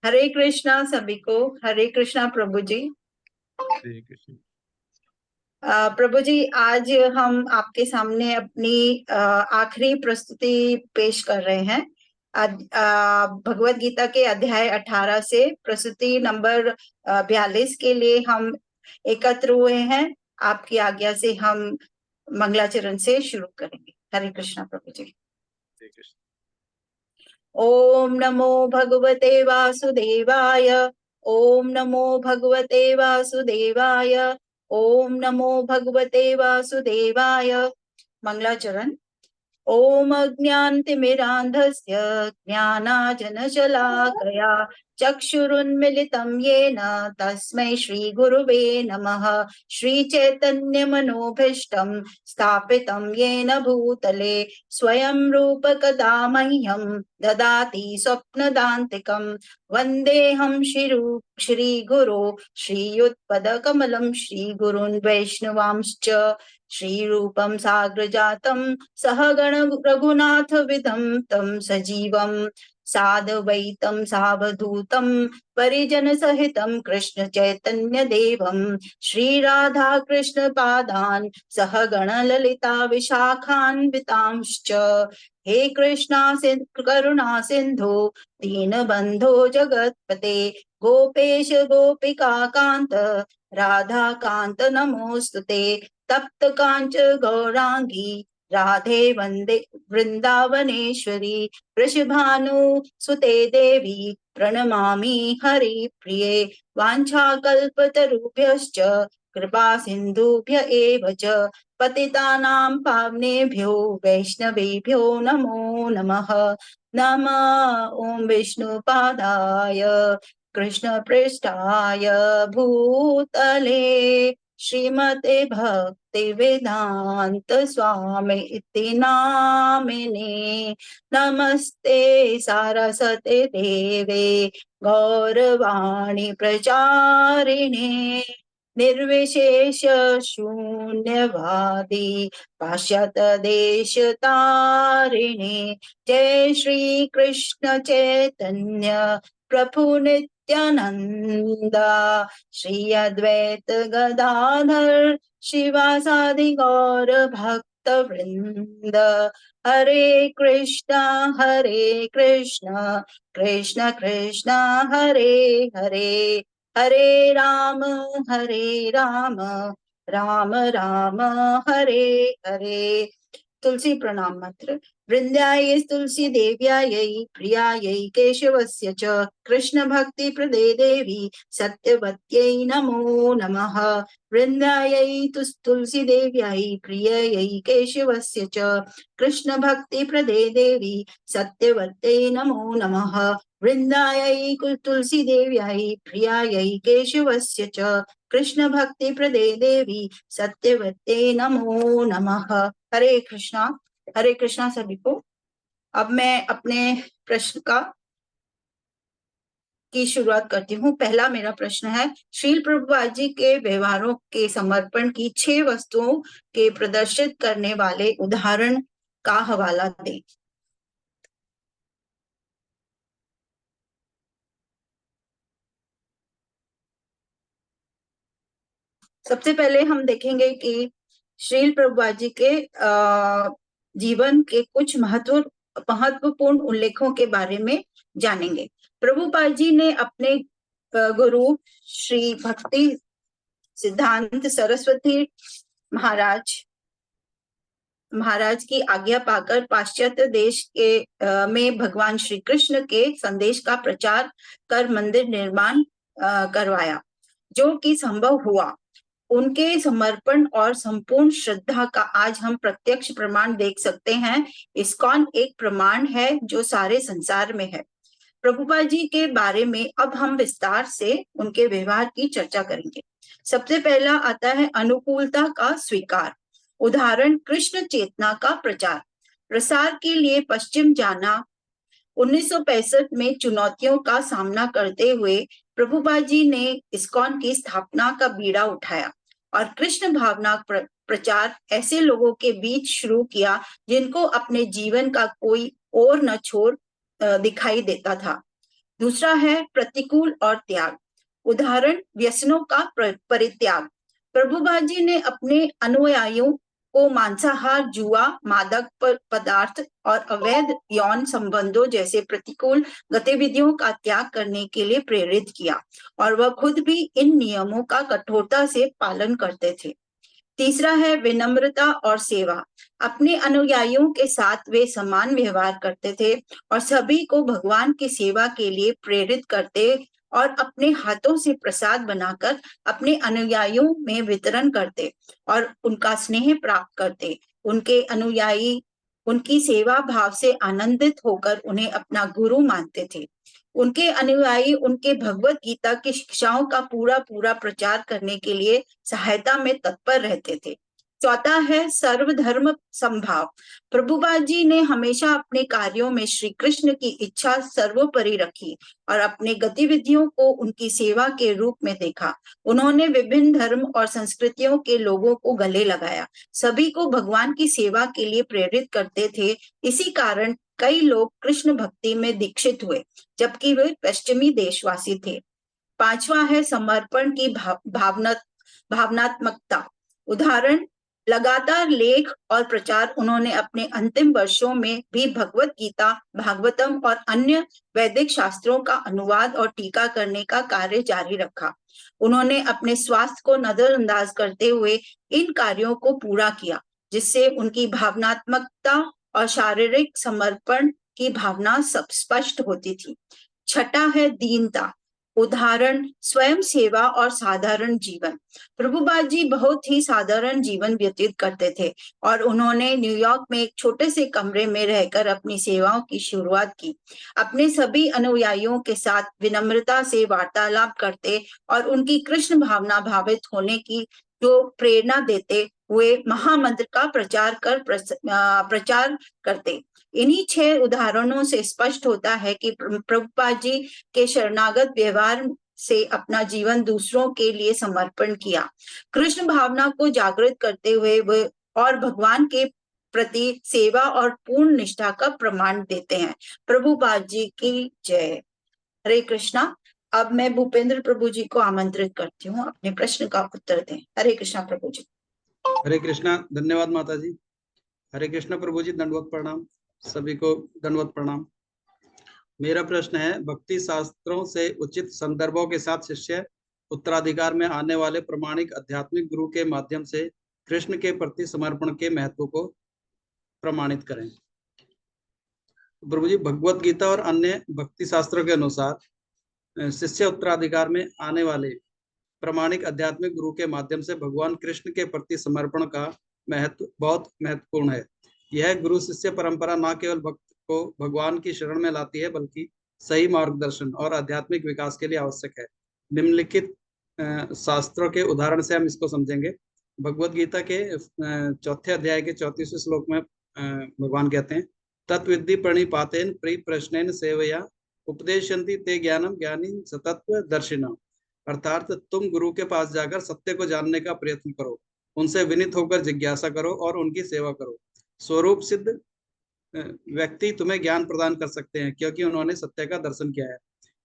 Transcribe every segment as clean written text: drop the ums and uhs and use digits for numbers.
हरे कृष्णा सभी को। हरे कृष्णा प्रभु जी। हरे कृष्ण। प्रभु जी, आज हम आपके सामने अपनी आखिरी प्रस्तुति पेश कर रहे हैं। भगवत गीता के अध्याय 18 से प्रस्तुति नंबर 42 के लिए हम एकत्र हुए हैं। आपकी आज्ञा से हम मंगलाचरण से शुरू करेंगे। हरे कृष्णा प्रभु जी। हरे कृष्ण। ओम नमो भगवते वासुदेवाय। ओम नमो भगवते वासुदेवाय। ओम नमो भगवते वासुदेवाय। मंगलाचरण। ओम अज्ञानतिमिरान्धस्य ज्ञानाजनशलाकया चक्षुरुन्मिलितं येन तस्मै श्रीगुरुवे नमः। श्रीचैतन्यमनोभीष्टं स्थापितं येन भूतले स्वयं रूप कदा मह्यं ददाति स्वप्नदान्तिकं। वन्देऽहं श्रीगुरो श्रीयुतपदकमलं श्रीगुरून् वैष्णवांश्च श्रीरूपं साग्रजातं सहगण रघुनाथ विधं तं सजीवं साद्वैतं सावधूतं परिजन सहितं कृष्ण चैतन्य देवं श्रीराधा कृष्ण पादान् सहगण ललिता विशाखान्वितांश्च। हे कृष्णा करुणा सिंधु दीनबन्धो जगत्पते गोपेश गोपिका कांत राधा कांत नमोस्तुते। तप्त कांच गौरांगी राधे वंदे वृंदावनेश्वरी वृषभानु सुते देवी प्रणमामि हरिप्रिये। वाञ्छाकल्पतरुभ्यश्च कृपा सिन्धुभ्य एव च पतितानां पावनेभ्यो वैष्णवेभ्यो नमो नमः। नमः ॐ विष्णुपादाय कृष्णपृष्ठाय भूतले श्रीमते भक्ति वेदांत स्वामी इति नामिने। नमस्ते सारस्वते देवे गौरवाणी प्रचारिणे निर्विशेष शून्यवादी पाश्चात्य देश तारिणे। जय श्री कृष्ण चैतन्य प्रभु नित्यानंद श्री अद्वैत गदाधर शिवासादि गौर भक्त वृंद। हरे कृष्णा कृष्ण कृष्ण हरे हरे हरे राम राम राम हरे हरे। तुलसी प्रणाम मंत्र। वृंद्यायै तुलसी देव्यायै प्रियायै केशवस्य च कृष्ण भक्ति प्रदे देवी सत्यवत्यै नमो नमः। वृंद्यायै तुलसी देव्यायै प्रियायै केशवस्य च कृष्ण भक्ति प्रदे देवी सत्यवत्यै नमो नमः। वृंदायै तुलसी देव्यायै प्रियायै केशवस्य च कृष्ण भक्ति प्रदे देवी सत्यवत्यै नमो नमः। हरे कृष्णा सभी को। अब मैं अपने प्रश्न की शुरुआत करती हूँ। पहला मेरा प्रश्न है, श्रील प्रभुपाद जी के व्यवहारों के समर्पण की 6 वस्तुओं के प्रदर्शित करने वाले उदाहरण का हवाला दें। सबसे पहले हम देखेंगे कि श्रील प्रभुपाद जी के जीवन के कुछ महत्वपूर्ण उल्लेखों के बारे में जानेंगे। प्रभुपाद जी ने अपने गुरु श्री भक्ति सिद्धांत सरस्वती महाराज की आज्ञा पाकर पाश्चात्य देश के में भगवान श्री कृष्ण के संदेश का प्रचार कर मंदिर निर्माण करवाया, जो कि संभव हुआ। उनके समर्पण और संपूर्ण श्रद्धा का आज हम प्रत्यक्ष प्रमाण देख सकते हैं। इस्कॉन एक प्रमाण है जो सारे संसार में है। प्रभुपाद जी के बारे में अब हम विस्तार से उनके व्यवहार की चर्चा करेंगे। सबसे पहला आता है अनुकूलता का स्वीकार। उदाहरण, कृष्ण चेतना का प्रचार प्रसार के लिए पश्चिम जाना। 1965 में चुनौतियों का सामना करते हुए प्रभुपाद जी ने इस्कॉन की स्थापना का बीड़ा उठाया और कृष्ण भावना प्रचार ऐसे लोगों के बीच शुरू किया जिनको अपने जीवन का कोई और न छोड़ दिखाई देता था। दूसरा है प्रतिकूल और त्याग। उदाहरण व्यसनों का परित्याग। प्रभुपाद जी ने अपने अनुयायियों को मांसाहार, जुआ, मादक पदार्थ और अवैध यौन संबंधों जैसे प्रतिकूल गतिविधियों का त्याग करने के लिए प्रेरित किया और वह खुद भी इन नियमों का कठोरता से पालन करते थे। तीसरा है विनम्रता और सेवा। अपने अनुयायियों के साथ वे समान व्यवहार करते थे और सभी को भगवान की सेवा के लिए प्रेरित करते और अपने हाथों से प्रसाद बनाकर अपने अनुयायियों में वितरण करते और उनका स्नेह प्राप्त करते। उनके अनुयायी उनकी सेवा भाव से आनंदित होकर उन्हें अपना गुरु मानते थे। उनके अनुयायी उनके भगवत गीता की शिक्षाओं का पूरा पूरा प्रचार करने के लिए सहायता में तत्पर रहते थे। चौथा है सर्वधर्म समभाव। प्रभुपाद जी ने हमेशा अपने कार्यों में श्री कृष्ण की इच्छा सर्वोपरि रखी और अपने गतिविधियों को उनकी सेवा के रूप में देखा। उन्होंने विभिन्न धर्म और संस्कृतियों के लोगों को गले लगाया, सभी को भगवान की सेवा के लिए प्रेरित करते थे। इसी कारण कई लोग कृष्ण भक्ति में दीक्षित हुए, जबकि वे पश्चिमी देशवासी थे। पांचवा है समर्पण की भावनात्मकता। उदाहरण लगातार लेख और प्रचार। उन्होंने अपने अंतिम वर्षों में भी भगवत गीता, भागवतम और अन्य वैदिक शास्त्रों का अनुवाद और टीका करने का कार्य जारी रखा। उन्होंने अपने स्वास्थ्य को नजरअंदाज करते हुए इन कार्यों को पूरा किया, जिससे उनकी भावनात्मकता और शारीरिक समर्पण की भावना सब स्पष्ट होती थी। छठा है दीनता। उदाहरण स्वयं सेवा और साधारण जीवन। प्रभुपाद जी बहुत ही साधारण जीवन व्यतीत करते थे और उन्होंने न्यूयॉर्क में एक छोटे से कमरे में रहकर अपनी सेवाओं की शुरुआत की। अपने सभी अनुयायियों के साथ विनम्रता से वार्तालाप करते और उनकी कृष्ण भावना भावित होने की जो प्रेरणा देते हुए महामंत्र का प्रचार करते। इन्हीं 6 उदाहरणों से स्पष्ट होता है कि प्रभुपाद जी के शरणागत व्यवहार से अपना जीवन दूसरों के लिए समर्पण किया, कृष्ण भावना को जागृत करते हुए वे और भगवान के प्रति सेवा और पूर्ण निष्ठा का प्रमाण देते हैं। प्रभुपाद जी की जय। हरे कृष्णा। अब मैं भूपेंद्र प्रभु जी को आमंत्रित करती हूँ अपने प्रश्न का उत्तर दें। हरे कृष्णा प्रभु जी। हरे कृष्णा। धन्यवाद माता जी। हरे कृष्णा प्रभु जी, दंडवत प्रणाम। सभी को दंडवत प्रणाम। मेरा प्रश्न है, भक्ति शास्त्रों से उचित संदर्भों के साथ शिष्य उत्तराधिकार में आने वाले प्रामाणिक आध्यात्मिक गुरु के माध्यम से कृष्ण के प्रति समर्पण के महत्व को प्रमाणित करें। प्रभु जी, भगवत गीता और अन्य भक्ति शास्त्रों के अनुसार शिष्य उत्तराधिकार में आने वाले प्रामाणिक आध्यात्मिक गुरु के माध्यम से भगवान कृष्ण के प्रति समर्पण का महत्व बहुत महत्वपूर्ण है। यह गुरु शिष्य परंपरा न केवल भक्त को भगवान की शरण में लाती है, बल्कि सही मार्गदर्शन और आध्यात्मिक विकास के लिए आवश्यक है। निम्नलिखित शास्त्रों के उदाहरण से हम इसको समझेंगे। भगवत गीता के 4 अध्याय के 34वें श्लोक में भगवान कहते हैं, तत्विद्धि प्रणिपातेन प्रिय प्रश्नेन सेवया उपदेशन्ति ते ज्ञानम ज्ञानी सतत्व दर्शिनम। अर्थात तुम गुरु के पास जाकर सत्य को जानने का प्रयत्न करो, उनसे विनित होकर जिज्ञासा करो और उनकी सेवा करो। स्वरूप सिद्ध व्यक्ति तुम्हें ज्ञान प्रदान कर सकते हैं, क्योंकि उन्होंने सत्य का दर्शन किया है।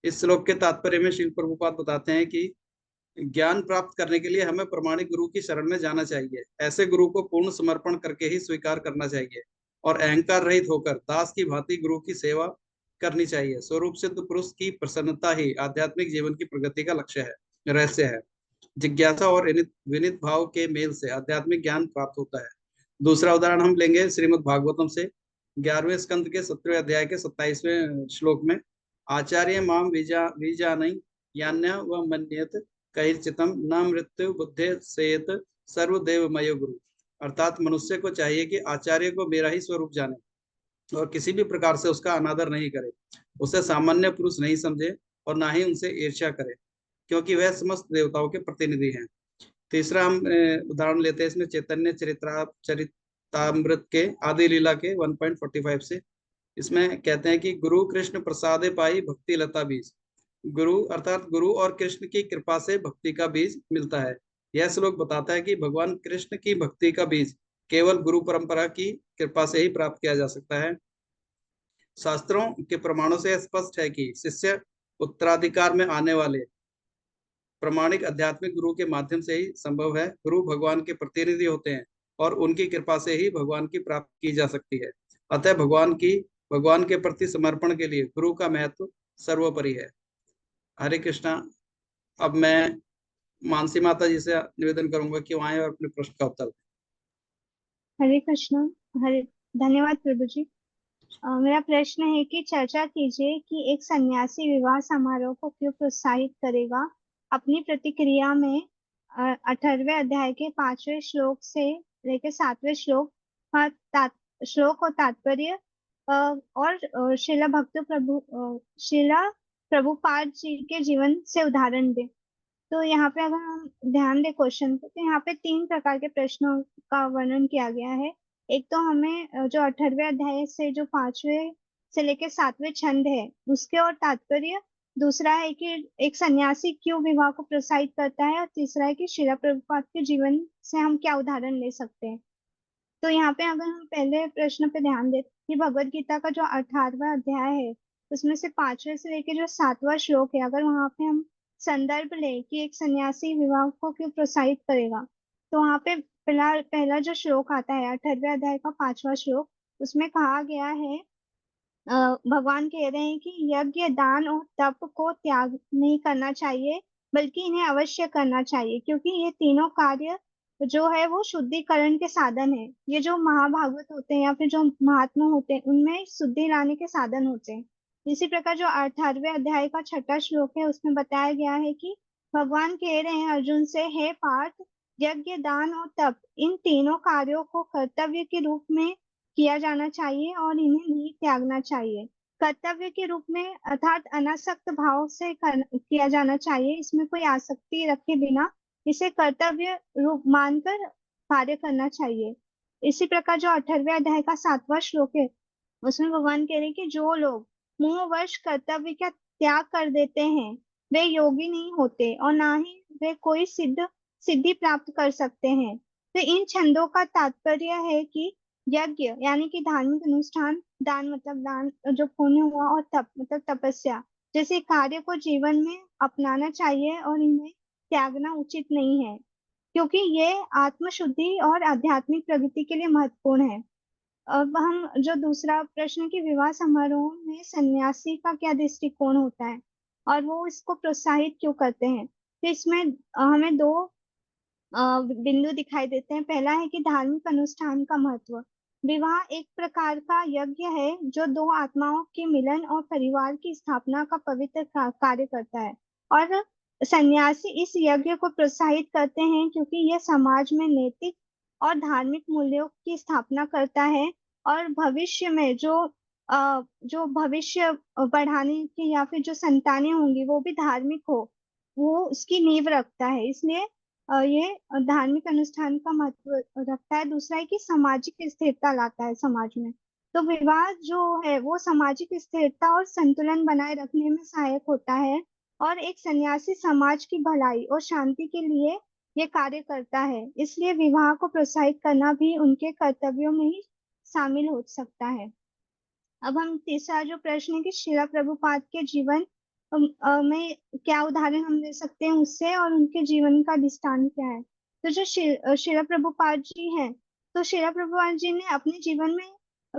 इस श्लोक के तात्पर्य में श्रील प्रभुपाद बताते हैं कि ज्ञान प्राप्त करने के लिए हमें प्रमाणिक गुरु की शरण में जाना चाहिए। ऐसे गुरु को पूर्ण समर्पण करके ही स्वीकार करना चाहिए और अहंकार रहित होकर दास की भांति गुरु की सेवा करनी चाहिए। स्वरूप सिद्ध पुरुष की प्रसन्नता ही आध्यात्मिक जीवन की प्रगति का लक्ष्य है, रहस्य है। जिज्ञासा और विनित भाव के मेल से आध्यात्मिक ज्ञान प्राप्त होता है। दूसरा उदाहरण हम लेंगे श्रीमद् भागवतम से 11वें स्कंद के 17वें अध्याय के 27वें श्लोक में, आचार्य माम विजानई यान्या व मन्यत कैर्चितम न मृत्यु बुद्धे सेत सर्वदेवमय गुरु। अर्थात मनुष्य को चाहिए कि आचार्य को मेरा ही स्वरूप जाने और किसी भी प्रकार से उसका अनादर नहीं करे, उसे सामान्य पुरुष नहीं समझे और ना ही उनसे ईर्ष्या करे, क्योंकि वह समस्त देवताओं के प्रतिनिधि हैं। तीसरा हम उदाहरण लेते हैं इसमें चैतन्य चरितामृत के आदि लीला के 1.45 से। इसमें कहते हैं कि गुरु कृष्ण प्रसादे पाई भक्ति लता बीज। गुरु अर्थात गुरु और कृष्ण की कृपा से भक्ति का बीज मिलता है। यह श्लोक बताता है कि भगवान कृष्ण की भक्ति का बीज केवल गुरु परंपरा की कृपा से ही प्राप्त किया जा सकता है। शास्त्रों के प्रमाणों से स्पष्ट है कि शिष्य उत्तराधिकार में आने वाले प्रामाणिक आध्यात्मिक गुरु के माध्यम से ही संभव है। गुरु भगवान के प्रतिनिधि होते हैं और उनकी कृपा से ही भगवान की प्राप्ति की जा सकती है। अतः भगवान के प्रति समर्पण के लिए गुरु का महत्व सर्वोपरि है। हरे कृष्णा। अब मैं मानसी माता जी से निवेदन करूंगा कि वहां और अपने प्रश्न का उत्तर दें। हरे कृष्णा। हरे धन्यवाद प्रभु जी। मेरा प्रश्न है कि चर्चा कीजिए कि एक सन्यासी विवाह समारोह को क्यों प्रोत्साहित करेगा। अपनी प्रतिक्रिया में 18वें अध्याय के 5वें श्लोक से लेकर 7वें श्लोक श्लोक और तात्पर्य और श्रीला प्रभुपाद जी के जीवन से उदाहरण दे। तो यहाँ पे अगर हम ध्यान दें क्वेश्चन को, तो यहाँ पे 3 प्रकार के प्रश्नों का वर्णन किया गया है। एक तो हमें जो 18वें अध्याय से जो 5वें से लेकर 7वें छंद है उसके और तात्पर्य, दूसरा है कि एक सन्यासी क्यों विवाह को प्रोत्साहित करता है, और तीसरा है कि श्रीला प्रभुपाद के जीवन से हम क्या उदाहरण ले सकते हैं। तो यहाँ पे अगर हम पहले प्रश्न पे ध्यान दें कि भगवत गीता का जो 18वां अध्याय है उसमें से 5वें से लेकर जो 7वां श्लोक है, अगर वहां पे हम संदर्भ ले कि एक सन्यासी विवाह को क्यों प्रोत्साहित करेगा, तो वहां पे पहला जो श्लोक आता है 18वें अध्याय का 5वां श्लोक, उसमें कहा गया है भगवान कह रहे हैं कि यज्ञ दान और तप को त्याग नहीं करना चाहिए बल्कि इन्हें अवश्य करना चाहिए, क्योंकि ये तीनों कार्य जो है वो शुद्धिकरण के साधन है। ये जो महाभागवत होते हैं या फिर जो महात्मा होते हैं उनमें शुद्धि लाने के साधन होते हैं। इसी प्रकार जो 18वें अध्याय का 6वां श्लोक है उसमें बताया गया है कि भगवान कह रहे हैं अर्जुन से, हे पार्थ, यज्ञ दान और तप इन तीनों कार्यों को कर्तव्य के रूप में किया जाना चाहिए और इन्हें नहीं त्यागना चाहिए। कर्तव्य के रूप में अर्थात अनासक्त भाव से किया जाना चाहिए, इसमें कोई आसक्ति रखे बिना इसे कर्तव्य रूप मानकर कार्य करना चाहिए। इसी प्रकार जो 18वें अध्याय का 7वां श्लोक है उसमें भगवान कह रहे हैं कि जो लोग मोहवश कर्तव्य का त्याग कर देते हैं वे योगी नहीं होते और ना ही वे कोई सिद्धि प्राप्त कर सकते हैं। तो इन छंदों का तात्पर्य है कि यज्ञ यानी कि धार्मिक अनुष्ठान, दान मतलब दान जो पुण्य हुआ, और तप मतलब तपस्या जैसे कार्य को जीवन में अपनाना चाहिए और इन्हें त्यागना उचित नहीं है, क्योंकि ये आत्मशुद्धि और आध्यात्मिक प्रगति के लिए महत्वपूर्ण है। अब हम जो दूसरा प्रश्न की विवाह समारोह में सन्यासी का क्या दृष्टिकोण होता है और वो इसको प्रोत्साहित क्यों करते हैं, तो इसमें हमें 2 बिंदु दिखाई देते हैं। पहला है कि धार्मिक अनुष्ठान का महत्व। विवाह एक प्रकार का यज्ञ है जो 2 आत्माओं के मिलन और परिवार की स्थापना का पवित्र कार्य करता है, और सन्यासी इस यज्ञ को प्रोत्साहित करते हैं क्योंकि यह समाज में नैतिक और धार्मिक मूल्यों की स्थापना करता है और भविष्य में जो भविष्य बढ़ाने की या फिर जो संतानें होंगी वो भी धार्मिक हो, वो उसकी नींव रखता है। इसलिए ये धार्मिक अनुष्ठान का महत्व रखता है। दूसरा है कि सामाजिक स्थिरता लाता है समाज में। तो विवाह जो है वो सामाजिक स्थिरता और संतुलन बनाए रखने में सहायक होता है, और एक सन्यासी समाज की भलाई और शांति के लिए ये कार्य करता है। इसलिए विवाह को प्रोत्साहित करना भी उनके कर्तव्यों में ही शामिल हो सकता है। अब हम तीसरा जो प्रश्न है कि श्रीला प्रभुपाद के जीवन में क्या उदाहरण हम ले सकते हैं उससे, और उनके जीवन का दृष्टांत क्या है। तो जो श्रीला प्रभुपाद जी हैं, तो श्रीला प्रभुपाद जी ने अपने जीवन में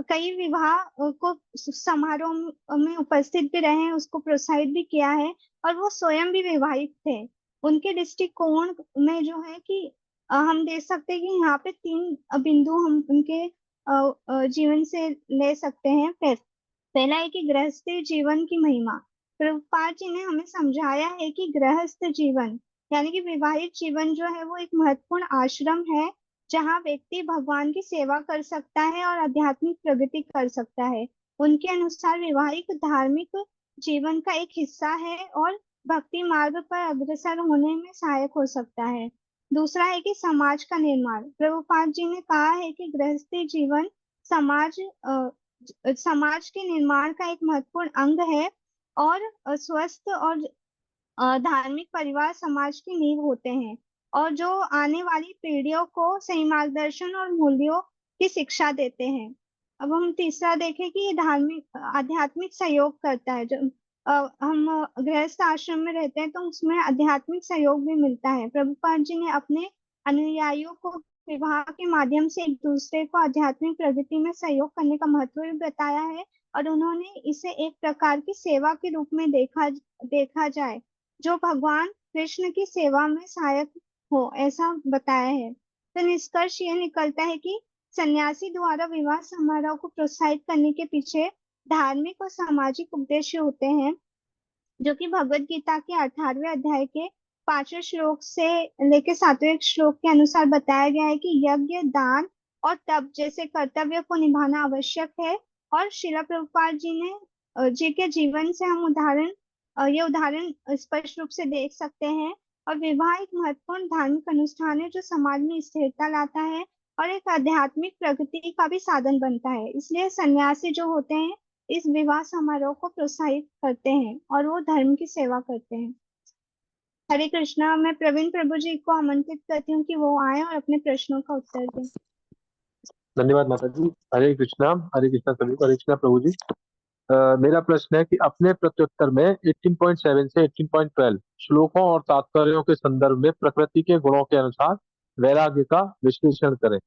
कई विवाह को समारोह में उपस्थित भी रहे हैं, उसको प्रोत्साहित भी किया है, और वो स्वयं भी विवाहित थे। उनके दृष्टिकोण में जो है कि हम देख सकते हैं कि यहाँ पे 3 बिंदु हम उनके जीवन से ले सकते हैं। पहला है कि गृहस्थ जीवन की महिमा। प्रभुपाद जी ने हमें समझाया है कि गृहस्थ जीवन यानी कि विवाहित जीवन जो है वो एक महत्वपूर्ण आश्रम है जहाँ व्यक्ति भगवान की सेवा कर सकता है और आध्यात्मिक प्रगति कर सकता है। उनके अनुसार विवाहिक धार्मिक जीवन का एक हिस्सा है और भक्ति मार्ग पर अग्रसर होने में सहायक हो सकता है। दूसरा है कि समाज का निर्माण। प्रभुपाद जी ने कहा है कि गृहस्थी जीवन समाज के निर्माण का एक महत्वपूर्ण अंग है, और स्वस्थ और धार्मिक परिवार समाज की नींव होते हैं और जो आने वाली पीढ़ियों को सही मार्गदर्शन और मूल्यों की शिक्षा देते हैं। अब हम तीसरा देखें कि ये धार्मिक आध्यात्मिक सहयोग करता है। जो हम गृहस्थ आश्रम में रहते हैं तो उसमें आध्यात्मिक सहयोग भी मिलता है। प्रभुपाद जी ने अपने अनुयायियों को विवाह के माध्यम से एक दूसरे को आध्यात्मिक प्रगति में सहयोग करने का महत्व भी बताया है, और उन्होंने इसे एक प्रकार की सेवा के रूप में देखा जाए जो भगवान कृष्ण की सेवा में सहायक हो, ऐसा बताया है। तो निष्कर्ष ये निकलता है कि सन्यासी द्वारा विवाह समारोह को प्रोत्साहित करने के पीछे धार्मिक और सामाजिक उद्देश्य होते हैं, जो कि भगवत गीता के 18वें अध्याय के 5वें श्लोक से लेकर 7वें श्लोक के अनुसार बताया गया है कि यज्ञ, दान और तप जैसे कर्तव्य को निभाना आवश्यक है। और श्रील प्रभुपाद जी के जीवन से हम ये उदाहरण स्पष्ट रूप से देख सकते हैं। और विवाह एक महत्वपूर्ण धार्मिक अनुष्ठान है जो समाज में स्थिरता लाता है और एक आध्यात्मिक प्रगति का भी साधन बनता है। इसलिए सन्यासी जो होते हैं इस विवाह समारोह को प्रोत्साहित करते हैं और वो धर्म की सेवा करते हैं। हरे कृष्णा। मैं प्रवीण प्रभु जी को आमंत्रित करती हूँ कि वो आए और अपने प्रश्नों का उत्तर दें। धन्यवाद माता जी। हरे कृष्णा सभी को। हरे कृष्णा प्रभु जी। मेरा प्रश्न है कि अपने प्रत्युत्तर में 18.7 से 18.12 श्लोकों और तात्पर्यों के संदर्भ में प्रकृति के गुणों के अनुसार वैराग्य का विश्लेषण करें।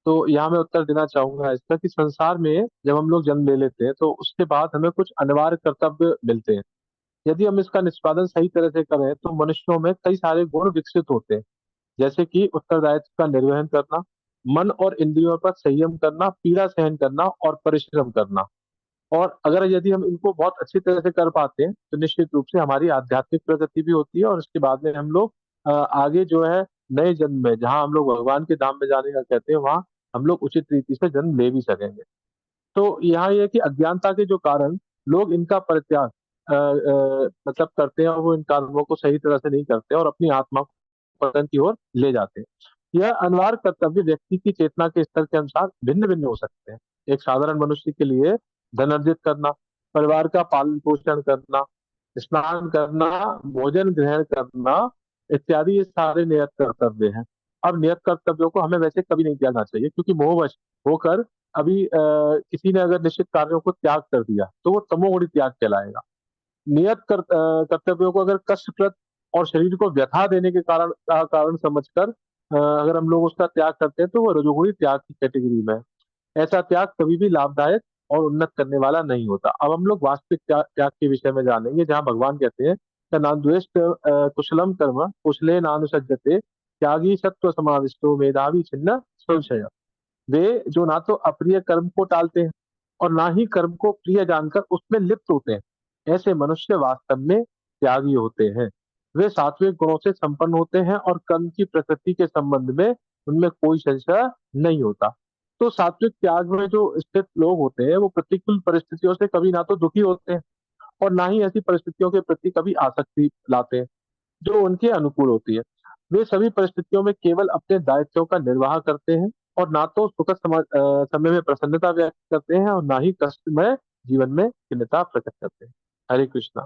तो यहाँ मैं उत्तर देना चाहूंगा इसका कि संसार में जब हम लोग जन्म ले लेते हैं तो उसके बाद हमें कुछ अनिवार्य कर्तव्य मिलते हैं। यदि हम इसका निष्पादन सही तरह से करें तो मनुष्यों में कई सारे गुण विकसित होते हैं, जैसे कि उत्तरदायित्व का निर्वहन करना, मन और इंद्रियों पर संयम करना, पीड़ा सहन करना और परिश्रम करना। और अगर यदि हम इनको बहुत अच्छी तरह से कर पाते हैं तो निश्चित रूप से हमारी आध्यात्मिक प्रगति भी होती है और उसके बाद में हम लोग आगे जो है नए जन्म में जहाँ हम लोग भगवान के धाम में जाने का कहते हैं वहाँ हम लोग उचित रीति से जन्म ले भी सकेंगे। तो यहाँ ये है कि अज्ञानता के जो कारण लोग इनका परित्याग मतलब करते हैं और वो इन कर्मों को सही तरह से नहीं करते और अपनी आत्मा को पतन की ओर ले जाते हैं। यह अनिवार्य कर्तव्य व्यक्ति की चेतना के स्तर के अनुसार भिन्न भिन्न हो सकते हैं। एक साधारण मनुष्य के लिए धन अर्जित करना, परिवार का पालन पोषण करना, स्नान करना, भोजन ग्रहण करना इत्यादि ये सारे नियत कर्तव्य हैं। अब नियत कर्तव्यों को हमें वैसे कभी नहीं त्यागना चाहिए, क्योंकि मोहवश होकर अभी किसी ने अगर निश्चित कार्यों को त्याग कर दिया तो वो तमोगुणी त्याग कहलाएगा। नियत कर्तव्यों को अगर कष्टप्रद और शरीर को व्यथा देने के कारण समझकर अगर हम लोग उसका त्याग करते हैं तो वो रजोगुणी त्याग की कैटेगरी में है। ऐसा त्याग कभी भी लाभदायक और उन्नत करने वाला नहीं होता। अब हम लोग वास्तविक त्याग के विषय में जानेंगे, जहाँ भगवान कहते हैं नाद्वेष्ट कुशलम कर्म कुशले नानुसज्जते त्यागी सत्व समाविष्टो मेधावी छिन्न संशय। वे जो ना तो अप्रिय कर्म को टालते हैं और ना ही कर्म को प्रिय जानकर उसमें लिप्त होते हैं, ऐसे मनुष्य वास्तव में त्यागी होते हैं। वे सात्विक गुणों से संपन्न होते हैं और कर्म की प्रकृति के संबंध में उनमें कोई संशय नहीं होता। तो सात्विक त्याग में जो स्थित लोग होते हैं वो प्रतिकूल परिस्थितियों से कभी ना तो दुखी होते हैं और ना ही ऐसी परिस्थितियों के प्रति कभी आसक्ति लाते हैं जो उनके अनुकूल होती है। वे सभी परिस्थितियों में केवल अपने दायित्वों का निर्वाह करते हैं और ना तो सुखद समय में प्रसन्नता व्यक्त करते हैं और ना ही कष्टमय जीवन में खिन्नता प्रकट करते हैं। हरे कृष्णा।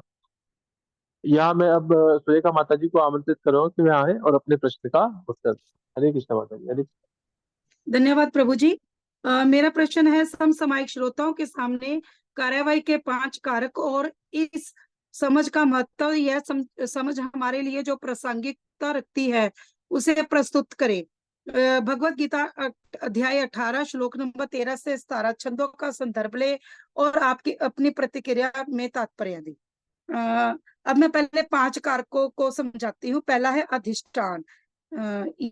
यहाँ मैं अब सुरेखा माता जी को आमंत्रित करूंगा कि वे आए और अपने प्रश्न का उत्तर दें। हरे कृष्णा माता जी। हरे धन्यवाद प्रभु जी। मेरा प्रश्न है समसामयिक श्रोताओं के सामने कार्यवाही के 5 कारक और इस समझ का महत्व, यह समझ हमारे लिए जो प्रासंगिकता रखती है उसे प्रस्तुत करें। भगवत गीता अध्याय 18 श्लोक नंबर 13 से 17 छंदों का संदर्भ ले और आपकी अपनी प्रतिक्रिया में तात्पर्य दें। अब मैं पहले 5 कारकों को समझाती हूँ। पहला है अधिष्ठान।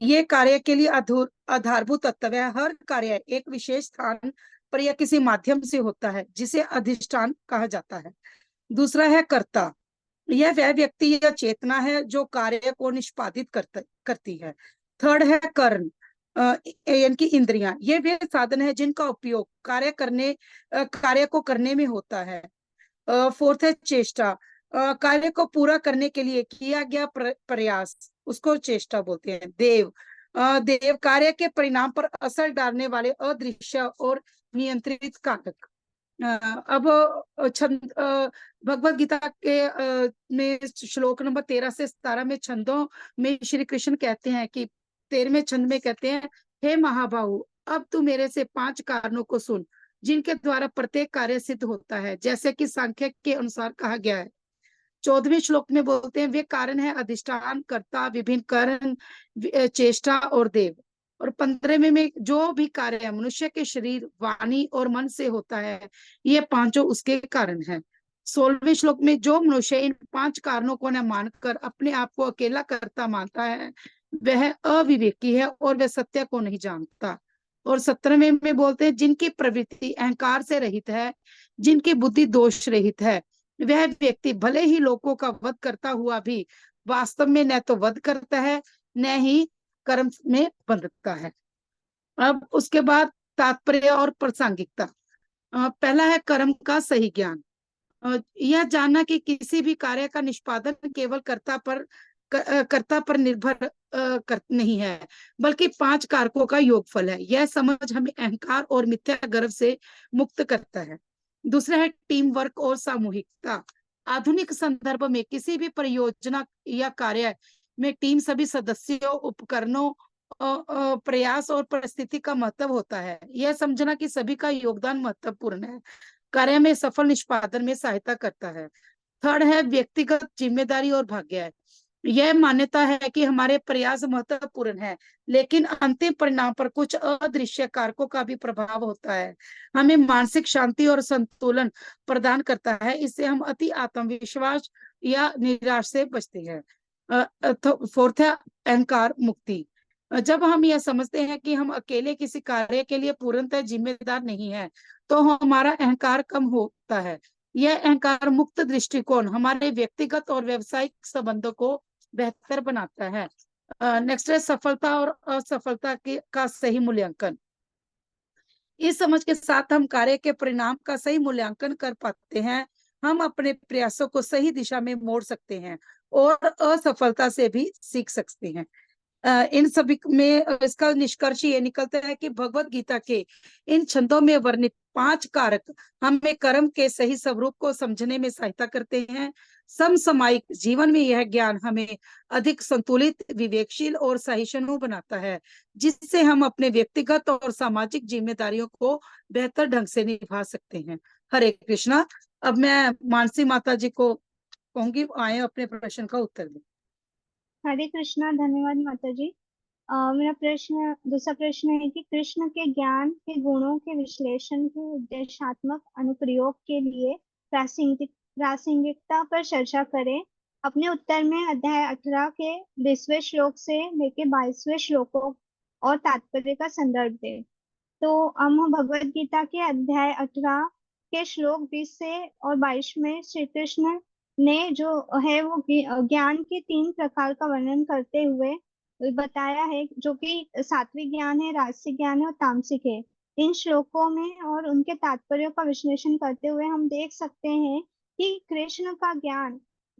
ये कार्य के लिए आधारभूत तत्व है। हर कार्य एक विशेष स्थान पर या किसी माध्यम से होता है जिसे अधिष्ठान कहा जाता है। दूसरा है कर्ता। यह वह व्यक्ति या चेतना है जो कार्य को निष्पादित करती है। थर्ड है कर्ण, यानी कि इंद्रियां। ये वे साधन है जिनका उपयोग कार्य को करने में होता है। फोर्थ है चेष्टा। कार्य को पूरा करने के लिए किया गया प्रयास, उसको चेष्टा बोलते हैं। देव कार्य के परिणाम पर असर डालने वाले अदृश्य और नियंत्रित कारक। अब भगवत गीता के में श्लोक नंबर 13 से 17 में छंदों में श्री कृष्ण कहते हैं कि 13वें छंद में कहते हैं, हे महाबाहु, अब तू मेरे से 5 कारणों को सुन जिनके द्वारा प्रत्येक कार्य सिद्ध होता है, जैसे कि सांख्य के अनुसार कहा गया है। 14वें श्लोक में बोलते हैं, वे कारण है अधिष्ठान, कर्ता, विभिन्न कारण, चेष्टा और देव। और 15वें में जो भी कार्य मनुष्य के शरीर, वाणी और मन से होता है, ये पांचों उसके कारण है। 16वें श्लोक में जो मनुष्य इन 5 कारणों को न मानकर अपने आप को अकेला कर्ता मानता है, वह अविवेकी है और वह सत्य को नहीं जानता। और 17वें में बोलते हैं, जिनकी प्रवृत्ति अहंकार से रहित है, जिनकी बुद्धि दोष रहित है, वह व्यक्ति भले ही लोगों का वध करता हुआ भी वास्तव में न तो वध करता है, न ही कर्म में बंधता है। अब उसके बाद तात्पर्य और प्रासंगिकता। पहला है कर्म का सही ज्ञान। यह जानना कि किसी भी कार्य का निष्पादन केवल कर्ता पर निर्भर नहीं है, बल्कि 5 कारकों का योगफल है। यह समझ हमें अहंकार और मिथ्या गर्व से मुक्त करता है। दूसरा है टीम वर्क और सामूहिकता। आधुनिक संदर्भ में किसी भी परियोजना या कार्य में टीम, सभी सदस्यों, उपकरणों, प्रयास और परिस्थिति का महत्व होता है। यह समझना कि सभी का योगदान महत्वपूर्ण है, कार्य में सफल निष्पादन में सहायता करता है। थर्ड है व्यक्तिगत जिम्मेदारी और भाग्य। यह मान्यता है कि हमारे प्रयास महत्वपूर्ण है, लेकिन अंतिम परिणाम पर कुछ अदृश्य कारकों का भी प्रभाव होता है। हमें मानसिक शांति और संतुलन प्रदान करता है। इससे हम अति आत्मविश्वास या निराश से बचते हैं। फोर्थ है अहंकार मुक्ति। जब हम यह समझते हैं कि हम अकेले किसी कार्य के लिए पूर्णतः जिम्मेदार नहीं है, तो हमारा अहंकार कम होता है। यह अहंकार मुक्त दृष्टिकोण हमारे व्यक्तिगत और व्यावसायिक संबंधों को बेहतर बनाता है। नेक्स्ट है सफलता और असफलता का सही मूल्यांकन। इस समझ के साथ हम कार्य के परिणाम का सही मूल्यांकन कर पाते हैं। हम अपने प्रयासों को सही दिशा में मोड़ सकते हैं और असफलता से भी सीख सकते हैं। इन सभी में इसका निष्कर्ष ये निकलता है कि भगवत गीता के इन छंदों में वर्णित 5 कारक हमें कर्म के सही स्वरूप को समझने में सहायता करते हैं। समसामयिक जीवन में यह ज्ञान हमें अधिक संतुलित, विवेकशील और सहिष्णु बनाता है, जिससे हम अपने व्यक्तिगत और सामाजिक जिम्मेदारियों को बेहतर ढंग से निभा सकते हैं। हरे कृष्णा। अब मैं मानसी माता जी को कहूंगी, आए अपने प्रश्न का उत्तर दें। हरे कृष्णा। धन्यवाद माता जी। मेरा दूसरा प्रश्न है कि कृष्ण के ज्ञान के गुणों के विश्लेषण के उद्देश्यात्मक अनुप्रयोग के लिए प्रासंगिकता पर चर्चा करें। अपने उत्तर में अध्याय 18 के 20वें श्लोक से लेके 22वें श्लोकों और तात्पर्य का संदर्भ दें। तो हम भगवत गीता के अध्याय 18 के श्लोक 20 से और 22 में श्री कृष्ण ने जो है वो ज्ञान के 3 प्रकार का वर्णन करते हुए बताया है, जो कि सात्विक ज्ञान है, राजसिक ज्ञान है और तामसिक है। इन श्लोकों में और उनके तात्पर्यों का विश्लेषण करते हुए हम देख सकते हैं कि कृष्ण का ज्ञान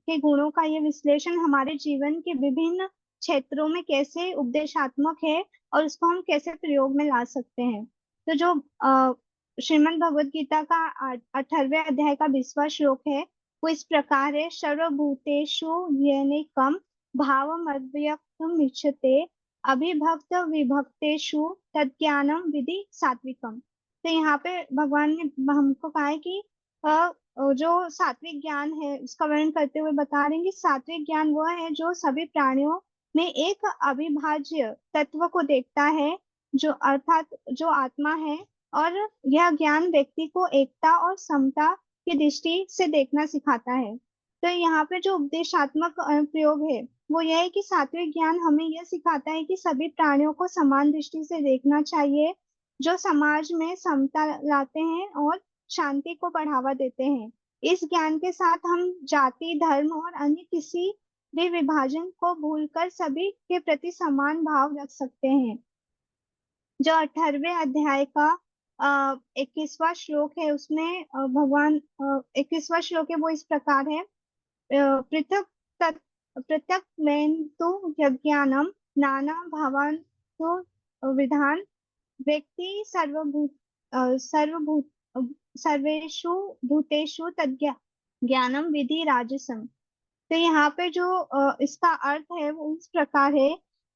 के गुणों का ये विश्लेषण हमारे जीवन के विभिन्न क्षेत्रों में कैसे उपदेशात्मक है और उसको हम कैसे प्रयोग में ला सकते हैं। तो जो श्रीमद् भगवद गीता का 18वें अध्याय का 20वां श्लोक है वो इस प्रकार है, सर्वभूतेषु येनैकं भावमव्यक्तम् इच्छते अभिभक्त विभक्तेषु तज्ज्ञानम विधि सात्विकम। तो यहाँ पे भगवान ने हमको कहा है कि जो सात्विक ज्ञान है उसका वर्णन करते हुए बता रहे हैं कि सात्विक ज्ञान वह है जो सभी प्राणियों में एक अविभाज्य तत्व को देखता है, जो अर्थात जो आत्मा है, और यह ज्ञान व्यक्ति को एकता और समता की दृष्टि से देखना सिखाता है। तो यहाँ पे जो उपदेशात्मक प्रयोग है वो यह है कि सात्विक ज्ञान हमें यह सिखाता है कि सभी प्राणियों को समान दृष्टि से देखना चाहिए, जो समाज में समता लाते हैं और शांति को बढ़ावा देते हैं। इस ज्ञान के साथ हम जाति, धर्म और अन्य किसी भी विभाजन को भूलकर सभी के प्रति समान भाव रख सकते हैं। जो 18वें अध्याय का 21वां श्लोक है उसमें भगवान 21वां श्लोक है वो इस प्रकार है, पृथक तो यज्ञानम नाना भावान तो विधान व्यक्ति सर्वेषु भूतेषु तज्ज्ञानम विधि राजसम। तो यहाँ पे जो इसका अर्थ है वो इस प्रकार है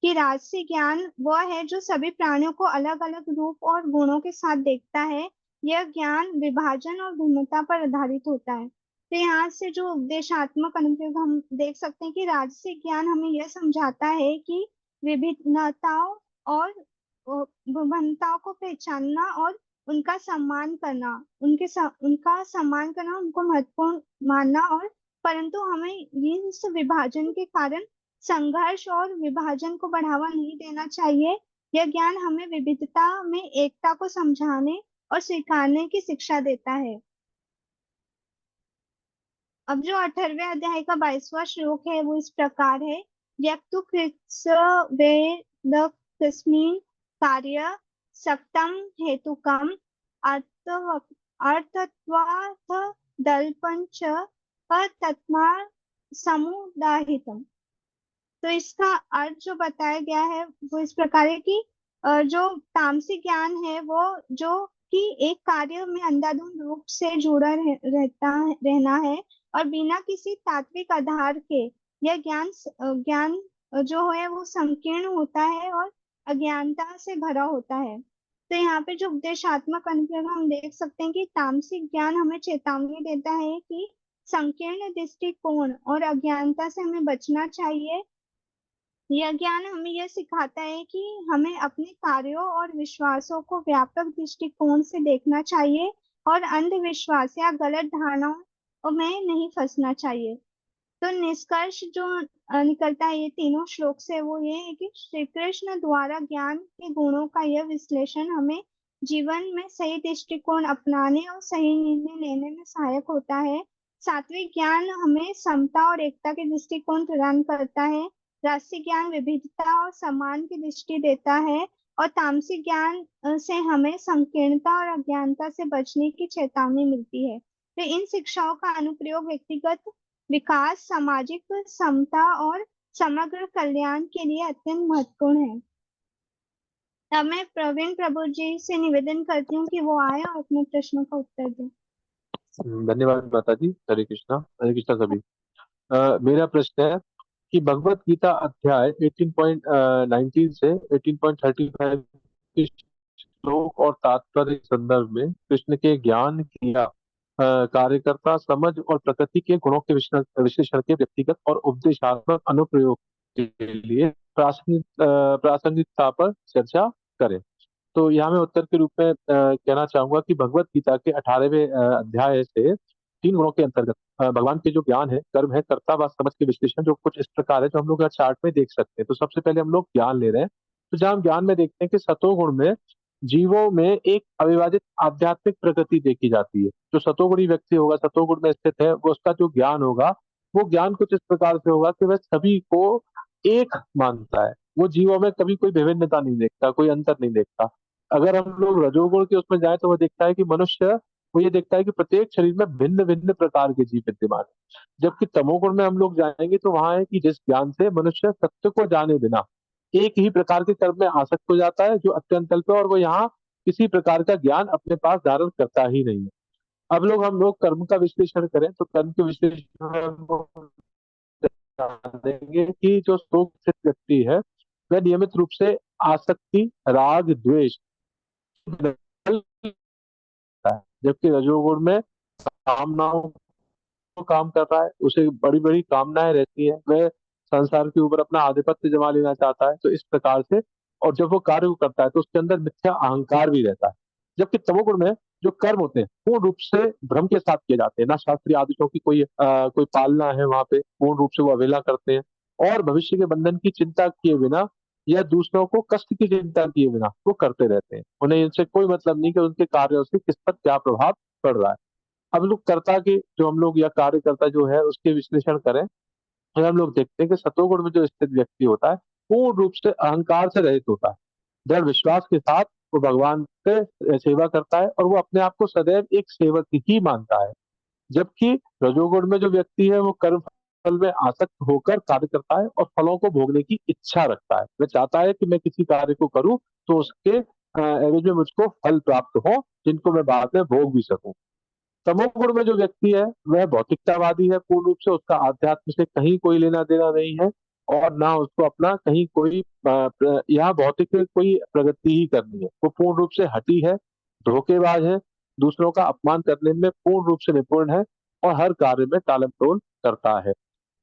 कि राजसी ज्ञान वह है जो सभी प्राणियों को अलग अलग रूप और गुणों के साथ देखता है, यह ज्ञान विभाजन और भिन्नता पर आधारित होता है। तो यहाँ से जो उपदेशात्मक अनुप्रयोग हम देख सकते हैं कि राजसिक ज्ञान हमें यह समझाता है कि विभिन्नताओं और विभिन्नताओं को पहचानना और उनका सम्मान करना, उनका सम्मान करना, उनको महत्वपूर्ण मानना, और परंतु हमें इस विभाजन के कारण संघर्ष और विभाजन को बढ़ावा नहीं देना चाहिए। यह ज्ञान हमें विविधता में एकता को समझाने और स्वीकारने की शिक्षा देता है। अब जो 18वें अध्याय का 22वां श्लोक है वो इस प्रकार है। यक्तु कृत्स्वेदकस्मिन् कार्य सक्तम हेतुकम अर्थत्वार्थ दल्पंच तत्मा समुदाहितम। तो इसका अर्थ जो बताया गया है वो इस प्रकार है कि जो तामसिक ज्ञान है वो जो कि एक कार्य में अंधाधुंध रूप से जुड़ा रहना है और बिना किसी तात्विक आधार के, यह ज्ञान जो है वो संकीर्ण होता है और अज्ञानता से भरा होता है। तो यहाँ पे जो उपदेशात्मक अनुप्रयोग हम देख सकते हैं कि तामसिक ज्ञान हमें चेतावनी देता है कि संकीर्ण दृष्टिकोण और अज्ञानता से हमें बचना चाहिए। यह ज्ञान हमें यह सिखाता है कि हमें अपने कार्यों और विश्वासों को व्यापक दृष्टिकोण से देखना चाहिए और अंधविश्वास या गलत धारणाओं में नहीं फंसना चाहिए। तो निष्कर्ष जो निकलता है ये तीनों श्लोक से वो ये है कि श्री कृष्ण द्वारा ज्ञान के गुणों का यह विश्लेषण हमें जीवन में सही दृष्टिकोण अपनाने और सही निर्णय लेने में सहायक होता है। सात्विक ज्ञान हमें समता और एकता के दृष्टिकोण प्रदान करता है। राजसिक ज्ञान विविधता और सम्मान की दृष्टि देता है और तामसिक ज्ञान से हमें संकीर्णता और अज्ञानता से बचने की चेतावनी मिलती है। तो इन शिक्षाओं का अनुप्रयोग व्यक्तिगत विकास, सामाजिक समता और समग्र कल्याण के लिए अत्यंत महत्वपूर्ण है। अब मैं प्रवीण प्रभु जी से निवेदन करती हूँ कि वो आए और अपने प्रश्नों का उत्तर दें। धन्यवाद माता जी। हरे कृष्णा सभी। मेरा प्रश्न है कि भगवत गीता अध्याय 18.19 से 18.35 के श्लोक और तात्पर्य के संदर्भ में कृष्ण के ज्ञान, क्रिया, कार्यकर्ता, समझ और प्रकृति के गुणों के विश्लेषण के व्यक्तिगत और उपदेशात्मक अनुप्रयोग के लिए प्रासंगिकता पर चर्चा करें। तो यहाँ मैं उत्तर के रूप में कहना चाहूंगा कि भगवत गीता के 18वें अध्याय से 3 गुणों के अंतर्गत भगवान के जो ज्ञान है, कर्म है, कर्ता व समझ के विश्लेषण जो कुछ इस प्रकार है जो हम लोग चार्ट में देख सकते हैं। तो सबसे पहले हम लोग ज्ञान ले रहे हैं। तो जहाँ हम ज्ञान में देखते हैं कि सतोगुण में जीवों में एक अविभाजित आध्यात्मिक प्रकृति देखी जाती है। जो सतोगुणी व्यक्ति होगा, सतोगुण में स्थित है, वो उसका जो ज्ञान होगा वो ज्ञान कुछ इस प्रकार से होगा कि वह सभी को एक मानता है। वो जीवों में कभी कोई विभिन्नता नहीं देखता, कोई अंतर नहीं देखता। अगर हम लोग रजोगुण के उसमें जाए तो वो देखता है कि मनुष्य, वो ये देखता है कि प्रत्येक शरीर में भिन्न भिन्न प्रकार के जीव विद्यमान है। जबकि तमोगुण में हम लोग जाएंगे तो वहां है कि जिस ज्ञान से मनुष्य सत्य को जाने बिना एक ही प्रकार के कर्म में आसक्त हो जाता है जो अत्यंत अल्प है, और वो यहाँ किसी प्रकार का ज्ञान अपने पास धारण करता ही नहीं है। अब हम लोग कर्म का विश्लेषण करें तो कर्म के विश्लेषण में हम लोग देंगे कि जो शोक स्थित व्यक्ति है वह नियमित रूप से आसक्ति, राग, द्वेष, जबकि रजोगुण में कामनाओं को काम कर रहा है, उसे बड़ी बड़ी कामनाएं रहती है, वह संसार के ऊपर अपना आधिपत्य जमा लेना चाहता है। तो इस प्रकार से, और जब वो कार्य को करता है तो उसके अंदर मिथ्या अहंकार भी रहता है। जबकि तमोगुण में जो कर्म होते हैं पूर्ण रूप से भ्रम के साथ किए जाते हैं, ना शास्त्रीय आदेशों की कोई पालना है, वहां पे पूर्ण रूप से वो अवहेला करते हैं और भविष्य के बंधन की चिंता किए बिना या दूसरों को कष्ट की चिंता किए बिना वो करते रहते हैं। उन्हें इनसे कोई मतलब नहीं कि उनके कार्यों से किस पर क्या प्रभाव पड़ रहा है। अब लोग कर्ता के जो हम लोग या कार्यकर्ता जो है उसके विश्लेषण करें तो हम लोग देखते हैं कि सतोगुण में जो स्थित व्यक्ति होता है पूर्ण रूप से अहंकार से रहित होता है। दृढ़ विश्वास के साथ वो भगवान के सेवा करता है और वो अपने आप को सदैव एक सेवक ही मानता है। जबकि रजोगुण में जो व्यक्ति है वो कर्म फल में आसक्त होकर कार्य करता है और फलों को भोगने की इच्छा रखता है। वह चाहता है कि मैं किसी कार्य को करूं तो उसके एवज में मुझको फल प्राप्त हो जिनको मैं बाद में भोग भी सकूं। तमोगुण में जो व्यक्ति है वह भौतिकतावादी है, पूर्ण रूप से उसका आध्यात्म से कहीं कोई लेना देना नहीं है और ना उसको अपना कहीं कोई यहाँ भौतिक कोई प्रगति ही करनी है। वो पूर्ण रूप से हठी है, धोखेबाज है, दूसरों का अपमान करने में पूर्ण रूप से निपुण है और हर कार्य में टालमटोल करता है।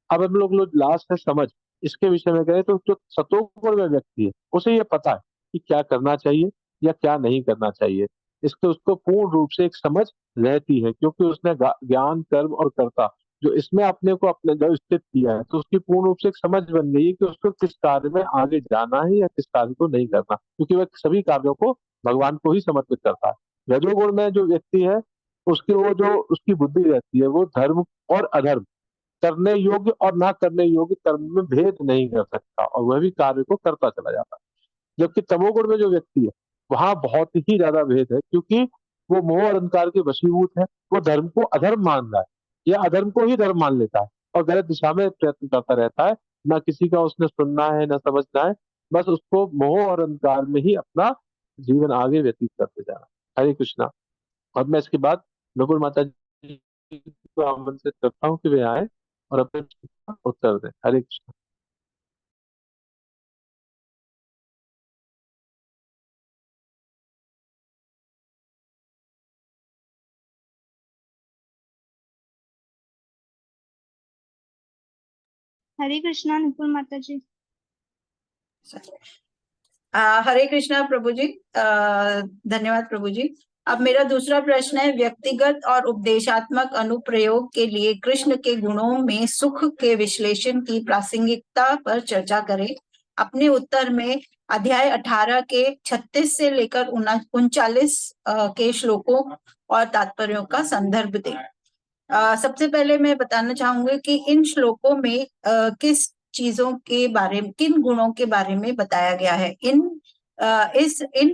अब हम लोग लास्ट है समझ। इसके विषय में कहें तो जो सतोगुण में व्यक्ति है उसे ये पता है कि क्या करना चाहिए या क्या नहीं करना चाहिए। इसके उसको पूर्ण रूप से एक समझ रहती है, क्योंकि उसने ज्ञान, कर्म और कर्ता जो इसमें अपने को अपने जो स्थित किया है, तो उसकी पूर्ण रूप से एक समझ बन गई है कि उसको किस कार्य में आगे जाना है या किस कार्य को नहीं करना, क्योंकि वह सभी कार्यों को भगवान को ही समर्पित करता है। रजोगुण में जो व्यक्ति है उसकी वो जो उसकी बुद्धि रहती है वो धर्म और अधर्म, करने योग्य और ना करने योग्य कर्म में भेद नहीं कर सकता और वह भी कार्य को करता चला जाता है। जबकि तमोगुण में जो व्यक्ति है वहां बहुत ही ज्यादा भेद है, क्योंकि वो मोह और अंधकार के वशीभूत है। वो धर्म को अधर्म मान रहा है या अधर्म को ही धर्म मान लेता है और गलत दिशा में प्रयत्न करता रहता है। ना किसी का उसने सुनना है ना समझना है, बस उसको मोह और अंधकार में ही अपना जीवन आगे व्यतीत करते जाना। हरे कृष्णा। अब मैं इसके बाद नकुल माता जी को आमंत्रित करता हूँ कि वे आए और अपने प्रश्न का उत्तर दें। हरे कृष्ण। हरे कृष्णा नुपुर माता जी। हरे कृष्णा प्रभु जी। धन्यवाद प्रभु जी। अब मेरा दूसरा प्रश्न है, व्यक्तिगत और उपदेशात्मक अनुप्रयोग के लिए कृष्ण के गुणों में सुख के विश्लेषण की प्रासंगिकता पर चर्चा करें। अपने उत्तर में अध्याय 18 के 36 से लेकर 39 के श्लोकों और तात्पर्यों का संदर्भ दें। सबसे पहले मैं बताना चाहूंगी कि इन श्लोकों में किस चीजों के बारे में, किन गुणों के बारे में बताया गया है। इन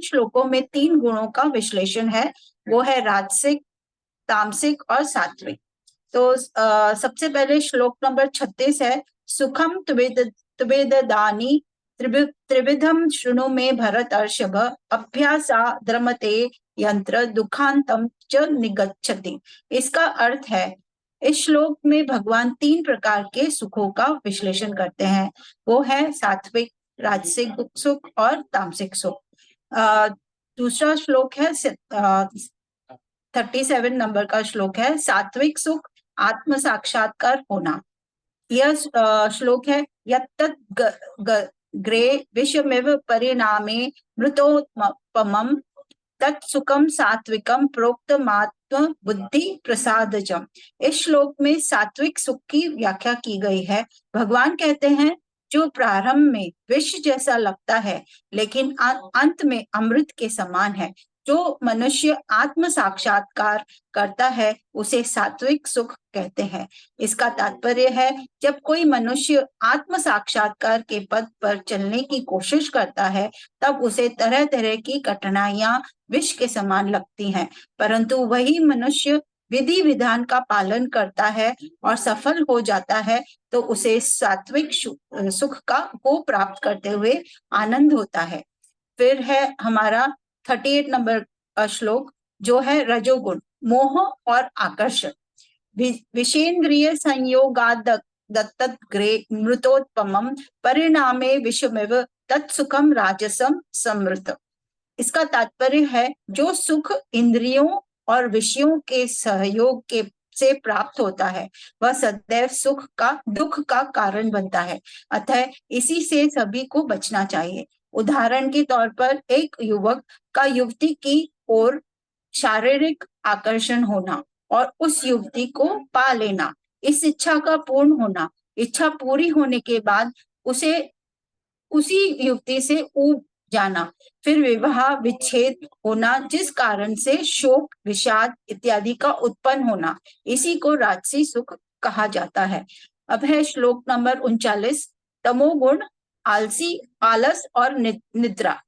श्लोकों में 3 गुणों का विश्लेषण है, वो है राजसिक, तामसिक और सात्विक। तो सबसे पहले श्लोक नंबर 36 है, सुखम त्विददानि त्रिविधम शृणु मे भरत अर्षभ, अभ्यासा द्रमते यंत्र दुखांतम च निगच्छति। इसका अर्थ है, इस श्लोक में भगवान 3 प्रकार के सुखों का विश्लेषण करते हैं, वो है सात्विक, राजसिक सुख और तामसिक सुख। दूसरा श्लोक है 37 नंबर का श्लोक है, सात्विक सुख आत्म साक्षात्कार होना। यह श्लोक है, यत्तत् ग्रे विषमेव परिणामे मृतोत्पमम् तत्सुखम सात्विकम प्रोक्तमात्म बुद्धि प्रसादजम। इस श्लोक में सात्विक सुख की व्याख्या की गई है। भगवान कहते हैं, जो प्रारंभ में विष जैसा लगता है लेकिन अंत में अमृत के समान है, जो मनुष्य आत्म साक्षात्कार करता है उसे सात्विक सुख कहते हैं। इसका तात्पर्य है, जब कोई मनुष्य आत्म साक्षात्कार के पद पर चलने की कोशिश करता है तब उसे तरह तरह की कठिनाइयां विष के समान लगती हैं, परंतु वही मनुष्य विधि विधान का पालन करता है और सफल हो जाता है तो उसे सात्विक सुख को प्राप्त करते हुए आनंद होता है। फिर है हमारा 38 नंबर श्लोक, जो है रजोगुण, मोह और आकर्षण। विषेंद्रिय संयोगाद दत्तग्रे मृतोत्पमम परिणामे विषमेव तत्सुखम राजसम समृत। इसका तात्पर्य है, जो सुख इंद्रियों और विषयों के सहयोग के से प्राप्त होता है वह सदैव दुख का कारण बनता है, अतः इसी से सभी को बचना चाहिए। उदाहरण के तौर पर एक युवक का युवती की ओर शारीरिक आकर्षण होना और उस युवती को पा लेना, इस इच्छा का पूर्ण होना, इच्छा पूरी होने के बाद उसे उसी युवती से ऊब जाना, फिर विवाह विच्छेद होना जिस कारण से शोक विषाद इत्यादि का उत्पन्न होना, इसी को राजसी सुख कहा जाता है। अब है श्लोक नंबर 39, तमोगुण, आलस और निद्रा।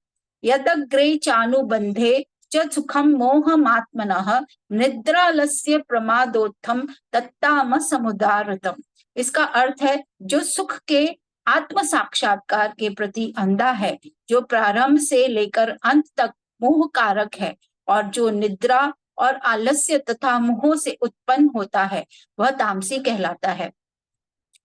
यदग्रे चानुबंधे च सुखम मोहमात्मनः निद्रालस्य प्रमादोत्थम तत्तामसमुदारतम। इसका अर्थ है, जो सुख के आत्म साक्षात्कार के प्रति अंधा है, जो प्रारंभ से लेकर अंत तक मोह कारक है और जो निद्रा और आलस्य तथा मोह से उत्पन्न होता है, वह तामसी कहलाता है।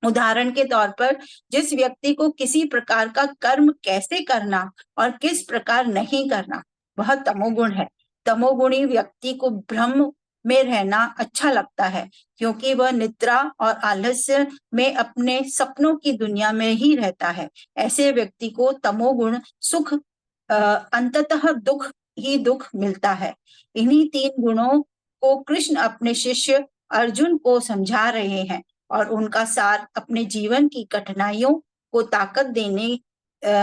उदाहरण के तौर पर, जिस व्यक्ति को किसी प्रकार का कर्म कैसे करना और किस प्रकार नहीं करना, वह तमोगुण है। तमोगुणी व्यक्ति को भ्रम में रहना अच्छा लगता है, क्योंकि वह निद्रा और आलस्य में अपने सपनों की दुनिया में ही रहता है। ऐसे व्यक्ति को तमोगुण सुख अंततः दुख ही दुख मिलता है। इन्हीं 3 गुणों को कृष्ण अपने शिष्य अर्जुन को समझा रहे हैं और उनका सार अपने जीवन की कठिनाइयों को ताकत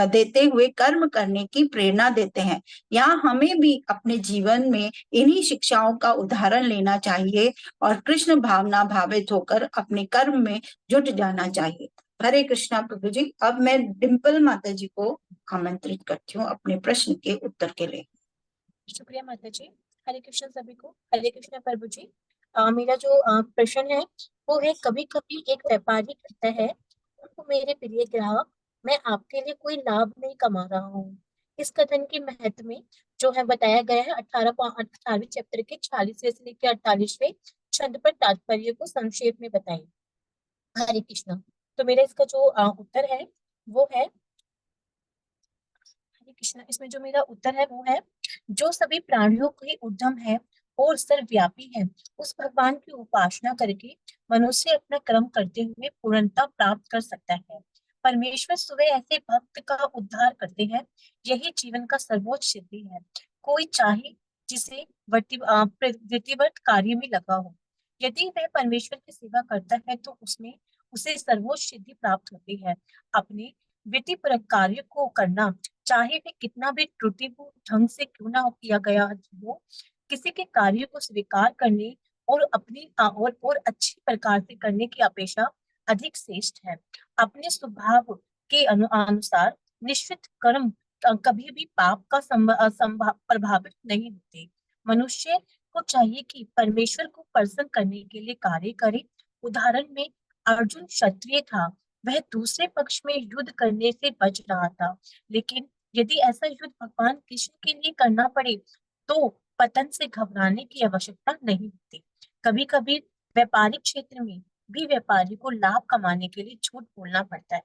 देते हुए कर्म करने की प्रेरणा देते हैं। यहाँ हमें भी अपने जीवन में इन्हीं शिक्षाओं का उदाहरण लेना चाहिए और कृष्ण भावना भावित होकर अपने कर्म में जुट जाना चाहिए। हरे कृष्णा प्रभु जी। अब मैं डिम्पल माता जी को आमंत्रित करती हूँ अपने प्रश्न के उत्तर के लिए। शुक्रिया माता जी। हरे कृष्ण सभी को। हरे कृष्ण प्रभु जी। मेरा जो प्रश्न है वो है, कभी कभी एक व्यापारी कहता है, तो मेरे प्रिय ग्राहक, मैं आपके लिए कोई लाभ नहीं कमा रहा हूँ। इस कथन के महत्व में जो है बताया गया है 18वें चैप्टर के 46वें से लेकर 48वें छंद पर तात्पर्य को संक्षेप में बताएं। हरे कृष्ण। तो मेरा इसका जो उत्तर है वो है, हरे कृष्ण, इसमें जो मेरा उत्तर है वो है, जो सभी प्राणियों के उद्यम है और सर्वव्यापी है, उस भगवान की उपासना करके मनुष्य अपना कर्म करते हुए पूर्णता प्राप्त कर सकता है। परमेश्वर स्वयं ऐसे भक्त का उद्धार करते हैं। यही जीवन का सर्वोच्च सिद्धि है। कोई चाहे जिसे वृत्तिवत कार्य में लगा हो, यदि वह परमेश्वर की सेवा करता है तो उसमें उसे सर्वोच्च सिद्धि प्राप्त होती है। अपने वृत्तिपरक कार्य को करना, चाहे वह कितना भी त्रुटिपूर्ण ढंग से क्यों ना किया गया हो, किसी के कार्य को स्वीकार करने और अपनी और अच्छी प्रकार से करने की अपेक्षा अधिक श्रेष्ठ है। अपने स्वभाव के अनुसार निश्चित कर्म कभी भी पाप का प्रभावित नहीं होते। मनुष्य को चाहिए कि परमेश्वर को प्रसन्न करने के लिए कार्य करे। उदाहरण में अर्जुन क्षत्रिय था, वह दूसरे पक्ष में युद्ध करने से बच रहा था, लेकिन यदि ऐसा युद्ध भगवान कृष्ण के लिए करना पड़े तो पतन से घबराने की आवश्यकता नहीं होती। कभी कभी व्यापारिक क्षेत्र में भी व्यापारी को लाभ कमाने के लिए झूठ बोलना पड़ता है।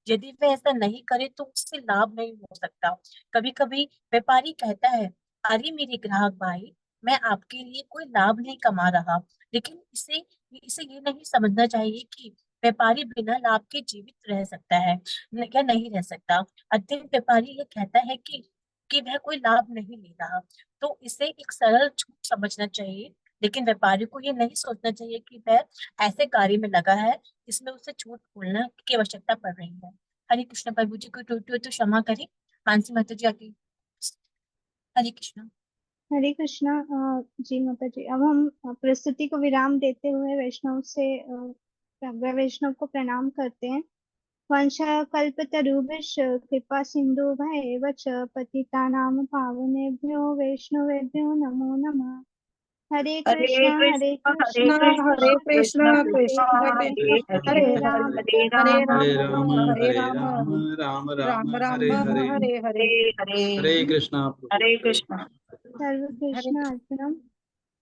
यदि वह ऐसा नहीं करे तो उससे लाभ नहीं हो सकता। कभी कभी व्यापारी कहता है, अरे मेरे ग्राहक भाई, मैं आपके लिए कोई लाभ नहीं कमा रहा, लेकिन इसे इसे ये नहीं समझना चाहिए कि व्यापारी बिना लाभ के जीवित रह सकता है या नहीं रह सकता। अत्यंत व्यापारी ये कहता है कि वह कोई लाभ नहीं ले रहा, तो इसे एक सरल झूठ समझना चाहिए। लेकिन व्यापारी को ये नहीं सोचना चाहिए कि वह ऐसे कार्य में लगा है जिसमें उसे झूठ बोलना की आवश्यकता पड़ रही है। हरे कृष्ण प्रभु जी, को टूटी हो तो क्षमा करें। मानसी माता जी आगे। हरे कृष्ण। हरे कृष्णा। जी माता जी, अब हम प्रस्तुति को विराम देते हुए वैष्णव को प्रणाम करते हैं। वंशः कल्पतरुभ्यश्च कृपा सिन्धु भैवच पतितानां पावनेभ्यो वैष्णवेभ्यो नमो नमः। हरे हरे कृष्णा कृष्ण कृष्णा हरे कृष्ण कृष्ण कृष्ण हरे कृष्ण हरे हरे राम हरे हरे राम राम हरे हरे राम राम राम राम राम राम हरे हरे। हरे हरे। हरे हरे कृष्णा प्रभु। हरे कृष्ण। सर्व हरे कृष्ण अर्पणम।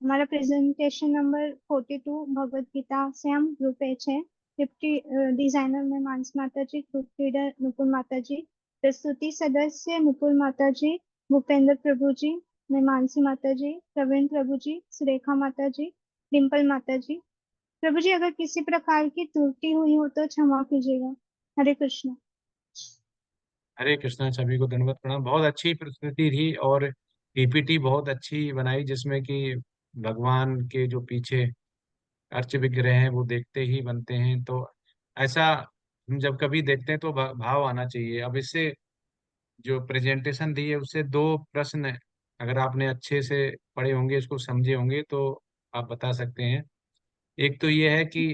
हमारा प्रेजेंटेशन नंबर 42 भगवत गीता से हम ग्रुप एच है। 50 डिजाइनर में मानस माता जी, ग्रुप लीडर नुपुर माता जी, प्रस्तुति सदस्य नुपुर माता जी, भूपेंद्र प्रभु जी, मैं मानसी माता जी, प्रवीण प्रभु जी, सुरेखा माता जी, डिम्पल माता जी। प्रभु जी, अगर किसी प्रकार की त्रुटि हुई हो तो क्षमा कीजिएगा। हरे कृष्ण। हरे कृष्णा सभी को दंडवत प्रणाम। बहुत अच्छी प्रस्तुति थी और पीपीटी बहुत अच्छी बनाई, जिसमें कि भगवान के जो पीछे अर्च विग्रह हैं वो देखते ही बनते हैं। तो ऐसा हम जब कभी देखते हैं तो भाव आना चाहिए। अब इससे जो प्रेजेंटेशन दी है उससे 2 प्रश्न अगर आपने अच्छे से पढ़े होंगे, इसको समझे होंगे, तो आप बता सकते हैं। एक तो ये है कि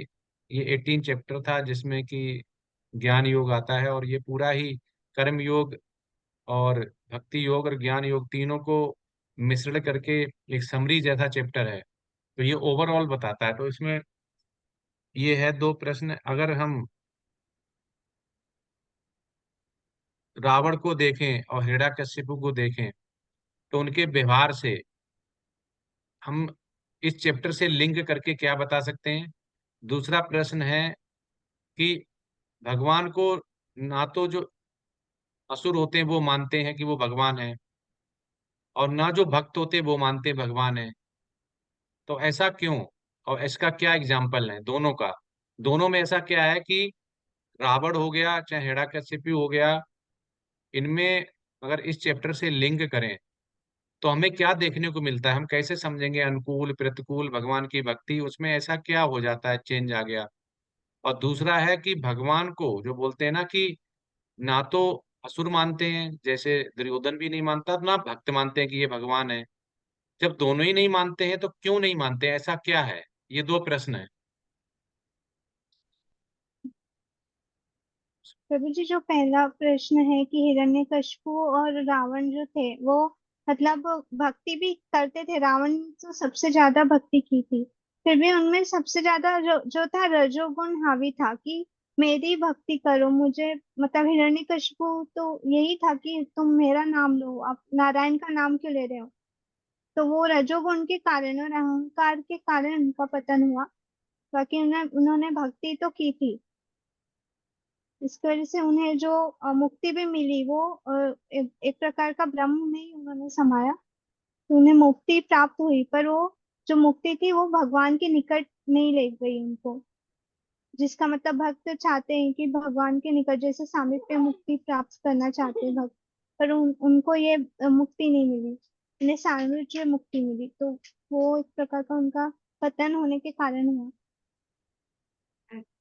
ये 18 चैप्टर था जिसमें कि ज्ञान योग आता है, और ये पूरा ही कर्म योग और भक्ति योग और ज्ञान योग तीनों को मिश्रण करके एक समरी जैसा चैप्टर है। तो ये ओवरऑल बताता है। तो इसमें ये है 2 प्रश्न। अगर हम रावण को देखें और हिरण्यकशिपु को देखें तो उनके व्यवहार से हम इस चैप्टर से लिंक करके क्या बता सकते हैं। दूसरा प्रश्न है कि भगवान को ना तो जो असुर होते हैं वो मानते हैं कि वो भगवान है, और ना जो भक्त होते वो मानते भगवान है। तो ऐसा क्यों? और इसका क्या एग्जाम्पल है दोनों का? दोनों में ऐसा क्या है कि रावण हो गया चाहे हिरण्यकशिपु हो गया, इनमें अगर इस चैप्टर से लिंक करें तो हमें क्या देखने को मिलता है? हम कैसे समझेंगे अनुकूल प्रतिकूल भगवान की भक्ति? उसमें ऐसा क्या हो जाता है, चेंज आ गया? और दूसरा है कि भगवान को जो बोलते हैं ना कि ना तो असुर मानते हैं जैसे दुर्योधन भी नहीं मानता, ना भक्त मानते हैं कि ये भगवान है। जब दोनों ही नहीं मानते हैं तो क्यों नहीं मानते हैं? ऐसा क्या है? ये दो प्रश्न है। प्रभु जी, जो पहला प्रश्न है कि हिरण्यकशिपु और रावण जो थे वो मतलब भक्ति भी करते थे। रावण तो सबसे ज्यादा भक्ति की थी, फिर भी उनमें सबसे ज्यादा जो था रजोगुण हावी था कि मेरी भक्ति करो मुझे। मतलब हिरण्यकशिपु तो यही था कि तुम मेरा नाम लो, आप नारायण का नाम क्यों ले रहे हो। तो वो रजोगुण के कारण और अहंकार के कारण उनका पतन हुआ। बाकी उन्होंने भक्ति तो की थी, इसकी वजह से उन्हें जो मुक्ति भी मिली वो एक प्रकार का ब्रह्म में ही उन्होंने समाया, तो उन्हें मुक्ति प्राप्त हुई। पर वो जो मुक्ति थी वो भगवान के निकट नहीं ले गई उनको। जिसका मतलब भक्त चाहते हैं कि भगवान के निकट जैसे सामीप्य मुक्ति प्राप्त करना चाहते हैं भक्त, पर उनको ये मुक्ति नहीं मिली, उन्हें सामीप्य मुक्ति मिली। तो वो एक प्रकार का उनका पतन होने के कारण हुआ।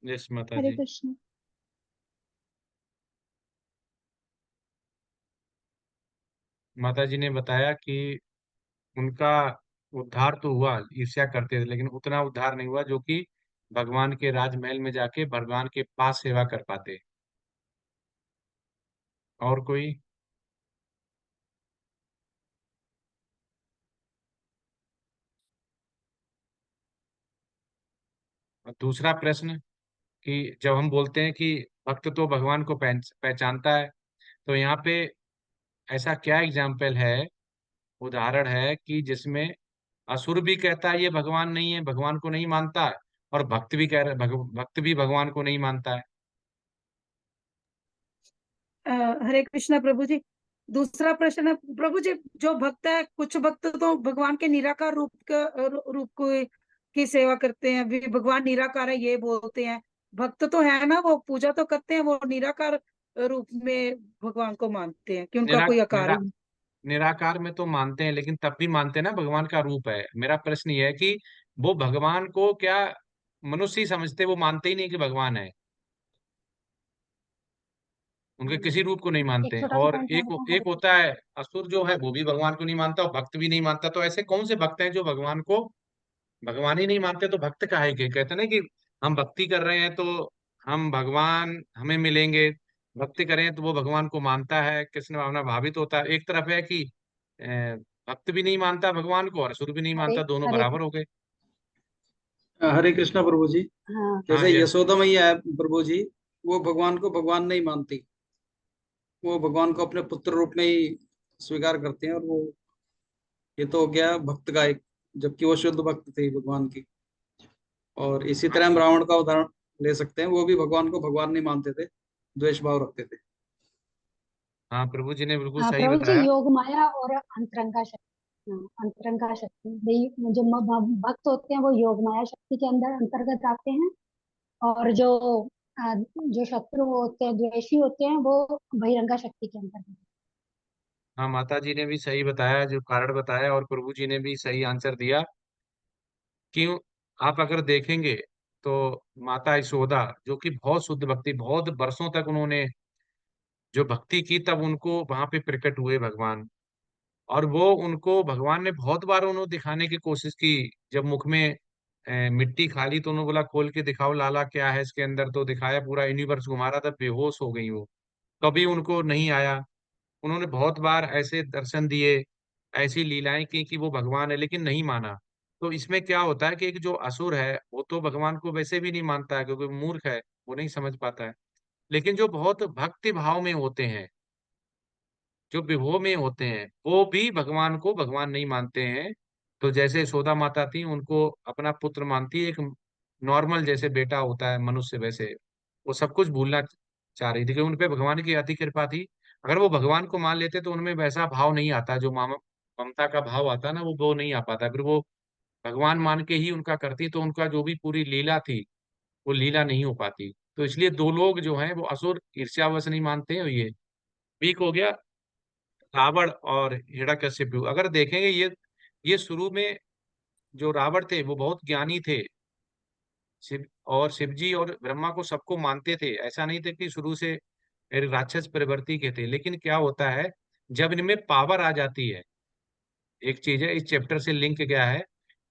यस माता हरे जी। कृष्ण। माता जी ने बताया कि उनका उद्धार तो हुआ, ईर्ष्या करते थे लेकिन उतना उद्धार नहीं हुआ जो कि भगवान के राजमहल में जाके भगवान के पास सेवा कर पाते। और कोई? और दूसरा प्रश्न कि जब हम बोलते हैं कि भक्त तो भगवान को पहचानता है, तो यहाँ पे ऐसा क्या एग्जाम्पल है, उदाहरण है कि जिसमें असुर भी कहता है ये भगवान नहीं है, भगवान को नहीं मानता है, और भक्त भी कह रहे भक्त भी भगवान को नहीं मानता है। हरे कृष्णा प्रभु जी। दूसरा प्रश्न है प्रभु जी, जो भक्त है, कुछ भक्त तो भगवान के निराकार रूप को की सेवा करते हैं, भी भगवान निराकार है ये बोलते हैं। भक्त तो है ना, वो पूजा तो करते हैं, वो निराकार रूप में भगवान को मानते हैं कि उनका निरा, कोई आकार निरा, ही नहीं। निराकार में तो मानते हैं लेकिन तब भी मानते हैं ना भगवान का रूप है। मेरा प्रश्न ये है कि वो भगवान को क्या मनुष्य ही समझते, वो मानते ही नहीं कि भगवान है, उनके किसी रूप को नहीं मानते एक हैं। छोटा सा और पॉइंट एक और था, एक हरे होता है असुर जो है वो भी भगवान को नहीं मानता और भक्त भी नहीं मानता। तो ऐसे कौन से भक्त हैं जो भगवान को भगवान ही नहीं मानते? तो भक्त काहे के कहते हैं ना कि हम भक्ति कर रहे हैं तो हम भगवान हमें मिलेंगे, भक्ति करें तो वो भगवान को मानता है, कृष्ण भावना भावित होता है। एक तरफ है कि अ, भक्त भी नहीं मानता भगवान को और असुर भी नहीं हरे मानता, दोनों हरे बराबर हो गए। हरे कृष्णा प्रभु जी। हाँ। हाँ जैसे यस। यशोदा मैया है प्रभु जी, वो भगवान को भगवान नहीं मानती, वो भगवान को अपने पुत्र रूप में ही स्वीकार करते हैं। और वो ये तो हो गया भक्त का एक, जबकि वो शुद्ध भक्त थे भगवान की। और इसी हाँ तरह हम रावण का उदाहरण ले सकते हैं, वो भी भगवान को भगवान नहीं मानते थे, द्वेष भाव रखते थे। हाँ, प्रभु जी ने बिल्कुल हाँ सही प्रभु जी, बताया। योग माया और अंतरंगा शक्ति। हाँ, अंतरंगा शक्ति जो भक्त होते हैं वो योग माया शक्ति के अंदर अंतर्गत आते हैं। और जो शत्रु होते हैं, द्वेषी होते हैं, वो बहिरंगा शक्ति के अंतर्गत। हाँ, माता जी ने भी सही बताया, जो कारण बताया, और प्रभु जी ने भी सही आंसर दिया। क्यों? आप अगर देखेंगे तो माता यशोदा जो कि बहुत शुद्ध भक्ति, बहुत वर्षों तक उन्होंने जो भक्ति की, तब उनको वहां पे प्रकट हुए भगवान। और वो उनको भगवान ने बहुत बार उन्हें दिखाने की कोशिश की। जब मुख में मिट्टी खाली तो उन्होंने बोला खोल के दिखाओ लाला क्या है इसके अंदर, तो दिखाया, पूरा यूनिवर्स घुमा रहा था, बेहोश हो गई वो। कभी उनको नहीं आया। उन्होंने बहुत बार ऐसे दर्शन दिए, ऐसी लीलाएं की कि वो भगवान है, लेकिन नहीं माना। तो इसमें क्या होता है कि एक जो असुर है वो तो भगवान को वैसे भी नहीं मानता है क्योंकि वो मूर्ख है, वो नहीं समझ पाता है। लेकिन जो बहुत भक्ति भाव में होते हैं, जो विभोर में होते हैं, वो भी भगवान को भगवान नहीं मानते हैं। तो जैसे यशोदा माता थी, उनको अपना पुत्र मानती है, एक नॉर्मल जैसे बेटा होता है मनुष्य, वैसे वो सब कुछ भूलना चाह रही थी, क्योंकि उन पे भगवान की अति कृपा थी। अगर वो भगवान को मान लेते तो उनमें वैसा भाव नहीं आता जो मामा ममता का भाव आता ना, वो नहीं आ पाता। अगर वो भगवान मान के ही उनका करती तो उनका जो भी पूरी लीला थी वो लीला नहीं हो पाती। तो इसलिए दो लोग जो हैं वो असुर ईर्ष्यावश नहीं मानते हैं। ये वीक हो गया रावण और हिरण्यकशिपु। अगर देखेंगे ये शुरू में जो रावण थे वो बहुत ज्ञानी थे, शिव जी और ब्रह्मा को सबको मानते थे। ऐसा नहीं थे कि शुरू से एक राक्षस प्रवृत्ति के थे। लेकिन क्या होता है जब इनमें पावर आ जाती है, एक चीज है इस चैप्टर से लिंक क्या है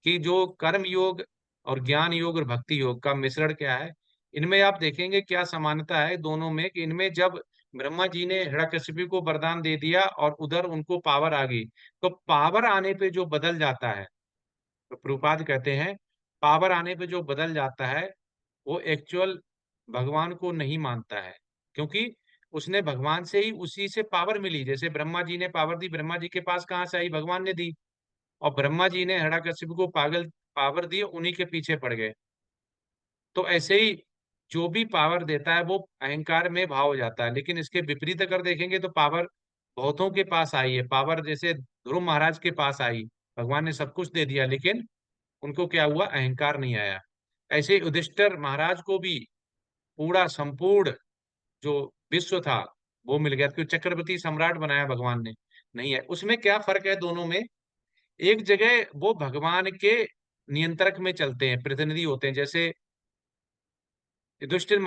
कि जो कर्म योग और ज्ञान योग और भक्ति योग का मिश्रण क्या है, इनमें आप देखेंगे क्या समानता है दोनों में, कि इनमें जब ब्रह्मा जी ने हिरण्यकशिपु को वरदान दे दिया और उधर उनको पावर आ गई, तो पावर आने पे जो बदल जाता है, तो प्रभुपाद कहते हैं पावर आने पे जो बदल जाता है वो एक्चुअल भगवान को नहीं मानता है। क्योंकि उसने भगवान से ही उसी से पावर मिली। जैसे ब्रह्मा जी ने पावर दी, ब्रह्मा जी के पास कहाँ से आई, भगवान ने दी। और ब्रह्मा जी ने हिरण्यकशिपु को पावर दी, उन्हीं के पीछे पड़ गए। तो ऐसे ही जो भी पावर देता है वो अहंकार में भाव हो जाता है। लेकिन इसके विपरीत अगर देखेंगे तो पावर बहुतों के पास आई है। पावर जैसे ध्रुव महाराज के पास आई, भगवान ने सब कुछ दे दिया लेकिन उनको क्या हुआ, अहंकार नहीं आया। ऐसे ही युधिष्ठिर महाराज को भी पूरा संपूर्ण जो विश्व था वो मिल गया, क्योंकि चक्रवर्ती सम्राट बनाया भगवान ने, नहीं है। उसमें क्या फर्क है दोनों में, एक जगह वो भगवान के नियंत्रक में चलते हैं, प्रतिनिधि होते हैं। जैसे युधिष्ठिर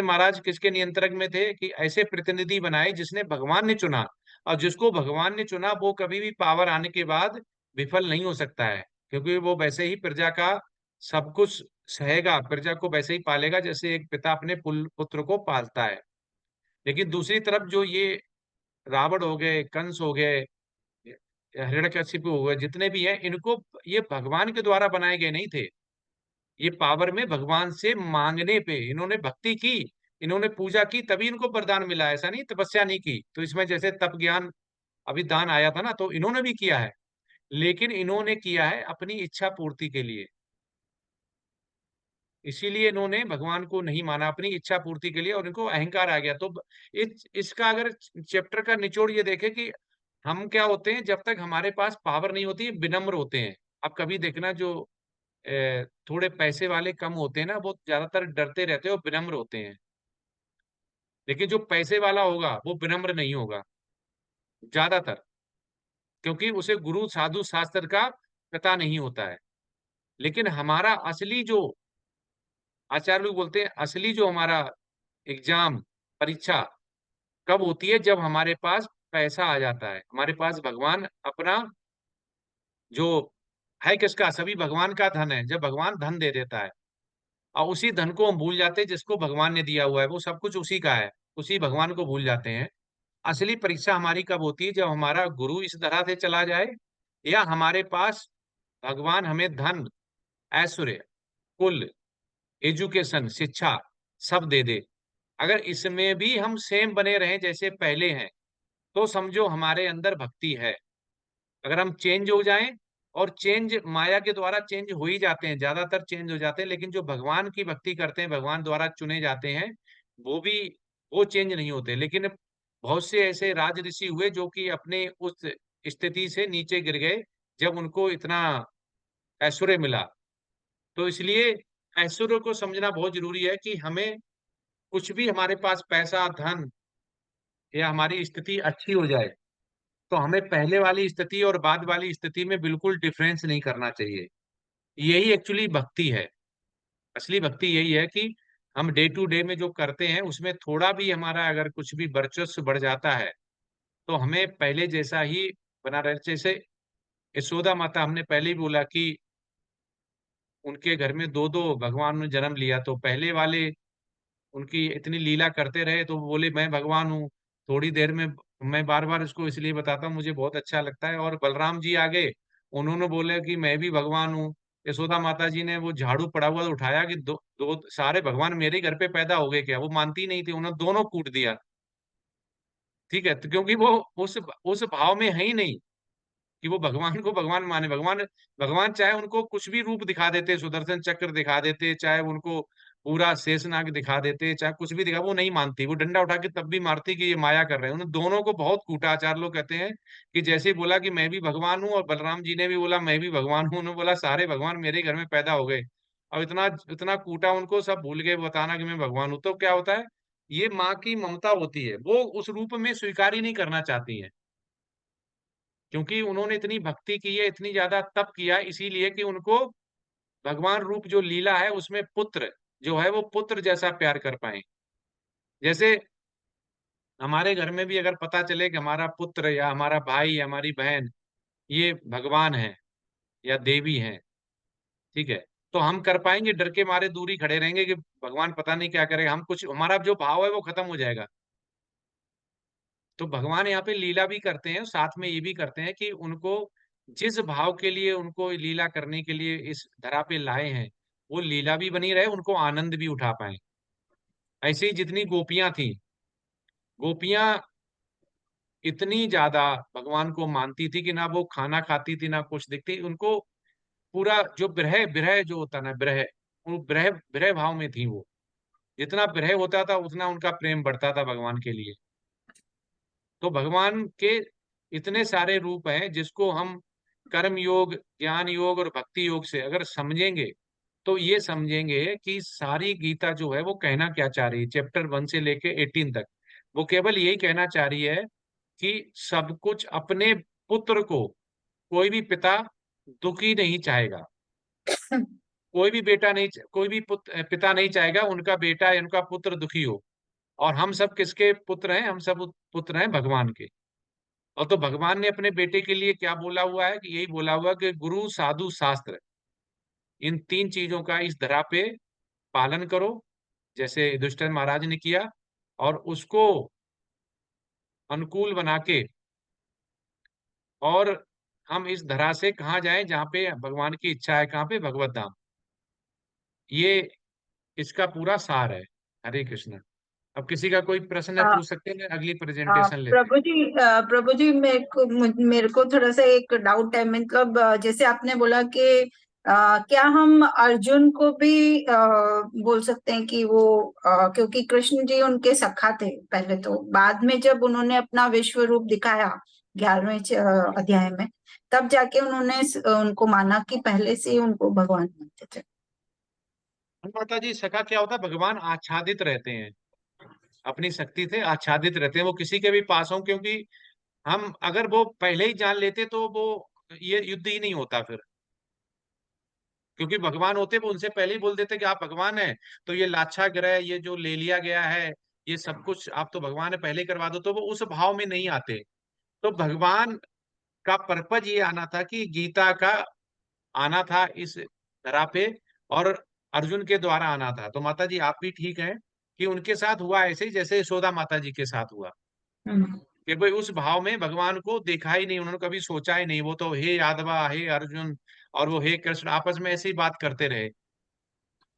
महाराज किसके नियंत्रक में थे, कि ऐसे प्रतिनिधि बनाए जिसने भगवान ने चुना, और जिसको भगवान ने चुना वो कभी भी पावर आने के बाद विफल नहीं हो सकता है, क्योंकि वो वैसे ही प्रजा का सब कुछ सहेगा, प्रजा को वैसे ही पालेगा जैसे एक पिता अपने पुत्र को पालता है। लेकिन दूसरी तरफ जो ये रावण हो गए, कंस हो गए, हिरण्यकशिपु हो गए, जितने भी हैं, इनको ये भगवान के द्वारा बनाए गए नहीं थे। ये पावर में भगवान से मांगने पे इन्होंने भक्ति की, इन्होंने पूजा की, तभी इनको वरदान मिला। ऐसा नहीं तपस्या नहीं की। तो इसमें जैसे तप ज्ञान अभी दान आया था ना, तो इन्होंने भी किया है, लेकिन इन्होंने किया है अपनी इच्छा पूर्ति के लिए। इसीलिए इन्होंने भगवान को नहीं माना, अपनी इच्छा पूर्ति के लिए, और इनको अहंकार आ गया। तो इसका अगर चैप्टर का निचोड़ ये देखे कि हम क्या होते हैं, जब तक हमारे पास पावर नहीं होती विनम्र होते हैं। आप कभी देखना जो थोड़े पैसे वाले कम होते हैं ना, वो ज्यादातर डरते रहते हैं और विनम्र होते हैं। लेकिन जो पैसे वाला होगा वो विनम्र नहीं होगा ज्यादातर, क्योंकि उसे गुरु साधु शास्त्र का पता नहीं होता है। लेकिन हमारा असली जो आचार्य लोग बोलते हैं, असली जो हमारा एग्जाम परीक्षा कब होती है, जब हमारे पास पैसा आ जाता है, हमारे पास भगवान अपना जो है, किसका, सभी भगवान का धन है, जब भगवान धन दे देता है और उसी धन को हम भूल जाते हैं जिसको भगवान ने दिया हुआ है, वो सब कुछ उसी का है, उसी भगवान को भूल जाते हैं। असली परीक्षा हमारी कब होती है, जब हमारा गुरु इस तरह से चला जाए, या हमारे पास भगवान हमें धन, ऐश्वर्य, कुल, एजुकेशन, शिक्षा सब दे दे। अगर इसमें भी हम सेम बने रहें जैसे पहले हैं, तो समझो हमारे अंदर भक्ति है। अगर हम चेंज हो जाएं, और चेंज माया के द्वारा चेंज हो ही जाते हैं, ज्यादातर चेंज हो जाते हैं, लेकिन जो भगवान की भक्ति करते हैं, भगवान द्वारा चुने जाते हैं, वो भी वो चेंज नहीं होते। लेकिन बहुत से ऐसे राज ऋषि हुए जो कि अपने उस स्थिति से नीचे गिर गए जब उनको इतना ऐश्वर्य मिला। तो इसलिए ऐश्वर्य को समझना बहुत जरूरी है कि हमें कुछ भी हमारे पास पैसा, धन या हमारी स्थिति अच्छी हो जाए, तो हमें पहले वाली स्थिति और बाद वाली स्थिति में बिल्कुल डिफरेंस नहीं करना चाहिए। यही एक्चुअली भक्ति है। असली भक्ति यही है कि हम डे टू डे में जो करते हैं उसमें थोड़ा भी हमारा अगर कुछ भी वर्चस्व बढ़ जाता है, तो हमें पहले जैसा ही बना रहे। जैसे यशोदा माता, हमने पहले ही बोला कि उनके घर में दो दो भगवान ने जन्म लिया, तो पहले वाले उनकी इतनी लीला करते रहे तो वो बोले मैं भगवान हूँ। थोड़ी देर में, मैं बार बार इसको इसलिए बताता हूँ, मुझे बहुत अच्छा लगता है। और बलराम जी आ गए, उन्होंने बोले कि मैं भी भगवान हूँ। यशोदा माता जी ने वो झाड़ू पड़ा हुआ उठाया कि दो दो सारे भगवान मेरे घर पे पैदा हो गए क्या, वो मानती नहीं थी, उन्होंने दोनों कूट दिया। ठीक है, तो क्योंकि वो उस भाव में है ही नहीं कि वो भगवान को भगवान माने। भगवान भगवान चाहे उनको कुछ भी रूप दिखा देते, सुदर्शन चक्र दिखा देते, चाहे उनको पूरा शेषनाग दिखा देते, चाहे कुछ भी दिखा, वो नहीं मानती, वो डंडा उठा के तब भी मारती कि ये माया कर रहे हैं। उन्होंने दोनों को बहुत कूटा। आचार्य लोग कहते हैं कि जैसे ही बोला कि मैं भी भगवान हूँ, और बलराम जी ने भी बोला मैं भी भगवान हूँ, उन्होंने बोला सारे भगवान मेरे घर में पैदा हो गए। और इतना इतना कूटा उनको, सब भूल गए बताना कि मैं भगवान हूँ। तो क्या होता है, ये माँ की ममता होती है, वो उस रूप में स्वीकार ही नहीं करना चाहती है, क्योंकि उन्होंने इतनी भक्ति की है, इतनी ज्यादा तप किया, इसीलिए कि उनको भगवान रूप जो लीला है उसमें पुत्र जो है वो पुत्र जैसा प्यार कर पाए। जैसे हमारे घर में भी अगर पता चले कि हमारा पुत्र या हमारा भाई या हमारी बहन ये भगवान है या देवी है, ठीक है, तो हम कर पाएंगे? डर के मारे दूरी खड़े रहेंगे कि भगवान पता नहीं क्या करेगा, हम कुछ, हमारा जो भाव है वो खत्म हो जाएगा। तो भगवान यहाँ पे लीला भी करते हैं, साथ में ये भी करते हैं कि उनको जिस भाव के लिए उनको लीला करने के लिए इस धरा पे लाए हैं, वो लीला भी बनी रहे, उनको आनंद भी उठा पाए। ऐसे ही जितनी गोपियां थी, गोपियां इतनी ज्यादा भगवान को मानती थी कि ना वो खाना खाती थी ना कुछ दिखती, उनको पूरा जो विरह विरह जो होता ना विरह, वो विरह विरह भाव में थी वो। जितना विरह होता था उतना उनका प्रेम बढ़ता था भगवान के लिए। तो भगवान के इतने सारे रूप हैं जिसको हम कर्म योग, ज्ञान योग और भक्ति योग से अगर समझेंगे, तो ये समझेंगे कि सारी गीता जो है वो कहना क्या चाह रही है, चैप्टर 1 से लेके 18 तक। वो केवल यही कहना चाह रही है कि सब कुछ अपने पुत्र को, कोई भी पिता दुखी नहीं चाहेगा, कोई भी बेटा नहीं, कोई भी पिता नहीं चाहेगा उनका बेटा या उनका पुत्र दुखी हो। और हम सब किसके पुत्र हैं? हम सब पुत्र हैं भगवान के। और तो भगवान ने अपने बेटे के लिए क्या बोला हुआ है, कि यही बोला हुआ है कि गुरु साधु शास्त्र, इन 3 चीजों का इस धरा पे पालन करो, जैसे युधिष्ठिर महाराज ने किया, और उसको अनुकूल बना के, और हम इस धरा से कहाँ जाएं, जहाँ पे भगवान की इच्छा है, कहाँ पे? भगवत धाम। ये इसका पूरा सार है। हरे कृष्ण। अब किसी का कोई प्रश्न है आ, पूछ सकते हैं, अगली प्रेजेंटेशन लेते हैं। प्रभु जी मेरे को थोड़ा सा एक डाउट है, मतलब जैसे आपने बोला कि क्या हम अर्जुन को भी बोल सकते हैं कि वो क्योंकि कृष्ण जी उनके सखा थे पहले, तो बाद में जब उन्होंने अपना विश्व रूप दिखाया 11वें अध्याय में, तब जाके उन्होंने उनको माना कि पहले से ही उनको भगवान मानते थे। माता जी, सखा क्या होता है? भगवान आच्छादित रहते हैं, अपनी शक्ति से आच्छादित रहते हैं, वो किसी के भी पास हो, क्योंकि हम अगर वो पहले ही जान लेते तो वो ये युद्ध ही नहीं होता फिर। क्योंकि भगवान होते वो उनसे पहले ही बोल देते कि आप भगवान हैं, तो ये लाच्छा ग्रह ये जो ले लिया गया है, ये सब कुछ आप तो भगवान है, पहले ही करवा दो, तो वो उस भाव में नहीं आते। तो भगवान का पर्पज ये आना था कि गीता का आना था इस धरा पे, और अर्जुन के द्वारा आना था। तो माता जी आप भी ठीक हैं कि उनके साथ हुआ ऐसे ही जैसे यशोदा माता जी के साथ हुआ, कि भाई उस भाव में भगवान को देखा ही नहीं, उन्होंने कभी सोचा ही नहीं। वो तो हे यादवा, हे अर्जुन, और वो हे कृष्ण, आपस में ऐसे ही बात करते रहे।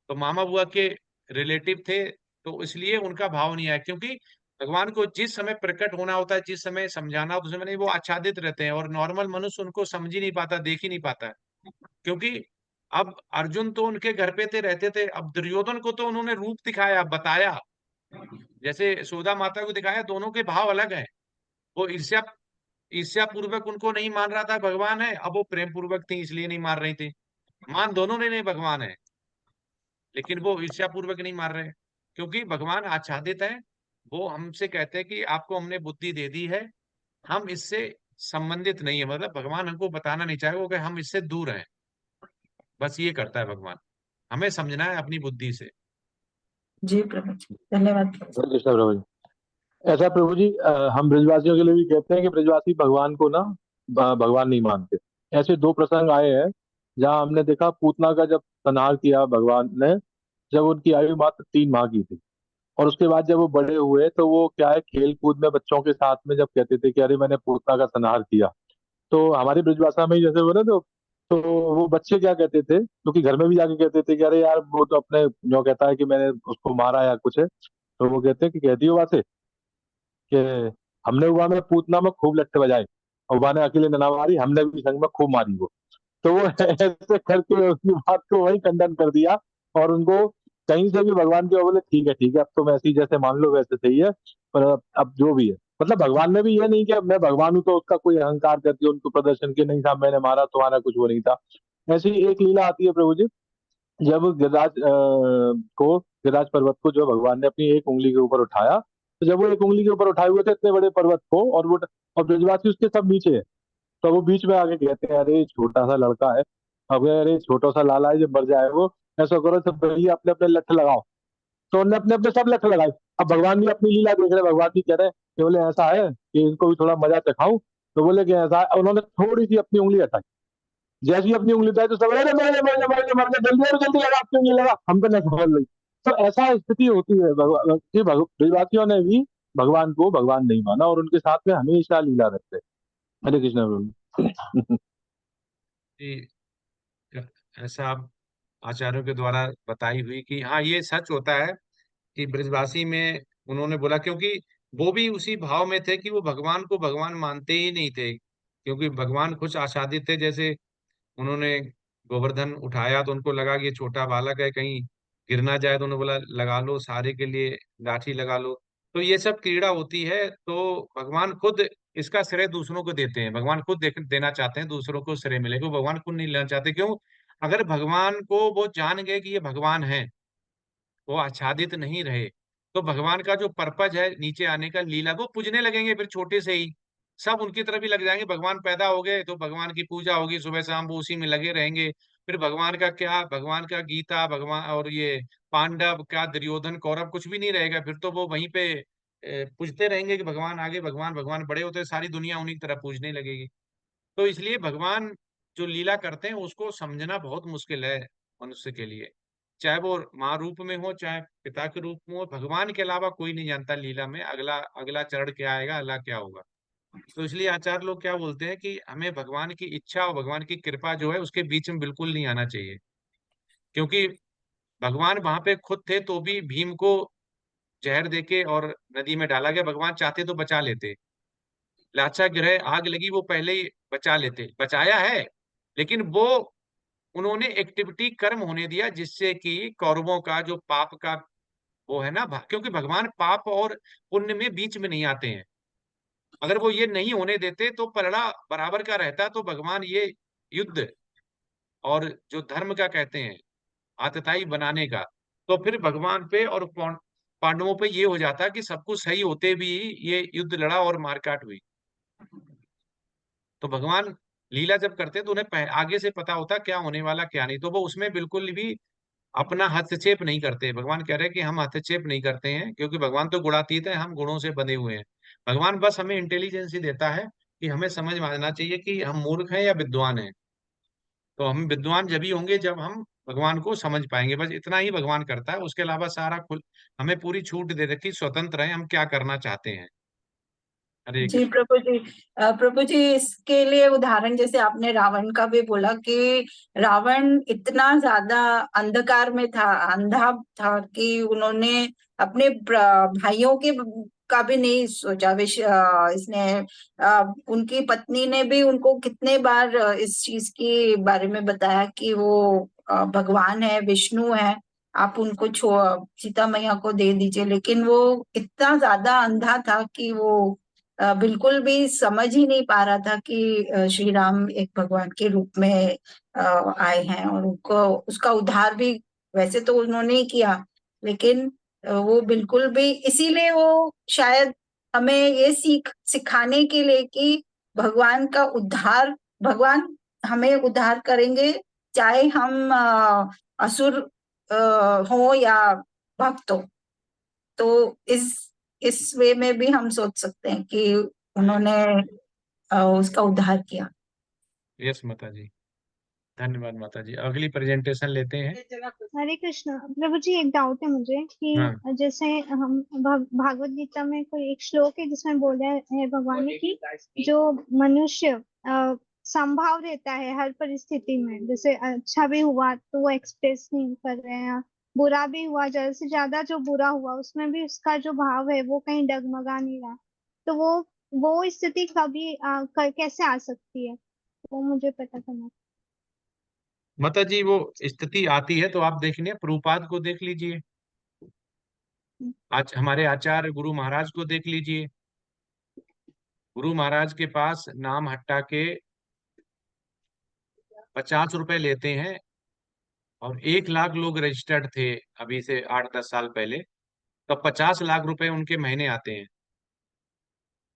तो मामा बुआ के रिलेटिव थे, तो इसलिए उनका भाव नहीं आया। क्योंकि भगवान को जिस समय प्रकट होना होता है, जिस समय समझाना होता है, उस समय नहीं, वो आच्छादित रहते हैं, और नॉर्मल मनुष्य उनको समझ ही नहीं पाता, देख ही नहीं पाता। क्योंकि अब अर्जुन तो उनके घर पे थे, रहते थे, अब दुर्योधन को तो उन्होंने रूप दिखाया, बताया, जैसे यशोदा माता को दिखाया, दोनों के भाव अलग हैं। वो ईर्ष्या ईर्ष्या पूर्वक उनको नहीं मान रहा था भगवान है, अब वो प्रेम पूर्वक थी इसलिए नहीं मान रही थी। मान दोनों ने नहीं भगवान है, लेकिन वो ईर्ष्या पूर्वक नहीं मार रहे, क्योंकि भगवान आच्छादित है। वो हमसे कहते हैं कि आपको हमने बुद्धि दे दी है, हम इससे संबंधित नहीं है, मतलब भगवान हमको बताना नहीं चाहे कि हम इससे दूर हैं। बस ये करता है भगवान, हमें समझना है अपनी बुद्धि से। जी प्रभु जी, धन्यवाद प्रभु जी। हरे कृष्ण प्रभु जी। ऐसा प्रभु जी हम ब्रजवासियों के लिए भी कहते हैं कि ब्रजवासी भगवान को ना भगवान नहीं मानते। ऐसे 2 प्रसंग आए हैं जहाँ हमने देखा पूतना का जब संहार किया भगवान ने, जब उनकी आयु मात्र 3 माह की थी। और उसके बाद जब वो बड़े हुए तो वो क्या है, खेल कूद में बच्चों के साथ में जब कहते थे कि अरे मैंने पूतना का संहार किया, तो हमारी ब्रजभाषा में ही जैसे बोले तो वो बच्चे क्या कहते थे, क्योंकि घर में भी जाके कहते थे कि अरे यार वो तो अपने जो कहता है कि मैंने उसको मारा या कुछ है, तो वो कहते हैं कि कहती हो बातें कि हमने हुआ में पूतना में खूब लट्टे बजाए और वहां ने अकेले नना मारी, हमने भी संग में खूब मारी वो। तो वो ऐसे करके उसकी बात को वही खंडन कर दिया और उनको कहीं से भी भगवान के बोले ठीक है अब तुम ऐसी जैसे मान लो वैसे सही है, पर अब जो भी है, मतलब भगवान में भी ये नहीं कि अब मैं भगवान हूं तो उसका कोई अहंकार करके उनको प्रदर्शन के नहीं था मैंने मारा तुम्हारा कुछ वो नहीं था। ऐसी एक लीला आती है प्रभु जी, जब गिरिराज पर्वत को जो भगवान ने अपनी एक उंगली के ऊपर उठाया, तो जब वो एक उंगली के ऊपर उठाए हुए थे इतने बड़े पर्वत को, और ब्रजवासी उसके सब नीचे है, तो वो बीच में आके कहते हैं अरे छोटा सा लड़का है, अब अरे छोटा सा लाला है जब मर जाए वो, ऐसा करो सब भैया अपने अपने लठ लगाओ। तो उन्होंने अपने अपने सब लठ लगाए। अब भगवान भी अपनी लीला देख रहे हैं, भगवान भी कह रहे हैं कि बोले ऐसा है कि इनको भी थोड़ा मजा चखाऊं, तो बोले कि ऐसा है, उन्होंने थोड़ी सी अपनी उंगली हटाई, जैसी अपनी उंगली उठाई तो सब अरे मरने मरने मरने मरने जल्दी और जल्दी लगा अपनी उंगली लगा, हम तो नहीं समझ रही। तो ऐसा स्थिति होती है ब्रजवासियों ने भी भगवान को भगवान नहीं माना और उनके साथ में हमेशा लीला रखते। हरे कृष्ण प्रभु। जी, ऐसा आचार्यों के द्वारा बताई हुई कि हाँ ये सच होता है कि ब्रजवासी में उन्होंने बोला, क्योंकि वो भी उसी भाव में थे कि वो भगवान को भगवान मानते ही नहीं थे, क्योंकि भगवान कुछ आच्छादित थे। जैसे उन्होंने गोवर्धन उठाया तो उनको लगा कि ये छोटा बालक है, कहीं गिर ना जाए, तो उन्होंने बोला लगा लो सारे के लिए लाठी लगा लो। तो ये सब क्रीड़ा होती है, तो भगवान खुद इसका श्रेय दूसरों को देते हैं। भगवान खुद देना चाहते हैं दूसरों को श्रेय मिले, क्यों भगवान खुद नहीं लेना चाहते। क्यों? अगर भगवान को वो जान गए कि ये भगवान है, वो आच्छादित नहीं रहे, तो भगवान का जो पर्पज है नीचे आने का, लीला, वो पूजने लगेंगे फिर छोटे से ही, सब उनकी तरफ ही लग जाएंगे। भगवान पैदा हो गए तो भगवान की पूजा होगी सुबह शाम, वो उसी में लगे रहेंगे। फिर भगवान का क्या, भगवान का गीता, भगवान और ये पांडव क्या, दुर्योधन कौरव कुछ भी नहीं रहेगा। फिर तो वो वहीं पे पूजते रहेंगे कि भगवान आगे, भगवान भगवान बड़े होते, सारी दुनिया उन्हीं की तरफ पूजने लगेगी। तो इसलिए भगवान जो लीला करते हैं उसको समझना बहुत मुश्किल है मनुष्य के लिए, चाहे वो माँ रूप में हो चाहे पिता के रूप में हो। भगवान के अलावा कोई नहीं जानता लीला में अगला अगला चरण क्या आएगा, अगला क्या होगा। तो इसलिए आचार्य लोग क्या बोलते हैं कि हमें भगवान की इच्छा और भगवान की कृपा जो है उसके बीच में बिल्कुल नहीं आना चाहिए, क्योंकि भगवान वहां पे खुद थे तो भी भीम को जहर देके और नदी में डाला गया। भगवान चाहते तो बचा लेते, लाचा ग्रह आग लगी वो पहले ही बचा लेते, बचाया है, लेकिन वो उन्होंने एक्टिविटी कर्म होने दिया जिससे कि कौरवों का जो पाप का वो है ना, क्योंकि भगवान पाप और पुण्य में बीच में नहीं आते हैं। अगर वो ये नहीं होने देते तो पलड़ा बराबर का रहता, तो भगवान ये युद्ध और जो धर्म का कहते हैं आतताई बनाने का, तो फिर भगवान पे और पांडवों पे ये हो जाता कि सब कुछ सही होते भी ये युद्ध लड़ा और मारकाट हुई। तो भगवान लीला जब करते हैं तो उन्हें आगे से पता होता क्या होने वाला क्या नहीं, तो वो उसमें बिल्कुल भी अपना हस्तक्षेप नहीं करते। भगवान कह रहे हैं कि हम हस्तक्षेप नहीं करते हैं, क्योंकि भगवान तो गुणातीत है, हम गुणों से बंधे हुए हैं। भगवान बस हमें इंटेलिजेंस ही देता है कि हमें समझ में आना चाहिए कि हम मूर्ख हैं या विद्वान हैं। तो हम विद्वान जब ही होंगे जब हम भगवान को समझ पाएंगे, बस इतना ही भगवान करता है। उसके अलावा सारा खुल हमें पूरी छूट दे रखी, स्वतंत्र है हम क्या करना चाहते हैं। हरे जी कृष्ण। प्रभु जी, प्रभु जी इसके लिए उदाहरण जैसे आपने रावण का भी बोला कि रावण इतना ज्यादा अंधकार में था, अंधा था कि उन्होंने अपने भाइयों के का भी नहीं सोचा। इसने उनकी पत्नी ने भी उनको कितने बार इस चीज के बारे में बताया कि वो भगवान है, विष्णु है, आप उनको सीता मैया को दे दीजिए, लेकिन वो इतना ज्यादा अंधा था कि वो बिल्कुल भी समझ ही नहीं पा रहा था कि श्री राम एक भगवान के रूप में आए हैं और उनको उसका उद्धार भी वैसे तो उन्होंने ही किया, लेकिन वो बिल्कुल भी, इसीलिए वो शायद हमें ये सिखाने के लिए कि भगवान का उद्धार, भगवान हमें उद्धार करेंगे चाहे हम असुर हो या भक्त हो। तो इस वे में भी हम सोच सकते हैं कि उन्होंने उसका उद्धार किया। यस माता जी, धन्यवाद माता जी। अगली प्रेजेंटेशन लेते हैं। हरे कृष्ण प्रभु जी, एक डाउट है मुझे हाँ कि जैसे हम भागवत गीता में कोई एक श्लोक है जिसमें बोल रहा है भगवान ने कि जो मनुष्य संभाव रहता है हर परिस्थिति में, जैसे अच्छा भी हुआ तो वो एक्सप्रेस नहीं कर रहे हैं, बुरा भी हुआ ज्यादा से ज्यादा जो बुरा हुआ उसमें भी उसका जो भाव है वो कहीं डगमगा नहीं रहा, तो वो स्थिति कभी कैसे आ सकती है, वो मुझे पता करना। माता जी वो स्थिति आती है तो आप देखिए, प्रभुपाद को देख लीजिए, आज हमारे आचार्य गुरु महाराज को देख लीजिए। गुरु महाराज के पास नाम हट्टा के 50 रुपए लेते हैं, और 1 लाख लोग रजिस्टर्ड थे अभी से 8-10 साल पहले, तो 50 लाख रुपए उनके महीने आते हैं।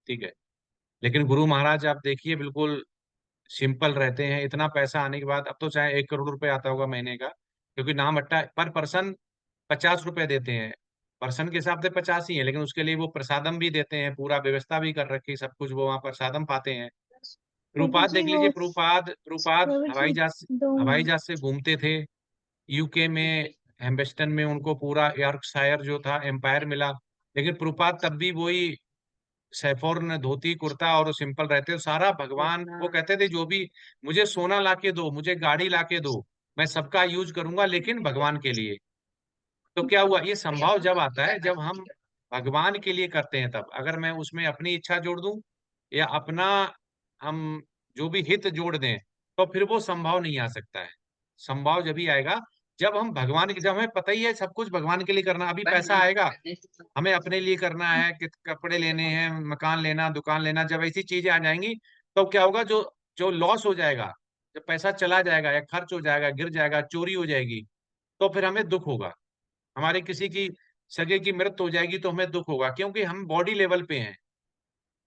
ठीक है, लेकिन गुरु महाराज आप देखिए बिल्कुल सिंपल रहते हैं। इतना पैसा आने के बाद अब तो चाहे 1 करोड़ रुपए आता होगा महीने का, क्योंकि नाम अट्टा पर पर्सन 50 रुपए देते हैं। पर्सन के हिसाब से 50 ही है, लेकिन उसके लिए वो प्रसादम भी देते हैं, पूरा व्यवस्था भी कर रखी, सब कुछ वो वहाँ प्रसादम पाते हैं। प्रभु प्रभुपाद जी देख वो लीजिए, प्रभुपाद प्रभुपाद प्रभु हवाई जी जहाज 2 मिनट। से घूमते थे यूके में, हेम्बेस्टन में उनको पूरा यॉर्कशायर जो था एम्पायर मिला, लेकिन प्रभुपाद तब भी वही सैफोर्न धोती कुर्ता और सिंपल रहते, सारा भगवान वो कहते थे जो भी मुझे सोना लाके दो, मुझे गाड़ी लाके दो, मैं सबका यूज करूंगा लेकिन भगवान के लिए। तो क्या हुआ, ये संभव जब आता है जब हम भगवान के लिए करते हैं तब। अगर मैं उसमें अपनी इच्छा जोड़ दूं या अपना हम जो भी हित जोड़ दें, तो फिर वो संभव नहीं आ सकता है। संभव जब ही आएगा जब हम भगवान के, जब हमें पता ही है सब कुछ भगवान के लिए करना। अभी पैसा आएगा, हमें अपने लिए करना है कि कपड़े लेने हैं, मकान लेना, दुकान लेना, जब ऐसी चीजें आ जाएंगी तो क्या होगा, जो जो लॉस हो जाएगा, जब पैसा चला जाएगा या खर्च हो जाएगा, गिर जाएगा, चोरी हो जाएगी, तो फिर हमें दुख होगा। हमारे किसी की सगे की मृत्यु हो जाएगी तो हमें दुख होगा, क्योंकि हम बॉडी लेवल पे हैं।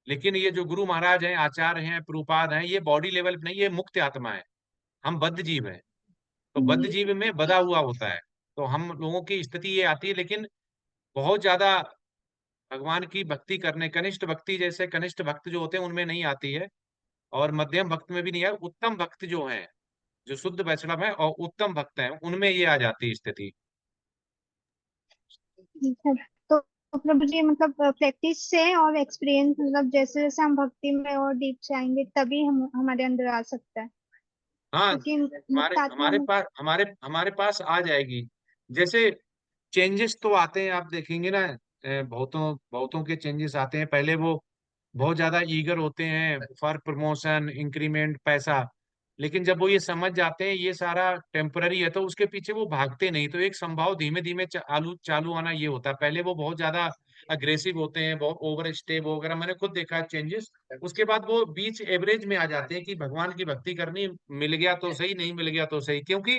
लेकिन ये जो गुरु महाराज हैं, आचार्य हैं, प्रभुपाद हैं, ये बॉडी लेवल पे नहीं, ये मुक्त आत्मा है, हम बद्ध जीव हैं। तो बद्ध जीव में बधा हुआ होता है, तो हम लोगों की स्थिति ये आती है। लेकिन बहुत ज्यादा भगवान की भक्ति करने, कनिष्ठ भक्ति जैसे कनिष्ठ भक्त जो होते हैं उनमें नहीं आती है, और मध्यम भक्त में भी नहीं है। उत्तम भक्त जो हैं, जो शुद्ध वैष्णव है और उत्तम भक्त हैं, उनमें ये आ जाती है स्थिति। ठीक है। तो प्रभु जी मतलब प्रैक्टिस से और एक्सपीरियंस, मतलब जैसे जैसे हम भक्ति में और डीप जाएंगे तभी हम हमारे अंदर आ सकता है, हाँ, क्योंकि हमारे मुक्त आत्मा हमारे में। पास हमारे पास आ जाएगी। जैसे चेंजेस तो आते हैं, आप देखेंगे ना, बहुतों बहुतों के चेंजेस आते हैं। पहले वो बहुत ज्यादा ईगर होते हैं फॉर प्रमोशन, इंक्रीमेंट, पैसा, लेकिन जब वो ये समझ जाते हैं ये सारा टेम्पररी है, तो उसके पीछे वो भागते नहीं। तो एक संभाव धीमे धीमे चालू चालू आना ये होता है। पहले वो बहुत ज्यादा अग्रेसिव होते हैं, बहुत ओवर स्टेप वगैरह, मैंने खुद देखा है चेंजेस। उसके बाद वो बीच एवरेज में आ जाते हैं कि भगवान की भक्ति करनी, मिल गया तो सही, नहीं मिल गया तो सही। क्योंकि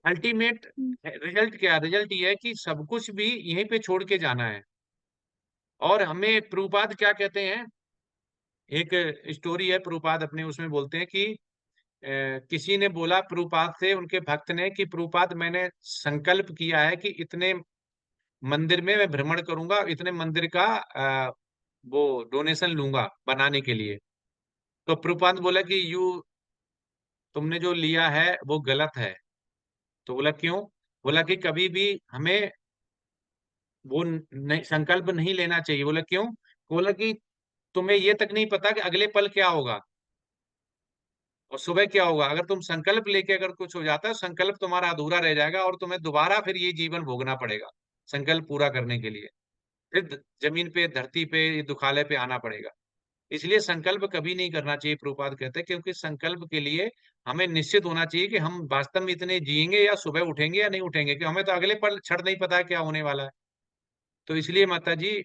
अल्टीमेट रिजल्ट क्या है, रिजल्ट ये है कि सब कुछ भी यहीं पे छोड़ के जाना है। और हमें प्रभुपाद क्या कहते हैं, एक स्टोरी है, प्रभुपाद अपने उसमें बोलते हैं कि किसी ने बोला प्रभुपाद से, उनके भक्त ने, कि प्रभुपाद मैंने संकल्प किया है कि इतने मंदिर में मैं भ्रमण करूंगा, इतने मंदिर का वो डोनेशन लूंगा बनाने के लिए। तो प्रभुपाद बोला कि तुमने जो लिया है वो गलत है। तो बोला क्यों? बोला कि कभी भी हमें वो नहीं, संकल्प नहीं लेना चाहिए। बोला क्यों? बोला कि तुम्हें ये तक नहीं पता कि अगले पल क्या होगा और सुबह क्या होगा। अगर तुम संकल्प लेके अगर कुछ हो जाता है, संकल्प तुम्हारा अधूरा रह जाएगा और तुम्हें दोबारा फिर ये जीवन भोगना पड़ेगा संकल्प पूरा करने के लिए। फिर जमीन पे, धरती पे, दुखाले पे आना पड़ेगा। इसलिए संकल्प कभी नहीं करना चाहिए, प्रभुपाद कहते हैं, क्योंकि संकल्प के लिए हमें निश्चित होना चाहिए कि हम वास्तव में इतने जिएंगे या सुबह उठेंगे या नहीं उठेंगे, कि हमें तो अगले पल क्षण नहीं पता है क्या होने वाला है। तो इसलिए माता जी,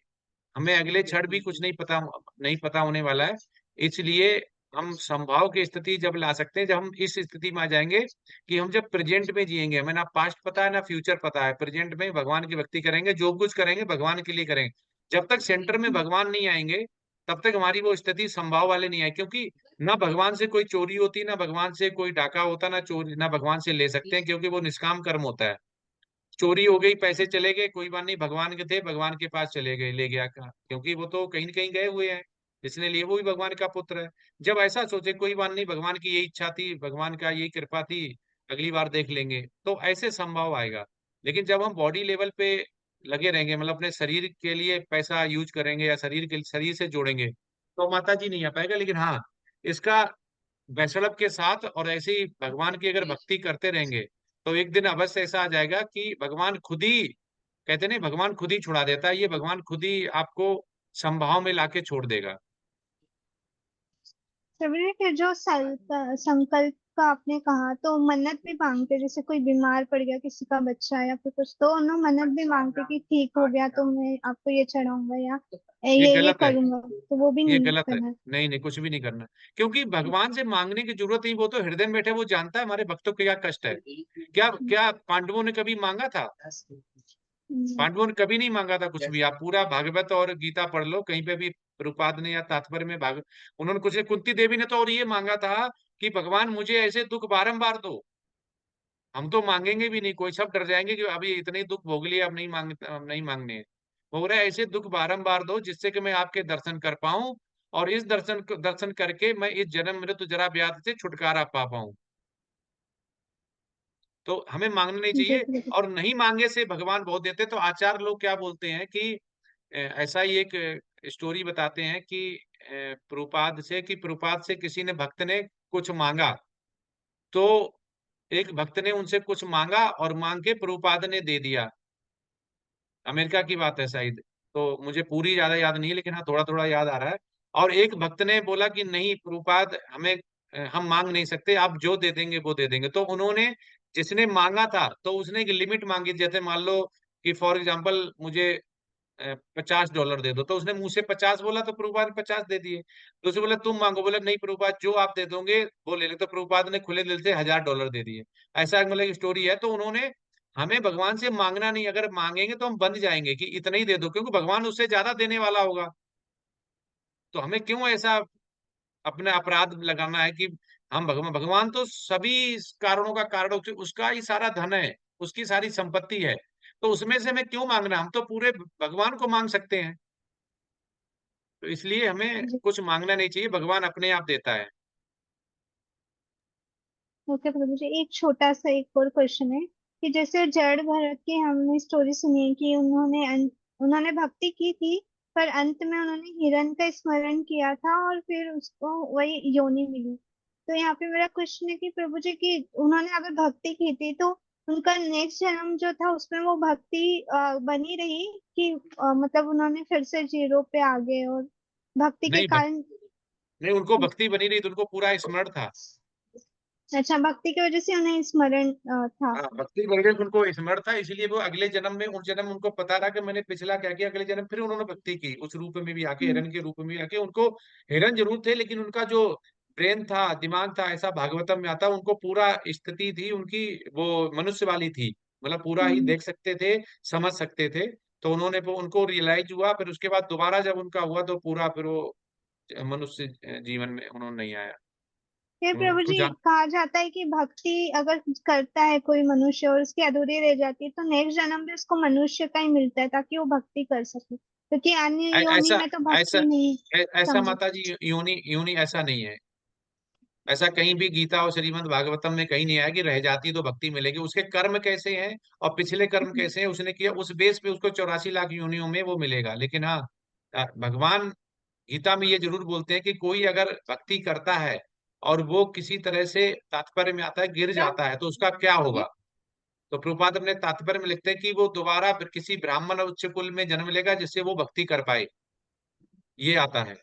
हमें अगले क्षण भी कुछ नहीं पता होने वाला है। इसलिए हम संभाव की स्थिति जब ला सकते हैं, जब हम इस स्थिति में आ जाएंगे कि हम जब प्रेजेंट में जिएंगे, हमें ना पास्ट पता है ना फ्यूचर पता है, प्रेजेंट में भगवान की भक्ति करेंगे, जो कुछ करेंगे भगवान के लिए करेंगे। जब तक सेंटर में भगवान नहीं आएंगे तब तक हमारी वो स्थिति संभाव वाले नहीं आए, क्योंकि ना भगवान से कोई चोरी होती, ना भगवान से कोई डाका होता, ना चोरी, ना भगवान से ले सकते हैं, क्योंकि वो निष्काम कर्म होता है। चोरी हो गई, पैसे चले गए, कोई बात नहीं, भगवान के थे, भगवान के पास चले गए, ले गया कहा, क्योंकि वो तो कहीं न कहीं गए हुए हैं, इसने लिए, वो भी भगवान का पुत्र है। जब ऐसा सोचे कोई बात नहीं, भगवान की यही इच्छा थी, भगवान का यही कृपा थी, अगली बार देख लेंगे, तो ऐसे संभव आएगा। लेकिन जब हम बॉडी लेवल पे लगे रहेंगे, मतलब अपने शरीर के लिए पैसा यूज करेंगे या शरीर से जोड़ेंगे, तो माता जी नहीं आ पाएगा। लेकिन हाँ, इसका वैष्णव के साथ और ऐसे ही भगवान की अगर भक्ति करते रहेंगे, तो एक दिन अवश्य ऐसा आ जाएगा कि भगवान खुद ही, कहते नहीं, भगवान खुद ही छुड़ा देता है, ये भगवान खुद ही आपको संभाव में लाके छोड़ देगा। प्रभु जी फिर जो संकल्प का आपने कहा, तो मन्नत भी मांगते, जैसे कोई बीमार पड़ गया, किसी का बच्चा या फिर कुछ, तो उन्होंने मन्नत भी मांगते कि ठीक हो गया तो मैं आपको ये चढ़ाऊंगा या ये ये गलत है, करूंगा, तो वो भी ये नहीं गलत है। करना। नहीं नहीं, कुछ भी नहीं करना, क्योंकि भगवान से मांगने की जरूरत नहीं, वो तो हृदय में बैठे, वो जानता है हमारे भक्तों के क्या कष्ट है। क्या क्या पांडवों ने कभी मांगा था? हम्म, पांडवों ने कभी नहीं मांगा था कुछ भी। आप पूरा भागवत और गीता पढ़ लो, कहीं पे भी प्रभुपाद ने या तात्पर्य में उन्होंने कुछ नहीं। कुंती देवी ने तो और ये मांगा था कि भगवान मुझे ऐसे दुख बारंबार दो, हम तो मांगेंगे भी नहीं, कोई सब डर जाएंगे कि अभी इतने दुख भोग लिए, अब नहीं मांग, अब नहीं मांगने हैं। वो बोल रहा है ऐसे दुख बारंबार दो जिससे कि मैं आपके दर्शन कर पाऊं, और इस दर्शन करके मैं इस जन्म मृत्यु जरा व्याधि से छुटकारा पा पाऊं। तो हमें मांगना नहीं जी चाहिए, प्रभु जी। और नहीं मांगे से भगवान बहुत देते। तो आचार्य लोग क्या बोलते हैं कि ऐसा ही एक स्टोरी बताते हैं कि प्रभुपाद से किसी ने, भक्त ने कुछ मांगा। तो एक भक्त ने उनसे कुछ मांगा और मांग के प्रभुपाद ने दे दिया। अमेरिका की बात है शायद, तो मुझे पूरी ज्यादा याद नहीं है, लेकिन हाँ थोड़ा थोड़ा याद आ रहा है। और एक भक्त ने बोला कि नहीं प्रभुपाद, हमें हम मांग नहीं सकते, आप जो दे देंगे वो दे देंगे। तो उन्होंने, जिसने मांगा था, तो उसने एक लिमिट मांगी। जैसे मान लो कि फॉर एग्जाम्पल मुझे $50 दे दो, तो उसने मुंह से 50 बोला, तो प्रभुपाद ने 50 दे दिए। तो उसे बोला तुम मांगो, बोला नहीं प्रभुपाद, जो आप दे दोगे वो ले ले। तो प्रभुपाद ने खुले दिल से $1000 दे दिए। ऐसा मतलब स्टोरी है। तो उन्होंने, हमें भगवान से मांगना नहीं, अगर मांगेंगे तो हम बंध जाएंगे कि इतना ही दे दो, क्योंकि भगवान उससे ज्यादा देने वाला होगा। तो हमें क्यों ऐसा अपने अपराध लगाना है कि हम भगवान तो सभी कारणों का कारण, उसका ही सारा धन है, उसकी सारी संपत्ति है। तो उसमें से हमें क्यों मांगना, हम तो पूरे भगवान को मांग सकते हैं। तो इसलिए हमें जी कुछ मांगना नहीं चाहिए, भगवान अपने आप देता है। ओके प्रभु जी, एक छोटा सा एक और क्वेश्चन है कि जैसे जड़ भरत की हमने स्टोरी सुनी है कि उन्होंने भक्ति की थी, पर अंत में उन्होंने हिरण का स्मरण किया था और फिर उसको वही योनि मिली। तो यहाँ पे मेरा क्वेश्चन है कि प्रभु जी की उन्होंने अगर भक्ति की थी, तो उनका नेक्स्ट जन्म जो था उसमें वो भक्ति बनी रही कि मतलब उन्होंने फिर से जीरो पे आ गए और भक्ति के नहीं कारण। नहीं, उनको भक्ति बनी रही, तो उनको पूरा स्मरण था। अच्छा, भक्ति की वजह से उन्हें स्मरण था। हाँ, भक्ति बन गई, उनको स्मरण था, इसलिए वो अगले जन्म में, उस जन्म उनको पता था कि मैंने पिछला क्या किया, अगले जन्म फिर उन्होंने भक्ति की, उस रूप में भी आके, हम्म, हिरण के रूप में भी आके। उनको हिरण जरूर थे, लेकिन उनका जो ब्रेन था, दिमाग था, ऐसा भागवतम में आता, उनको पूरा स्थिति थी उनकी, वो मनुष्य वाली थी, मतलब पूरा ही हम्म। देख सकते थे, समझ सकते थे। तो उन्होंने, उनको रियलाइज हुआ, फिर उसके बाद दोबारा जब उनका हुआ, तो पूरा फिर वो मनुष्य जीवन में उन्होंने नहीं आया। फिर प्रभु उसको जी जान, कहा जाता है कि भक्ति अगर करता है कोई मनुष्य और उसकी अधूरी रह जाती है, तो नेक्स्ट जन्म भी उसको मनुष्य का ही मिलता है ताकि वो भक्ति कर सके, क्योंकि अन्य योनि ऐसा में तो ऐसा भक्ति नहीं ऐसा संभव। माता जी, यूनि यूनि ऐसा नहीं है। ऐसा कहीं भी गीता और श्रीमद् भागवतम में कहीं नहीं आया कि रह जाती तो भक्ति मिलेगी। उसके कर्म कैसे हैं और पिछले कर्म कैसे हैं उसने किया, उस बेस पे उसको 84 लाख योनियों में वो मिलेगा। लेकिन हाँ, भगवान गीता में ये जरूर बोलते हैं कि कोई अगर भक्ति करता है और वो किसी तरह से, तात्पर्य में आता है, गिर जाता है, तो उसका क्या होगा। तो प्रभुपाद अपने तात्पर्य में लिखते हैं कि वो दोबारा फिर किसी ब्राह्मण और उच्च कुल में जन्म लेगा, जिससे वो भक्ति कर पाए, ये आता है।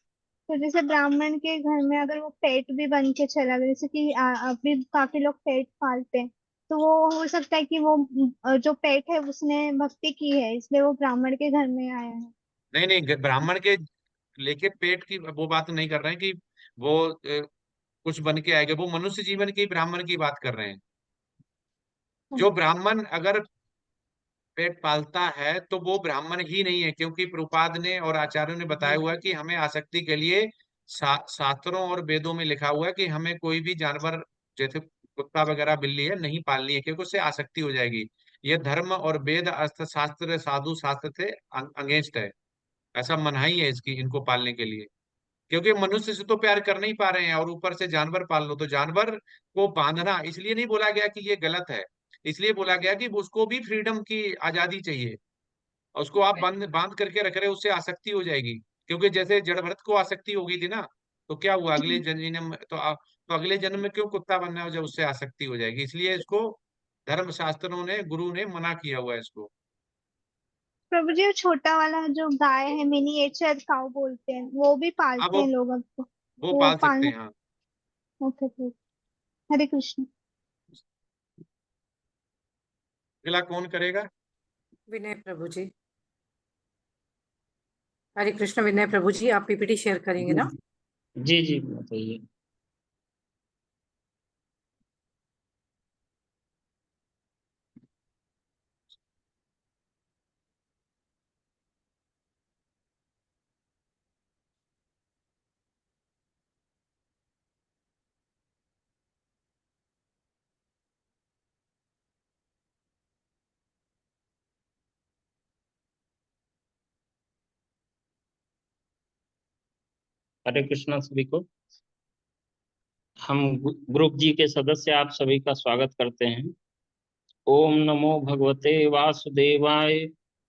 तो जैसे ब्राह्मण के घर में अगर वो पेट भी बन के चला गया, जैसे कि अभी काफी लोग पेट पालते हैं, तो वो हो सकता है कि वो जो पेट है उसने भक्ति की है, इसलिए वो ब्राह्मण के घर में आया है। नहीं नहीं, ब्राह्मण के लेके पेट की वो बात नहीं कर रहे हैं कि वो कुछ बन के आएगा, वो मनुष्य जीवन की, ब्राह्मण की बात कर रहे हैं। जो ब्राह्मण अगर पेट पालता है तो वो ब्राह्मण ही नहीं है, क्योंकि प्रभुपाद ने और आचार्यों ने बताया हुआ है कि हमें आसक्ति के लिए शास्त्रों और वेदों में लिखा हुआ है कि हमें कोई भी जानवर, जैसे कुत्ता वगैरह बिल्ली है, नहीं पालनी है, क्योंकि उससे आसक्ति हो जाएगी। ये धर्म और वेद, अस्त्र शास्त्र, साधु शास्त्र से अगेंस्ट है। ऐसा मनाही है इसकी, इनको पालने के लिए। क्योंकि मनुष्य से तो प्यार कर नहीं पा रहे हैं, और ऊपर से जानवर पाल लो, तो जानवर को बांधना इसलिए नहीं बोला गया कि ये गलत है, इसलिए बोला गया कि उसको भी फ्रीडम की आजादी चाहिए। और उसको आप बांध बांध करके रख रहे हो, उससे आसक्ति हो जाएगी। क्योंकि जैसे जड़ भरत को आसक्ति हो गई थी ना, तो क्या हुआ, अगले जन्म में तो अगले जन्म में क्यों कुत्ता बनना है, जब उससे आसक्ति हो जाएगी। इसलिए इसको धर्म शास्त्रों ने, गुरु ने मना किया हुआ है इसको। प्रभु जी वो छोटा वाला जो गाय है, मिनिएचर काऊ बोलते हैं, वो भी हाँ, पालते हैं लोग अब तो। वो वो पाल सकते पालने। हैं, हाँ। ओके प्रभु। हरे कृष्ण। अगला कौन करेगा? विनय प्रभु जी। हरे कृष्ण। विनय प्रभु जी, आप पीपीटी शेयर करेंगे ना? जी जी बताइए। हरे कृष्णा सभी को। हम ग्रुप जी के सदस्य आप सभी का स्वागत करते हैं। ओम नमो भगवते वासुदेवाय।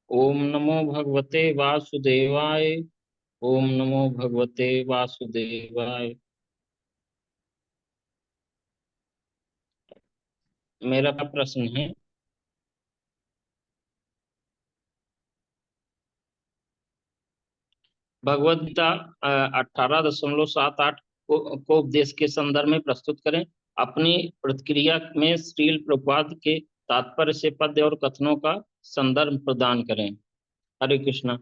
ओम नमो भगवते वासुदेवाय। ओम नमो भगवते वासुदेवाय। मेरा प्रश्न है, भगवद गीता 18.78 को उपदेश के संदर्भ में प्रस्तुत करें। अपनी प्रतिक्रिया में श्रील प्रभुपाद के तात्पर्य से पद्य और कथनों का संदर्भ प्रदान करें। हरे कृष्णा।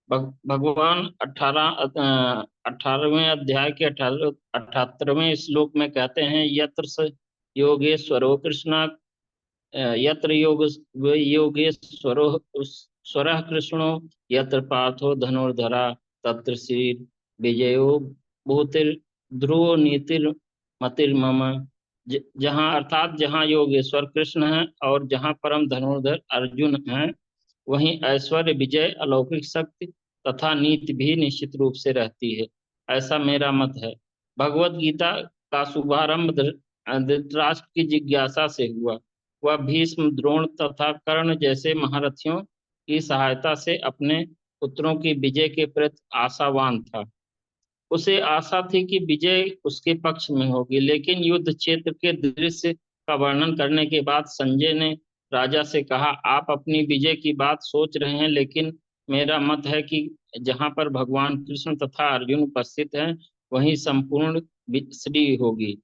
भगवान 18वें अध्याय के 78वें श्लोक में कहते हैं, यत्र स योगेश्वरो कृष्णा यत्र योगेश्वरो स्वरः कृष्णो यत्र पार्थो धनुर्धरा तत्र श्री विजयो भूतिर ध्रुवो नीतिर मतिर्मम। जहाँ अर्थात जहाँ योगेश्वर कृष्ण है और जहाँ परम धनुर्धर अर्जुन है, वहीं ऐश्वर्य, विजय, अलौकिक शक्ति तथा नीति भी निश्चित रूप से रहती है। ऐसा मेरा मत है। भगवत गीता का शुभारंभ धृतराष्ट्र की जिज्ञासा से हुआ। वह भीष्म, द्रोण तथा कर्ण जैसे महारथियों की सहायता से अपने पुत्रों की विजय के प्रति आशावान था। उसे आशा थी कि विजय उसके पक्ष में होगी, लेकिन युद्ध क्षेत्र के दृश्य का वर्णन करने के बाद संजय ने राजा से कहा, आप अपनी विजय की बात सोच रहे हैं, लेकिन मेरा मत है कि जहां पर भगवान कृष्ण तथा अर्जुन उपस्थित हैं, वहीं संपूर्ण श्री होगी।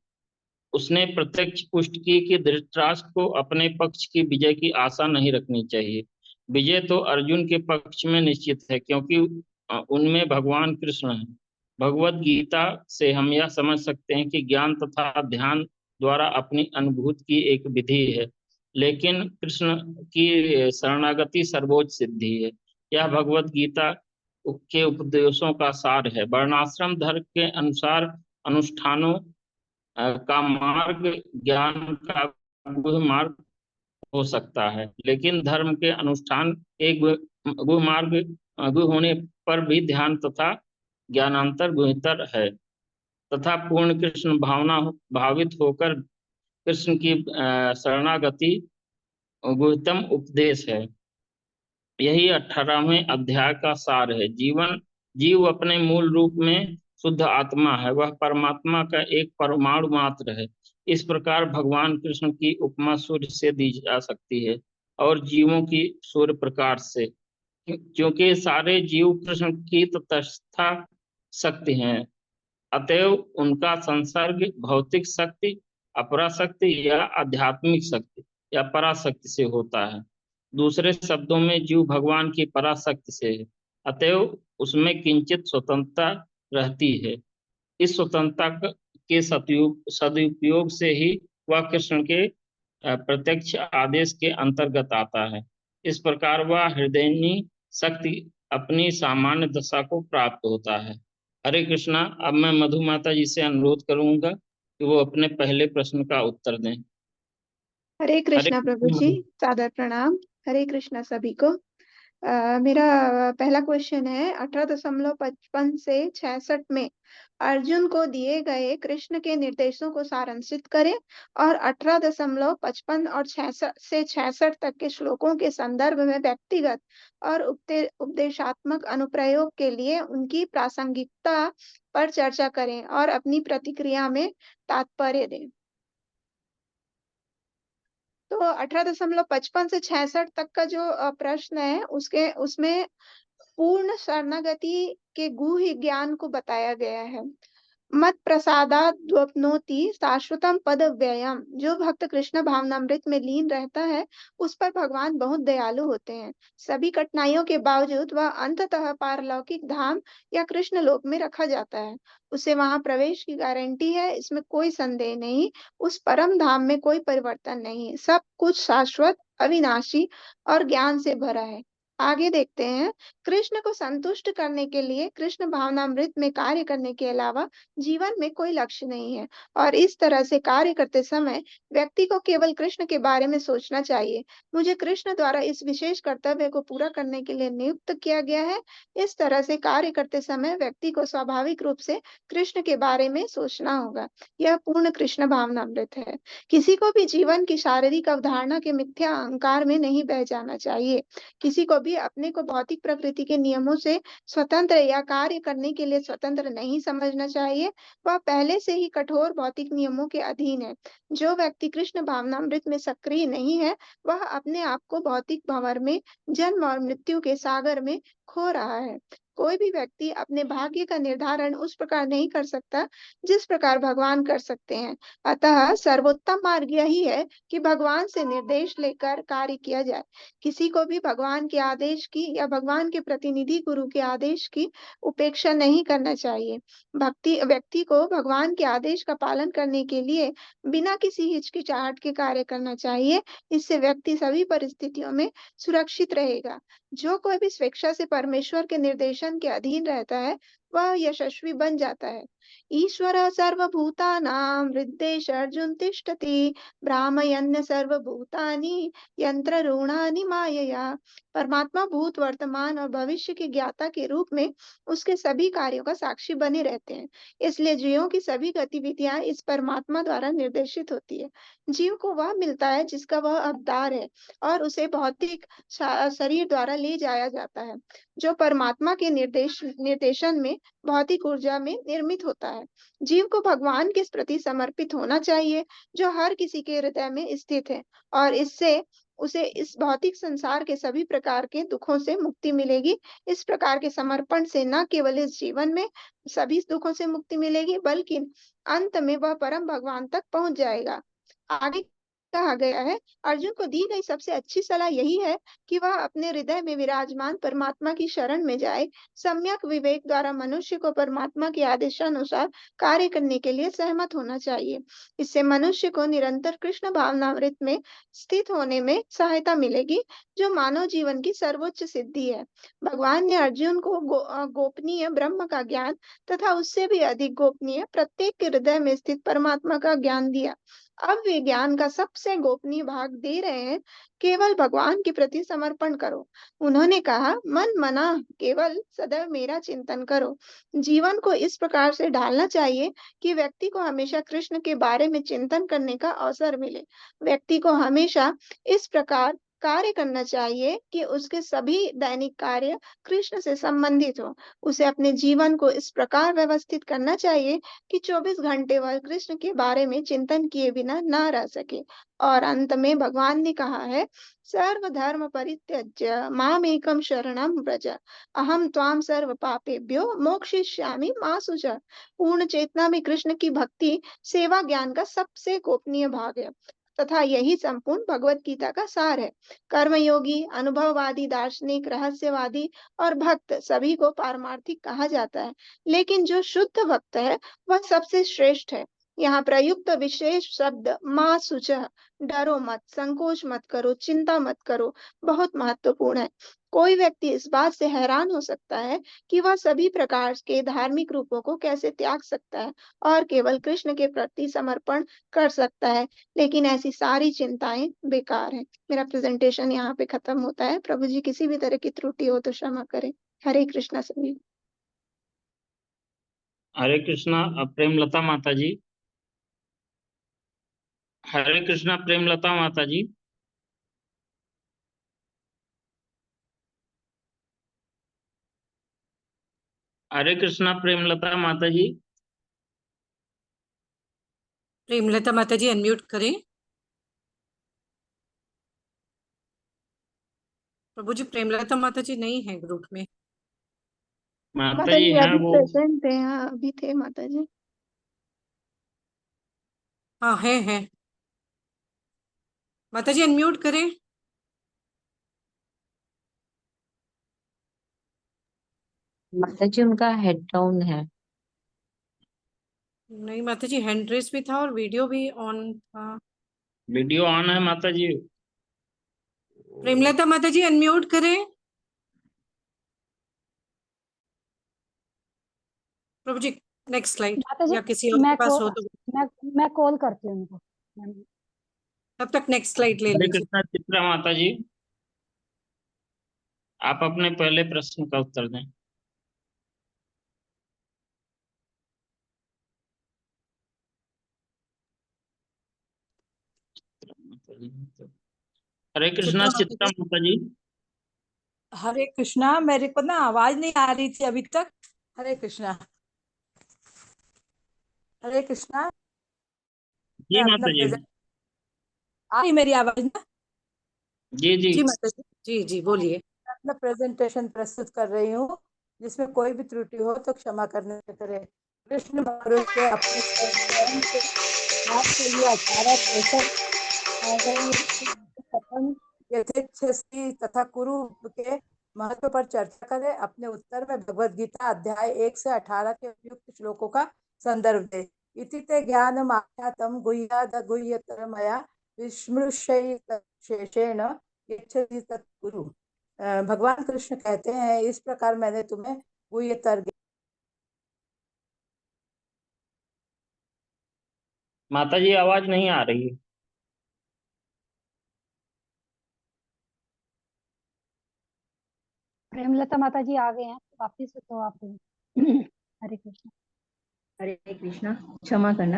उसने प्रत्यक्ष पुष्टि की कि धृतराष्ट्र को अपने पक्ष की विजय की आशा नहीं रखनी चाहिए। विजय तो अर्जुन के पक्ष में निश्चित है, क्योंकि उनमें भगवान कृष्ण है। भगवत गीता से हम यह समझ सकते हैं कि ज्ञान तथा ध्यान द्वारा अपनी अनुभूति की एक विधि है, लेकिन कृष्ण की शरणागति सर्वोच्च सिद्धि है। यह भगवत गीता के उपदेशों का सार है। वर्णाश्रम धर्म के अनुसार अनुष्ठानों का मार्ग ज्ञान का गुह मार्ग हो सकता है, लेकिन धर्म के अनुष्ठान के गुह मार्ग गुह होने पर भी ध्यान तथा ज्ञानांतर गुहितर है तथा पूर्ण कृष्ण भावना भावित होकर कृष्ण की शरणागति गुहतम उपदेश है। यही 18वें अध्याय का सार है। जीव अपने मूल रूप में शुद्ध आत्मा है, वह परमात्मा का एक परमाणु मात्र है। इस प्रकार भगवान कृष्ण की उपमा सूर्य से दी जा सकती है और जीवों की सूर्य प्रकाश से, क्योंकि सारे जीव कृष्ण की तटस्था शक्ति हैं। अतएव उनका संसर्ग भौतिक शक्ति, अपराशक्ति या आध्यात्मिक शक्ति या पराशक्ति से होता है। दूसरे शब्दों में जीव भगवान की पराशक्ति से है, अतएव उसमें किंचित स्वतंत्रता रहती है। इस स्वतंत्रता के सदुपयोग से ही वह कृष्ण के प्रत्यक्ष आदेश के अंतर्गत आता है। इस प्रकार वह हृदयनी शक्ति अपनी सामान्य दशा को प्राप्त होता है। हरे कृष्णा। अब मैं मधु माता जी से अनुरोध करूंगा कि वो अपने पहले प्रश्न का उत्तर दें। हरे कृष्णा प्रभु जी, मधु। सादर प्रणाम। हरे कृष्णा सभी को। मेरा पहला क्वेश्चन है, 18.55 से 66 में अर्जुन को दिए गए कृष्ण के निर्देशों को सारांशित करें और 18.55 और 66 से 66 तक के श्लोकों के संदर्भ में व्यक्तिगत और उपदेशात्मक अनुप्रयोग के लिए उनकी प्रासंगिकता पर चर्चा करें और अपनी प्रतिक्रिया में तात्पर्य दें। तो 18.55 से 66 तक का जो प्रश्न है, उसमें पूर्ण शरणागति के गुह्य ज्ञान को बताया गया है। मत प्रसादाद्वप्नोति शाश्वतम पद व्ययम। जो भक्त कृष्ण भावनामृत में लीन रहता है उस पर भगवान बहुत दयालु होते हैं। सभी कठिनाइयों के बावजूद वह अंततः पारलौकिक धाम या कृष्ण लोक में रखा जाता है। उसे वहां प्रवेश की गारंटी है, इसमें कोई संदेह नहीं। उस परम धाम में कोई परिवर्तन नहीं, सब कुछ शाश्वत, अविनाशी और ज्ञान से भरा है। आगे देखते हैं। कृष्ण को संतुष्ट करने के लिए कृष्ण भावनामृत में कार्य करने के अलावा जीवन में कोई लक्ष्य नहीं है, और इस तरह से कार्य करते समय व्यक्ति को केवल कृष्ण के बारे में सोचना चाहिए। मुझे कृष्ण द्वारा इस विशेष कर्तव्य को पूरा करने के लिए नियुक्त किया गया है। इस तरह से कार्य करते समय व्यक्ति को स्वाभाविक रूप से कृष्ण के बारे में सोचना होगा। यह पूर्ण कृष्ण भावनामृत है। किसी को भी जीवन की शारीरिक अवधारणा के मिथ्या अहंकार में नहीं बह जाना चाहिए। किसी को भी अपने को भौतिक प्रकृति के नियमों से स्वतंत्र या कार्य करने के लिए स्वतंत्र नहीं समझना चाहिए। वह पहले से ही कठोर भौतिक नियमों के अधीन है। जो व्यक्ति कृष्ण भावनामृत में सक्रिय नहीं है वह अपने आप को भौतिक भंवर में, जन्म और मृत्यु के सागर में खो रहा है। कोई भी व्यक्ति अपने भाग्य का निर्धारण उस प्रकार नहीं कर सकता जिस प्रकार भगवान कर सकते हैं। अतः सर्वोत्तम मार्ग यही है कि भगवान से निर्देश लेकर कार्य किया जाए। किसी को भी भगवान के आदेश की या भगवान के प्रतिनिधि गुरु के आदेश की उपेक्षा नहीं करना चाहिए। व्यक्ति को भगवान के आदेश का पालन करने के लिए बिना किसी हिचकिचाहट के कार्य करना चाहिए। इससे व्यक्ति सभी परिस्थितियों में सुरक्षित रहेगा। जो कोई भी स्वेच्छा से परमेश्वर के निर्देशन के अधीन रहता है वह यशस्वी बन जाता है। ईश्वर सर्वभूतानां हृद्देश अर्जुन तिष्ठति भ्रामयन् सर्वभूतानि यंत्र ऋणानि मायया। परमात्मा भूत, वर्तमान और भविष्य के ज्ञाता के रूप में उसके सभी कार्यों का साक्षी बने रहते हैं। इसलिए जीवों की सभी गतिविधियां इस परमात्मा द्वारा निर्देशित होती है। जीव को वह मिलता है जिसका वह अवतार है और उसे भौतिक शरीर द्वारा ले जाया जाता है जो परमात्मा के निर्देशन में भौतिक ऊर्जा में निर्मित होता है। जीव को भगवान के प्रति समर्पित होना चाहिए जो हर किसी के हृदय में स्थित है, और इससे उसे इस भौतिक संसार के सभी प्रकार के दुखों से मुक्ति मिलेगी। इस प्रकार के समर्पण से न केवल इस जीवन में सभी दुखों से मुक्ति मिलेगी बल्कि अंत में वह परम भगवान तक पहुंच जाएगा। आगे कहा गया है, अर्जुन को दी गई सबसे अच्छी सलाह यही है कि वह अपने हृदय में विराजमान परमात्मा की शरण में जाए। सम्यक विवेक द्वारा मनुष्य को परमात्मा के आदेशानुसार कार्य करने के लिए सहमत होना चाहिए। इससे मनुष्य को निरंतर कृष्ण भावनामृत में स्थित होने में सहायता मिलेगी, जो मानव जीवन की सर्वोच्च सिद्धि है। भगवान ने अर्जुन को गोपनीय ब्रह्म का ज्ञान तथा उससे भी अधिक गोपनीय प्रत्येक के हृदय में स्थित परमात्मा का ज्ञान दिया। अब वे ज्ञान का सबसे गोपनीय भाग दे रहे हैं। केवल भगवान के प्रति समर्पण करो। उन्होंने कहा, मन मना केवल सदैव मेरा चिंतन करो। जीवन को इस प्रकार से ढालना चाहिए कि व्यक्ति को हमेशा कृष्ण के बारे में चिंतन करने का अवसर मिले। व्यक्ति को हमेशा इस प्रकार कार्य करना चाहिए कि उसके सभी दैनिक कार्य कृष्ण से संबंधित हो। उसे अपने जीवन को इस प्रकार व्यवस्थित करना चाहिए कि 24 घंटे वह कृष्ण के बारे में चिंतन किए बिना न रह सके। और अंत में भगवान ने कहा है, सर्व धर्म परित्यज्य मामेकम शरणम व्रज अहम त्वाम सर्व पापेभ्यो मोक्षयिष्यामि मा शुचः। पूर्ण चेतना में कृष्ण की भक्ति सेवा ज्ञान का सबसे गोपनीय भाग है तथा यही संपूर्ण भगवत गीता का सार है। कर्मयोगी, अनुभववादी, दार्शनिक, रहस्यवादी और भक्त सभी को पारमार्थिक कहा जाता है, लेकिन जो शुद्ध भक्त है वह सबसे श्रेष्ठ है। यहाँ प्रयुक्त विशेष शब्द माँ शुचः, डरो मत, संकोच मत करो, चिंता मत करो, बहुत महत्वपूर्ण है। कोई व्यक्ति इस बात से हैरान हो सकता है कि वह सभी प्रकार के धार्मिक रूपों को कैसे त्याग सकता है और केवल कृष्ण के प्रति समर्पण कर सकता है, लेकिन ऐसी सारी चिंताएं बेकार हैं। मेरा प्रेजेंटेशन यहाँ पे खत्म होता है। प्रभु जी किसी भी तरह की त्रुटि हो तो क्षमा करें। हरे कृष्णा सभी। हरे कृष्णा प्रेमलता माता जी। हरे कृष्णा प्रेमलता माता जी। हरे कृष्णा प्रेमलता माता जी। प्रेमलता माता जी अनम्यूट करें। प्रभु जी प्रेमलता माता जी नहीं है ग्रुप में। माता माता जी जी हैं अभी वो। प्रेजेंट है, हाँ अभी थे माता जी। हाँ है। माता जी अनम्यूट करें। माता जी उनका हेड डाउन है। नहीं माता जी, हैंड रेस भी था और वीडियो भी ऑन था। वीडियो ऑन है माता जी। प्रेमलता माता जी अनम्यूट करें। प्रभु जी नेक्स्ट स्लाइड, माता जी या किसी और के पास हो तो मैं कॉल करती हूँ उनको। तब तक नेक्स्ट स्लाइड ले हरे लीजिए। कृष्णा चित्रा माता जी, आप अपने पहले प्रश्न का उत्तर दें। हरे कृष्णा चित्रा माता जी। हरे कृष्णा, मेरे को ना आवाज नहीं आ रही थी अभी तक। हरे कृष्णा, हरे कृष्णा। जी मैं अपना माता जी। प्रेजेंट, आ रही मेरी आवाज ना? जी जी जी माता जी, जी बोलिए। मैं अपना प्रेजेंटेशन प्रस्तुत कर रही हूँ, जिसमें कोई भी त्रुटि हो तो क्षमा करने करे। कृष्ण भरोसे अपने स्वयं के हाथ के लिए 18 यथेच्छसी तथा कुरु के महत्व पर चर्चा करें। अपने उत्तर में भगवद गीता अध्याय 1 से 18 के उपयुक्त श्लोकों का संदर्भ दे। इति ते ज्ञान माख्यातम गुह्याद गुह्यतर मया विस्मृशेषेण यच्छति तत्कुरु। भगवान कृष्ण कहते हैं, इस प्रकार मैंने तुम्हें गुह्यतर। माता जी आवाज नहीं आ रही है। प्रेमलता माता जी आ गए हैं वापिस, तो आप हरे कृष्ण। हरे कृष्णा, क्षमा करना,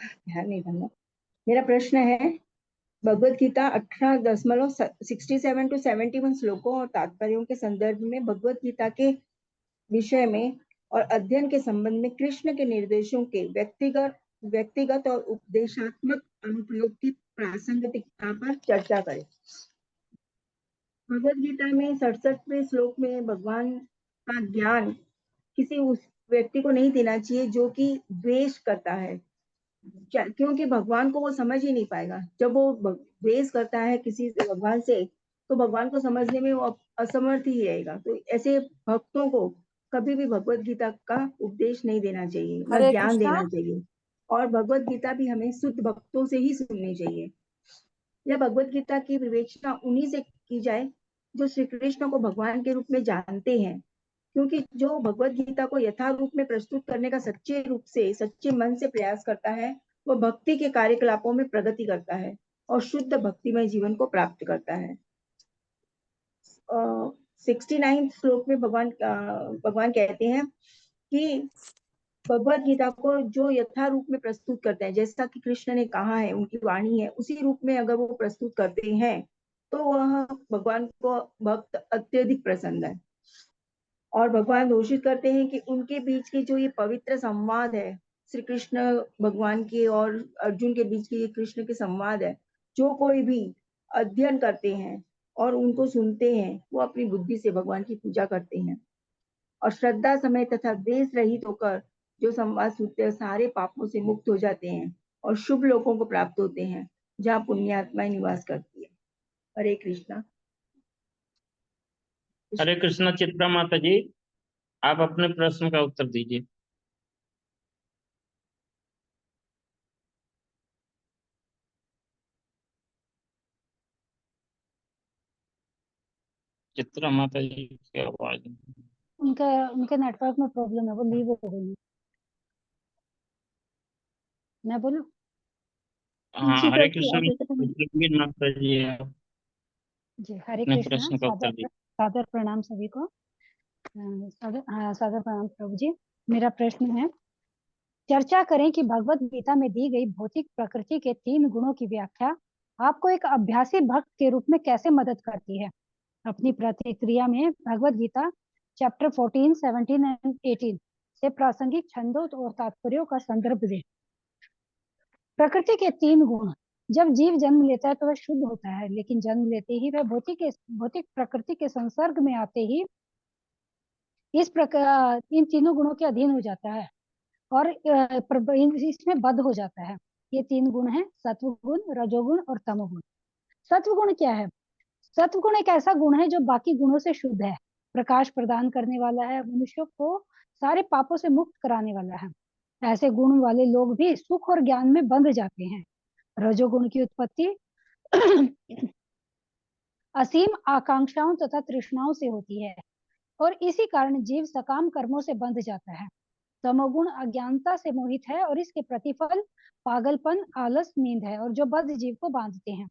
ध्यान नहीं करना। मेरा प्रश्न है, भगवत गीता 18.67 टू 71 श्लोकों और तात्पर्यों के संदर्भ में भगवत गीता के विषय में और अध्ययन के संबंध में कृष्ण के निर्देशों के व्यक्तिगत और उपदेशात्मक अनुप्रयोग की प्रासंगिकता पर चर्चा करें। भगवत गीता में 67वें श्लोक में भगवान का ज्ञान किसी उस व्यक्ति को नहीं देना चाहिए जो कि द्वेष करता है, क्योंकि भगवान को वो समझ ही नहीं पाएगा। जब वो द्वेष करता है किसी भगवान से, तो भगवान को समझने में वो असमर्थ ही रहेगा। तो ऐसे भक्तों को कभी भी भगवत गीता का उपदेश नहीं देना चाहिए, न हरे ज्ञान कृष्णा। देना चाहिए। और भगवत गीता भी हमें शुद्ध भक्तों से ही सुननी चाहिए। यह भगवत गीता की विवेचना उन्हीं से की जाए जो श्री कृष्ण को भगवान के रूप में जानते हैं, क्योंकि जो भगवत गीता को यथार्थ रूप में प्रस्तुत करने का सच्चे रूप से, सच्चे मन से प्रयास करता है, वह भक्ति के कार्यकलापों में प्रगति करता है और शुद्ध भक्तिमय जीवन को प्राप्त करता है। 69 श्लोक में भगवान कहते हैं कि भगवत गीता को जो यथा रूप में प्रस्तुत करते हैं, जैसा कि कृष्ण ने कहा है, उनकी वाणी है, उसी रूप में अगर वो प्रस्तुत करते हैं तो वह भगवान को भक्त अत्यधिक प्रसन्न है। और भगवान घोषित करते हैं कि उनके बीच की जो ये पवित्र संवाद है, श्री कृष्ण भगवान के और अर्जुन के बीच की ये कृष्ण के संवाद है, जो कोई भी अध्ययन करते हैं और उनको सुनते हैं, वो अपनी बुद्धि से भगवान की पूजा करते हैं और श्रद्धा समय तथा द्वेष रहित होकर जो संवाद सुनते हैं, सारे पापों से मुक्त हो जाते हैं और शुभ लोगों को प्राप्त होते हैं, जहाँ पुण्यात्माएं निवास करती है। हरे कृष्णा। हरे कृष्णा चित्रा माता जी, आप अपने प्रश्न का उत्तर दीजिए। चित्रा माता जी की आवाज। उनके नेटवर्क में प्रॉब्लम है, वो लीव हो गई। मैं बोलूं? हाँ, हरे कृष्णा माता जी, आप जी हरे अपने कृष्णा। प्रश्न का उत्तर दीजिए। सादर प्रणाम सभी को। सादर प्रणाम प्रभु जी। मेरा प्रश्न है, चर्चा करें कि भगवत गीता में दी गई भौतिक प्रकृति के 3 गुणों की व्याख्या आपको एक अभ्यासी भक्त के रूप में कैसे मदद करती है। अपनी प्रतिक्रिया में भगवत गीता चैप्टर 14, 17 एंड 18 से प्रासंगिक छंदों और तात्पर्यों का संदर्भ दें। प्रकृति के 3 गुण। जब जीव जन्म लेता है तो वह शुद्ध होता है, लेकिन जन्म लेते ही वह भौतिक प्रकृति के संसर्ग में आते ही इस प्रकार इन तीनों गुणों के अधीन हो जाता है और इसमें बद्ध हो जाता है। ये 3 गुण हैं, सत्व गुण, रजोगुण और तमोगुण। सत्व गुण क्या है? सत्व गुण एक ऐसा गुण है जो बाकी गुणों से शुद्ध है, प्रकाश प्रदान करने वाला है, मनुष्य को सारे पापों से मुक्त कराने वाला है। ऐसे गुण वाले लोग भी सुख और ज्ञान में बंध जाते हैं। रजोगुण की उत्पत्ति असीम आकांक्षाओं तथा तृष्णाओं से होती है और इसी कारण जीव सकाम कर्मों से बंध जाता है। तमोगुण अज्ञानता से मोहित है और इसके प्रतिफल पागलपन, आलस, नींद है और जो बद्ध जीव को बांधते हैं।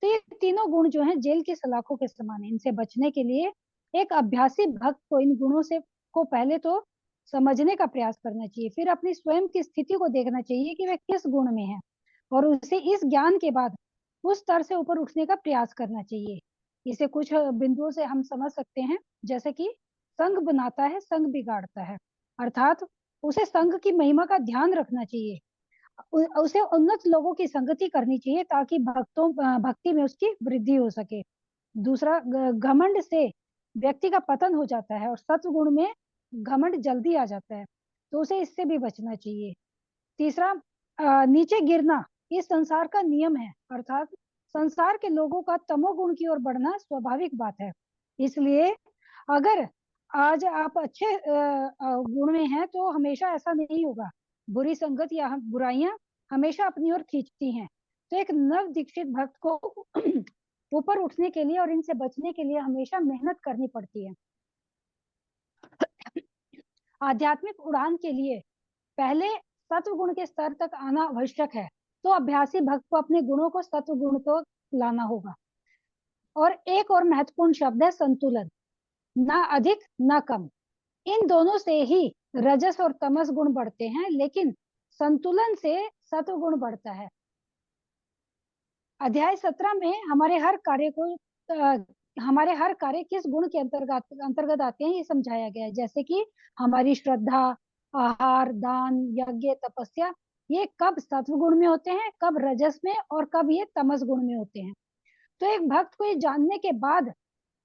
तो ये तीनों गुण जो हैं जेल की सलाखों के समान है। इनसे बचने के लिए एक अभ्यासी भक्त को इन गुणों से को पहले तो समझने का प्रयास करना चाहिए, फिर अपनी स्वयं की स्थिति को देखना चाहिए कि वह किस गुण में है और उसे इस ज्ञान के बाद उस स्तर से ऊपर उठने का प्रयास करना चाहिए। इसे कुछ बिंदुओं से हम समझ सकते हैं, जैसे कि संग बनाता है, संग बिगाड़ता है, अर्थात उसे संग की महिमा का ध्यान रखना चाहिए, उसे उन्नत लोगों की संगति करनी चाहिए ताकि भक्ति में उसकी वृद्धि हो सके। दूसरा, घमंड से व्यक्ति का पतन हो जाता है और सत्व गुण में घमंड जल्दी आ जाता है, तो उसे इससे भी बचना चाहिए। तीसरा, नीचे गिरना इस संसार का नियम है, अर्थात संसार के लोगों का तमोगुण की ओर बढ़ना स्वाभाविक बात है। इसलिए अगर आज आप अच्छे गुण में हैं तो हमेशा ऐसा नहीं होगा। बुरी संगत या बुराइयां हमेशा अपनी ओर खींचती हैं। तो एक नव दीक्षित भक्त को ऊपर उठने के लिए और इनसे बचने के लिए हमेशा मेहनत करनी पड़ती है। आध्यात्मिक उड़ान के लिए पहले सत्व गुण के स्तर तक आना आवश्यक है, तो अभ्यासी भक्त को अपने गुणों को सत्व गुण तो लाना होगा। और एक और महत्वपूर्ण शब्द है संतुलन, ना अधिक ना कम। इन दोनों से ही रजस और तमस गुण बढ़ते हैं, लेकिन संतुलन से सत्व गुण बढ़ता है। अध्याय 17 में हमारे हर कार्य किस गुण के अंतर्गत आते हैं ये समझाया गया है, जैसे कि हमारी श्रद्धा, आहार, दान, यज्ञ, तपस्या, ये कब सत्व गुण में होते हैं, कब रजस में और कब ये तमस गुण में होते हैं। तो एक भक्त को ये जानने के बाद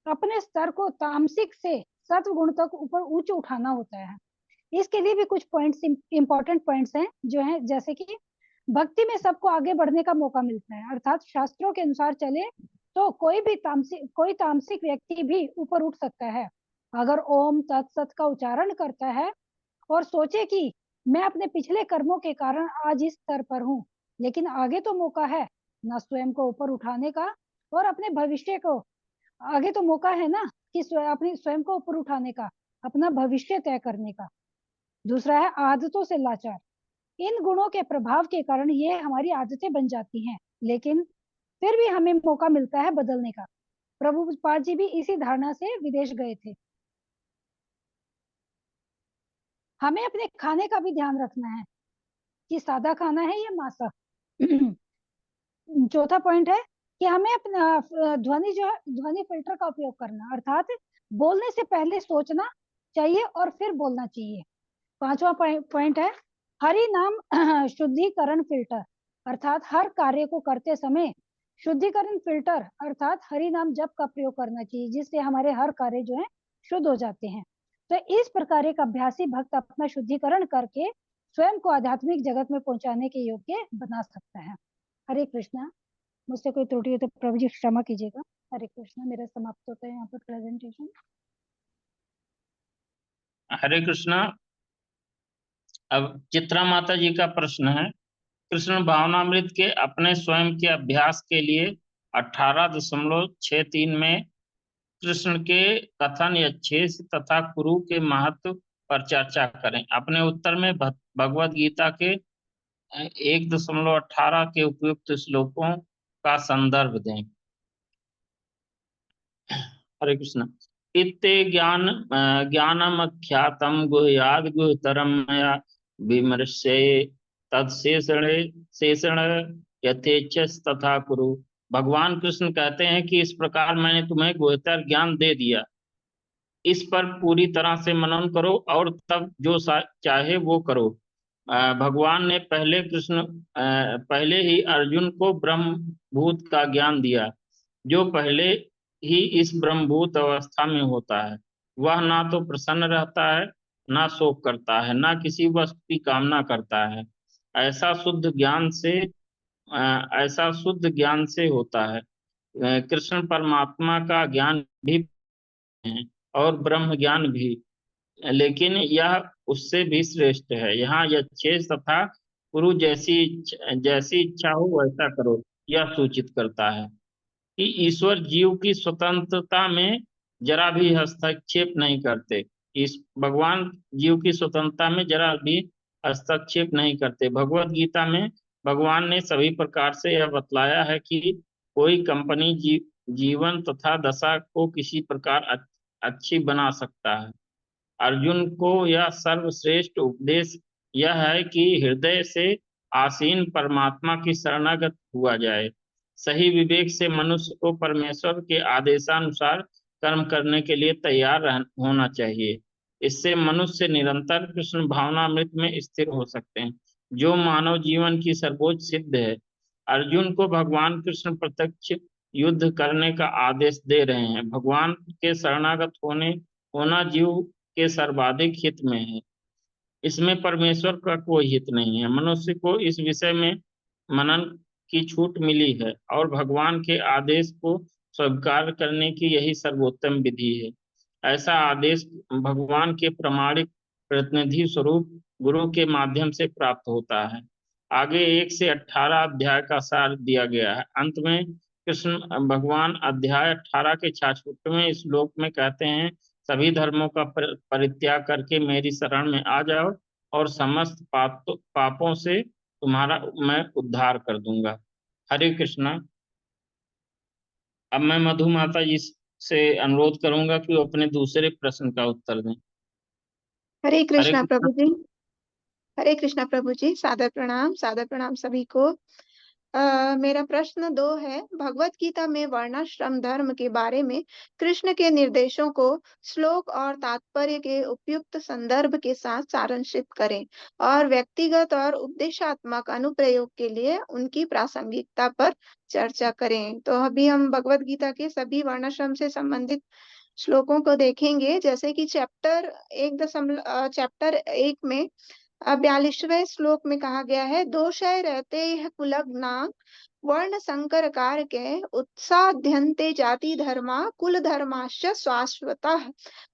अपने स्तर को तामसिक से सत्व गुण तक ऊपर ऊंचे उठाना होता है। इसके लिए भी कुछ पॉइंट्स, इंपॉर्टेंट पॉइंट्स हैं जो हैं, जैसे कि भक्ति में सबको आगे बढ़ने का मौका मिलता है, अर्थात शास्त्रों के अनुसार चले तो कोई तामसिक व्यक्ति भी ऊपर उठ सकता है। अगर ओम तत्सत का उच्चारण करता है और सोचे कि मैं अपने पिछले कर्मों के कारण आज इस स्तर पर हूँ, लेकिन आगे तो मौका है ना स्वयं को ऊपर उठाने का और अपने भविष्य को, आगे तो मौका है ना कि अपने स्वयं को ऊपर उठाने का, अपना भविष्य तय करने का। दूसरा है आदतों से लाचार। इन गुणों के प्रभाव के कारण ये हमारी आदतें बन जाती हैं, लेकिन फिर भी हमें मौका मिलता है बदलने का। प्रभुपाद जी भी इसी धारणा से विदेश गए थे। हमें अपने खाने का भी ध्यान रखना है कि सादा खाना है या मांसा। चौथा पॉइंट है कि हमें अपना ध्वनि फिल्टर का उपयोग करना, अर्थात बोलने से पहले सोचना चाहिए और फिर बोलना चाहिए। पांचवा पॉइंट है हरि नाम शुद्धिकरण फिल्टर, अर्थात हर कार्य को करते समय शुद्धिकरण फिल्टर अर्थात हरि नाम जप का प्रयोग करना चाहिए, जिससे हमारे हर कार्य जो है शुद्ध हो जाते हैं। तो इस प्रकार एक अभ्यासी भक्त अपना शुद्धिकरण करके स्वयं को आध्यात्मिक जगत में पहुंचाने के योग्य बना सकता है। हरे कृष्णा। मुझसे कोई त्रुटि हो तो प्रभु जी क्षमा कीजिएगा। हरे कृष्णा। मेरा समाप्त होता है यहाँ पर प्रेजेंटेशन। हरे कृष्णा। अब चित्रा माता जी का प्रश्न है, कृष्ण भावनामृत के अपने स्वयं के अभ्यास के लिए 18.63 में कृष्ण के कथन या छेष तथा कुरु के महत्व पर चर्चा करें। अपने उत्तर में भगवद गीता के 1.18 के उपयुक्त श्लोकों का संदर्भ दें। हरे कृष्ण। इत्ते ज्ञानम अख्यातम गुह्याद गुह्यतरम मया विमर्शे तत्शेषण यथेच्छस तथा कुरु। भगवान कृष्ण कहते हैं कि इस प्रकार मैंने तुम्हें गुह्यतर ज्ञान दे दिया, इस पर पूरी तरह से मनन करो और तब जो चाहे वो करो। भगवान ने पहले ही अर्जुन को ब्रह्मभूत का ज्ञान दिया, जो पहले ही इस ब्रह्मभूत अवस्था में होता है। वह ना तो प्रसन्न रहता है, ना शोक करता है, ना किसी वस्तु की कामना करता है। ऐसा शुद्ध ज्ञान से ऐसा शुद्ध ज्ञान से होता है। कृष्ण परमात्मा का ज्ञान भी है और ब्रह्म ज्ञान भी, लेकिन यह उससे भी श्रेष्ठ है। यहाँ यज्ञेश तथा गुरु जैसी इच्छा हो वैसा करो, यह सूचित करता है कि ईश्वर जीव की स्वतंत्रता में जरा भी हस्तक्षेप नहीं करते। इस भगवान जीव की स्वतंत्रता में जरा भी हस्तक्षेप नहीं करते। भगवत गीता में भगवान ने सभी प्रकार से यह बतलाया है कि कोई कंपनी जीवन तथा दशा को किसी प्रकार अच्छी बना सकता है। अर्जुन को यह सर्वश्रेष्ठ उपदेश यह है कि हृदय से आसीन परमात्मा की शरणागत हुआ जाए। सही विवेक से मनुष्य को परमेश्वर के आदेशानुसार कर्म करने के लिए तैयार होना चाहिए। इससे मनुष्य निरंतर कृष्ण भावनामृत में स्थिर हो सकते हैं, जो मानव जीवन की सर्वोच्च सिद्ध है। अर्जुन को भगवान कृष्ण प्रत्यक्ष युद्ध करने का आदेश दे रहे हैं। भगवान के शरणागत होना जीव के सर्वाधिक हित में है। इसमें परमेश्वर का कोई हित नहीं है। मनुष्य को इस विषय में मनन की छूट मिली है और भगवान के आदेश को स्वीकार करने की यही सर्वोत्तम विधि है। ऐसा आदेश भगवान के प्रामाणिक प्रतिनिधि स्वरूप गुरु के माध्यम से प्राप्त होता है। आगे 1 से 18 अध्याय का सार दिया गया है। अंत में कृष्ण भगवान अध्याय 18 के 66वें श्लोक में कहते हैं, सभी धर्मों का परित्याग करके मेरी शरण में आ जाओ और समस्त पापों से तुम्हारा मैं उद्धार कर दूंगा। हरे कृष्णा। अब मैं मधु माता जी से अनुरोध करूंगा कि वो अपने दूसरे प्रश्न का उत्तर दें। हरे हरे कृष्णा कृष्णा। प्रभु जी। हरे कृष्णा प्रभु जी। सादर प्रणाम सभी को। मेरा प्रश्न 2 है। भगवत गीता में वर्णाश्रम धर्म के बारे में कृष्ण के निर्देशों को श्लोक और तात्पर्य के उपयुक्त संदर्भ के साथ सारांशित करें और व्यक्तिगत और उपदेशात्मक अनुप्रयोग के लिए उनकी प्रासंगिकता पर चर्चा करें। तो अभी हम भगवत गीता के सभी वर्णाश्रम से संबंधित श्लोकों को देखेंगे, जैसे कि चैप्टर 1 में 42वें श्लोक में कहा गया है, दोषय रहते यह कुलग्ना वर्ण संकर कार के उत्साध्यन्ते जाति धर्मा कुल धर्माश्च शाश्वतः।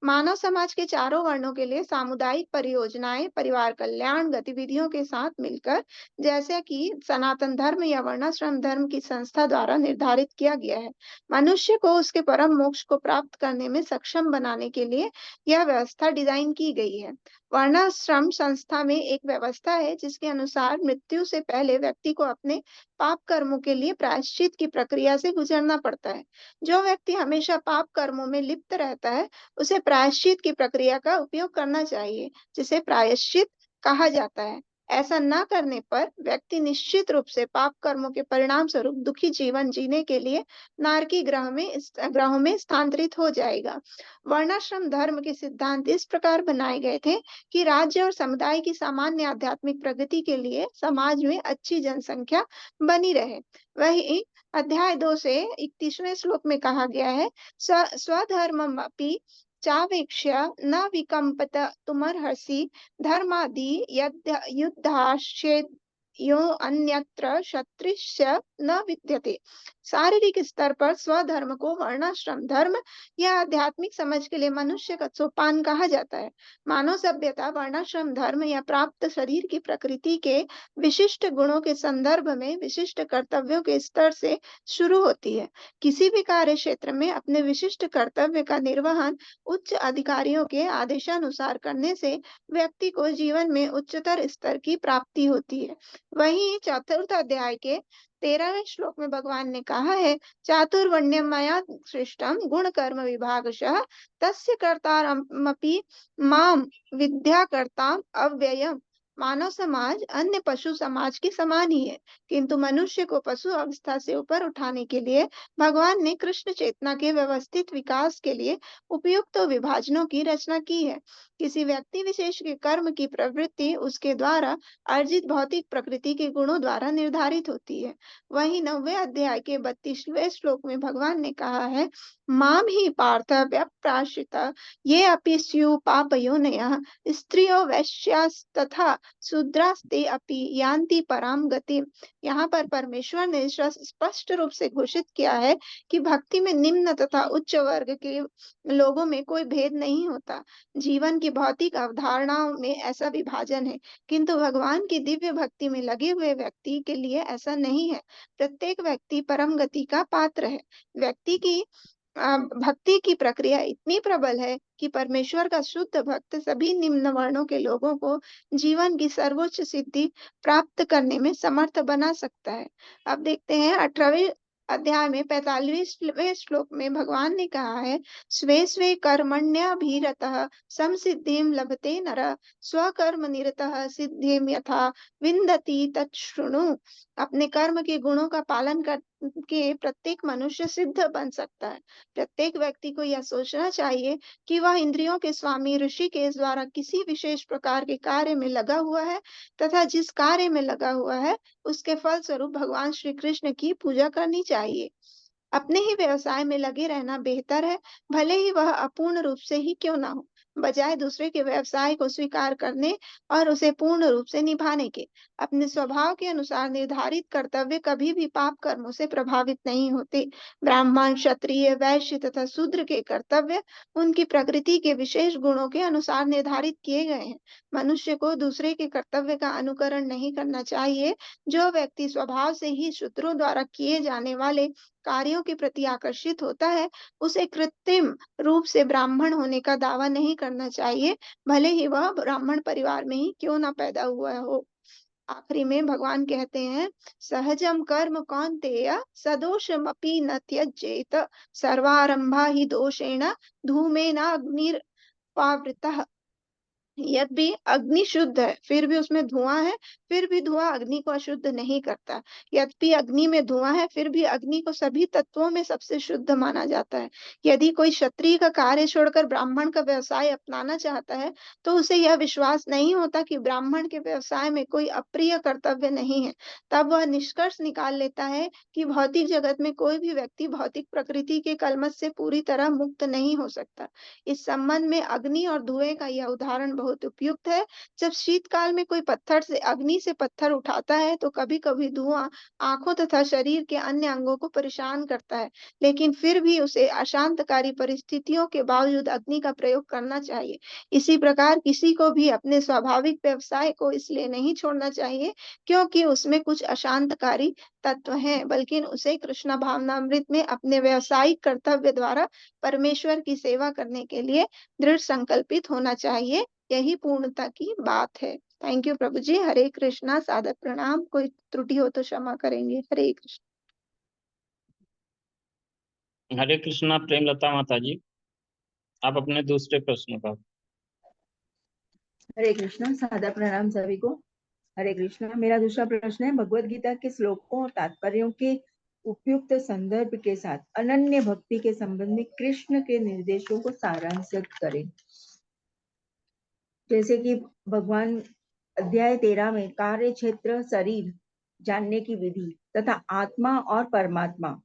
मानव समाज के चारों वर्णों के लिए सामुदायिक परियोजनाएं परिवार कल्याण गतिविधियों के साथ मिलकर, जैसे कि सनातन धर्म या वर्णाश्रम धर्म की संस्था द्वारा निर्धारित किया गया है, मनुष्य को उसके परम मोक्ष को प्राप्त करने में सक्षम बनाने के लिए यह व्यवस्था डिजाइन की गई है। वर्णाश्रम संस्था में एक व्यवस्था है जिसके अनुसार मृत्यु से पहले व्यक्ति को अपने पाप कर्मों के लिए प्रायश्चित की प्रक्रिया से गुजरना पड़ता है। जो व्यक्ति हमेशा पाप कर्मों में लिप्त रहता है उसे प्रायश्चित की प्रक्रिया का उपयोग करना चाहिए, जिसे प्रायश्चित कहा जाता है। ऐसा न करने पर व्यक्ति निश्चित रूप से पाप कर्मों के परिणाम स्वरूप दुखी जीवन जीने के लिए नारकी ग्रहों में स्थानांतरित हो जाएगा। वर्णाश्रम धर्म के सिद्धांत इस प्रकार बनाए गए थे कि राज्य और समुदाय की सामान्य आध्यात्मिक प्रगति के लिए समाज में अच्छी जनसंख्या बनी रहे। वही अध्याय 2 से 31वें श्लोक में कहा गया है, स्वधर्ममपि चावेक्ष्य न विकम्पत तुमर्हसि धर्मादि युद्धाश्चेद यो अन्यत्र शत्रुष्य न विद्यते। शारीरिक स्तर पर स्वधर्म को वर्णाश्रम धर्म या आध्यात्मिक समझ के लिए मनुष्य का सोपान कहा जाता है। मानव सभ्यता वर्णाश्रम धर्म या प्राप्त शरीर की प्रकृति के विशिष्ट गुणों के संदर्भ में विशिष्ट कर्तव्यों के स्तर से शुरू होती है। किसी भी कार्य क्षेत्र में अपने विशिष्ट कर्तव्य का निर्वहन उच्च अधिकारियों के आदेशानुसार करने से व्यक्ति को जीवन में उच्चतर स्तर की प्राप्ति होती है। वहीं चतुर्थ अध्याय के 13वें श्लोक में भगवान ने कहा है, चातुर्वर्ण्यमया सृष्टम गुण कर्म विभागशः तस्य कर्तारमपि माम विद्याकर्ताम अव्ययम्। मानव समाज अन्य पशु समाज के समान ही है, किंतु मनुष्य को पशु अवस्था से ऊपर उठाने के लिए भगवान ने कृष्ण चेतना के व्यवस्थित विकास के लिए उपयुक्त विभाजनों की रचना की है। किसी व्यक्ति विशेष के कर्म की प्रवृत्ति उसके द्वारा अर्जित भौतिक प्रकृति के गुणों द्वारा निर्धारित होती है। वहीं 9वें अध्याय के 32वें श्लोक में भगवान ने कहा है, माम ही पार्थ व्यप्राश्रित ये अपि स्यु पापयोनयः स्त्रियो वैश्यास् तथा शूद्रास्ते अपि यान्ति पराम गति। यहाँ पर परमेश्वर ने स्पष्ट रूप से घोषित किया है कि भक्ति में निम्न तथा उच्च वर्ग के लोगों में कोई भेद नहीं होता। जीवन की भौतिक अवधारणाओं में ऐसा विभाजन है, किंतु भगवान की दिव्य भक्ति में लगे हुए व्यक्ति के लिए ऐसा नहीं है। प्रत्येक व्यक्ति परम गति का पात्र है। व्यक्ति की भक्ति की प्रक्रिया इतनी प्रबल है कि परमेश्वर का शुद्ध भक्त सभी निम्न वर्णों के लोगों को जीवन की सर्वोच्च सिद्धि प्राप्त करने में समर्थ बना सकता है। अब देखते हैं 18वें अध्याय में 45वें श्लोक में भगवान ने कहा है, स्वे स्वे कर्मण्यभिरतः समसिद्धिं लभते नरः स्वकर्म निरतः सिद्धिं यथा विन्दति तच्छृणु। अपने कर्म के गुणों का पालन करके प्रत्येक मनुष्य सिद्ध बन सकता है। प्रत्येक व्यक्ति को यह सोचना चाहिए कि वह इंद्रियों के स्वामी ऋषिकेश द्वारा किसी विशेष प्रकार के कार्य में लगा हुआ है तथा जिस कार्य में लगा हुआ है उसके फल स्वरूप भगवान श्री कृष्ण की पूजा करनी चाहिए। अपने ही व्यवसाय में लगे रहना बेहतर है, भले ही वह अपूर्ण रूप से ही क्यों ना हो, बजाय दूसरे के व्यवसाय को स्वीकार करने और उसे पूर्ण रूप से निभाने के। अपने स्वभाव के अनुसार निर्धारित कर्तव्य कभी भी पाप कर्मों से प्रभावित नहीं होते। ब्राह्मण, क्षत्रिय, वैश्य तथा शूद्र के कर्तव्य उनकी प्रकृति के विशेष गुणों के अनुसार निर्धारित किए गए हैं। मनुष्य को दूसरे के कर्तव्य का अनुकरण नहीं करना चाहिए। जो व्यक्ति स्वभाव से ही शूद्रों द्वारा किए जाने वाले कार्यों के प्रति आकर्षित होता है, उसे कृत्रिम रूप से ब्राह्मण होने का दावा नहीं करना चाहिए, भले ही वह ब्राह्मण परिवार में ही क्यों ना पैदा हुआ हो। आखिरी में भगवान कहते हैं, सहजम कर्म कौन्तेय सदोषमपि न त्यजेत सर्वारंभा ही दोषेण धूमेनाग्निर्वावृतः। यद्यपि अग्नि शुद्ध है फिर भी उसमें धुआं है, फिर भी धुआं अग्नि को अशुद्ध नहीं करता। यद्यपि अग्नि में धुआं है फिर भी अग्नि को सभी तत्वों में सबसे शुद्ध माना जाता है। यदि कोई क्षत्रिय का कार्य छोड़कर ब्राह्मण का व्यवसाय अपनाना चाहता है तो उसे यह विश्वास नहीं होता कि ब्राह्मण के व्यवसाय में कोई अप्रिय कर्तव्य नहीं है। तब वह निष्कर्ष निकाल लेता है कि भौतिक जगत में कोई भी व्यक्ति भौतिक प्रकृति के कलमश से पूरी तरह मुक्त नहीं हो सकता। इस संबंध में अग्नि और धुएं का यह उदाहरण बहुत उपयुक्त है। जब शीतकाल में कोई पत्थर से अग्नि से पत्थर उठाता है तो कभी कभी धुआं आंखों तथा शरीर के अन्य अंगों को परेशान करता है, लेकिन फिर भी उसे अशांतकारी परिस्थितियों के बावजूद अग्नि का प्रयोग करना चाहिए। इसी प्रकार किसी को भी अपने स्वाभाविक व्यवसाय को इसलिए नहीं छोड़ना चाहिए क्योंकि उसमें कुछ अशांतकारी तत्व हैं, बल्कि उसे कृष्ण भावनामृत में अपने व्यवसायिक कर्तव्य द्वारा परमेश्वर की सेवा करने के लिए दृढ़ संकल्पित होना चाहिए। यही पूर्णता की बात है। थैंक यू प्रभु जी। हरे कृष्णा, सादर प्रणाम। कोई त्रुटि हो तो क्षमा करेंगे। हरे कृष्ण। हरे कृष्णा प्रेमलता माता जी, आप अपने दूसरे प्रश्न का। हरे कृष्णा, सादर प्रणाम सभी को। हरे कृष्णा। मेरा दूसरा प्रश्न है, भगवत गीता के श्लोकों और तात्पर्यों के उपयुक्त संदर्भ के साथ अनन्य भक्ति के संबंध में कृष्ण के निर्देशों को सारांशित करें। जैसे कि भगवान अध्याय 13 में कार्य क्षेत्र, शरीर जानने की विधि तथा आत्मा और परमात्मा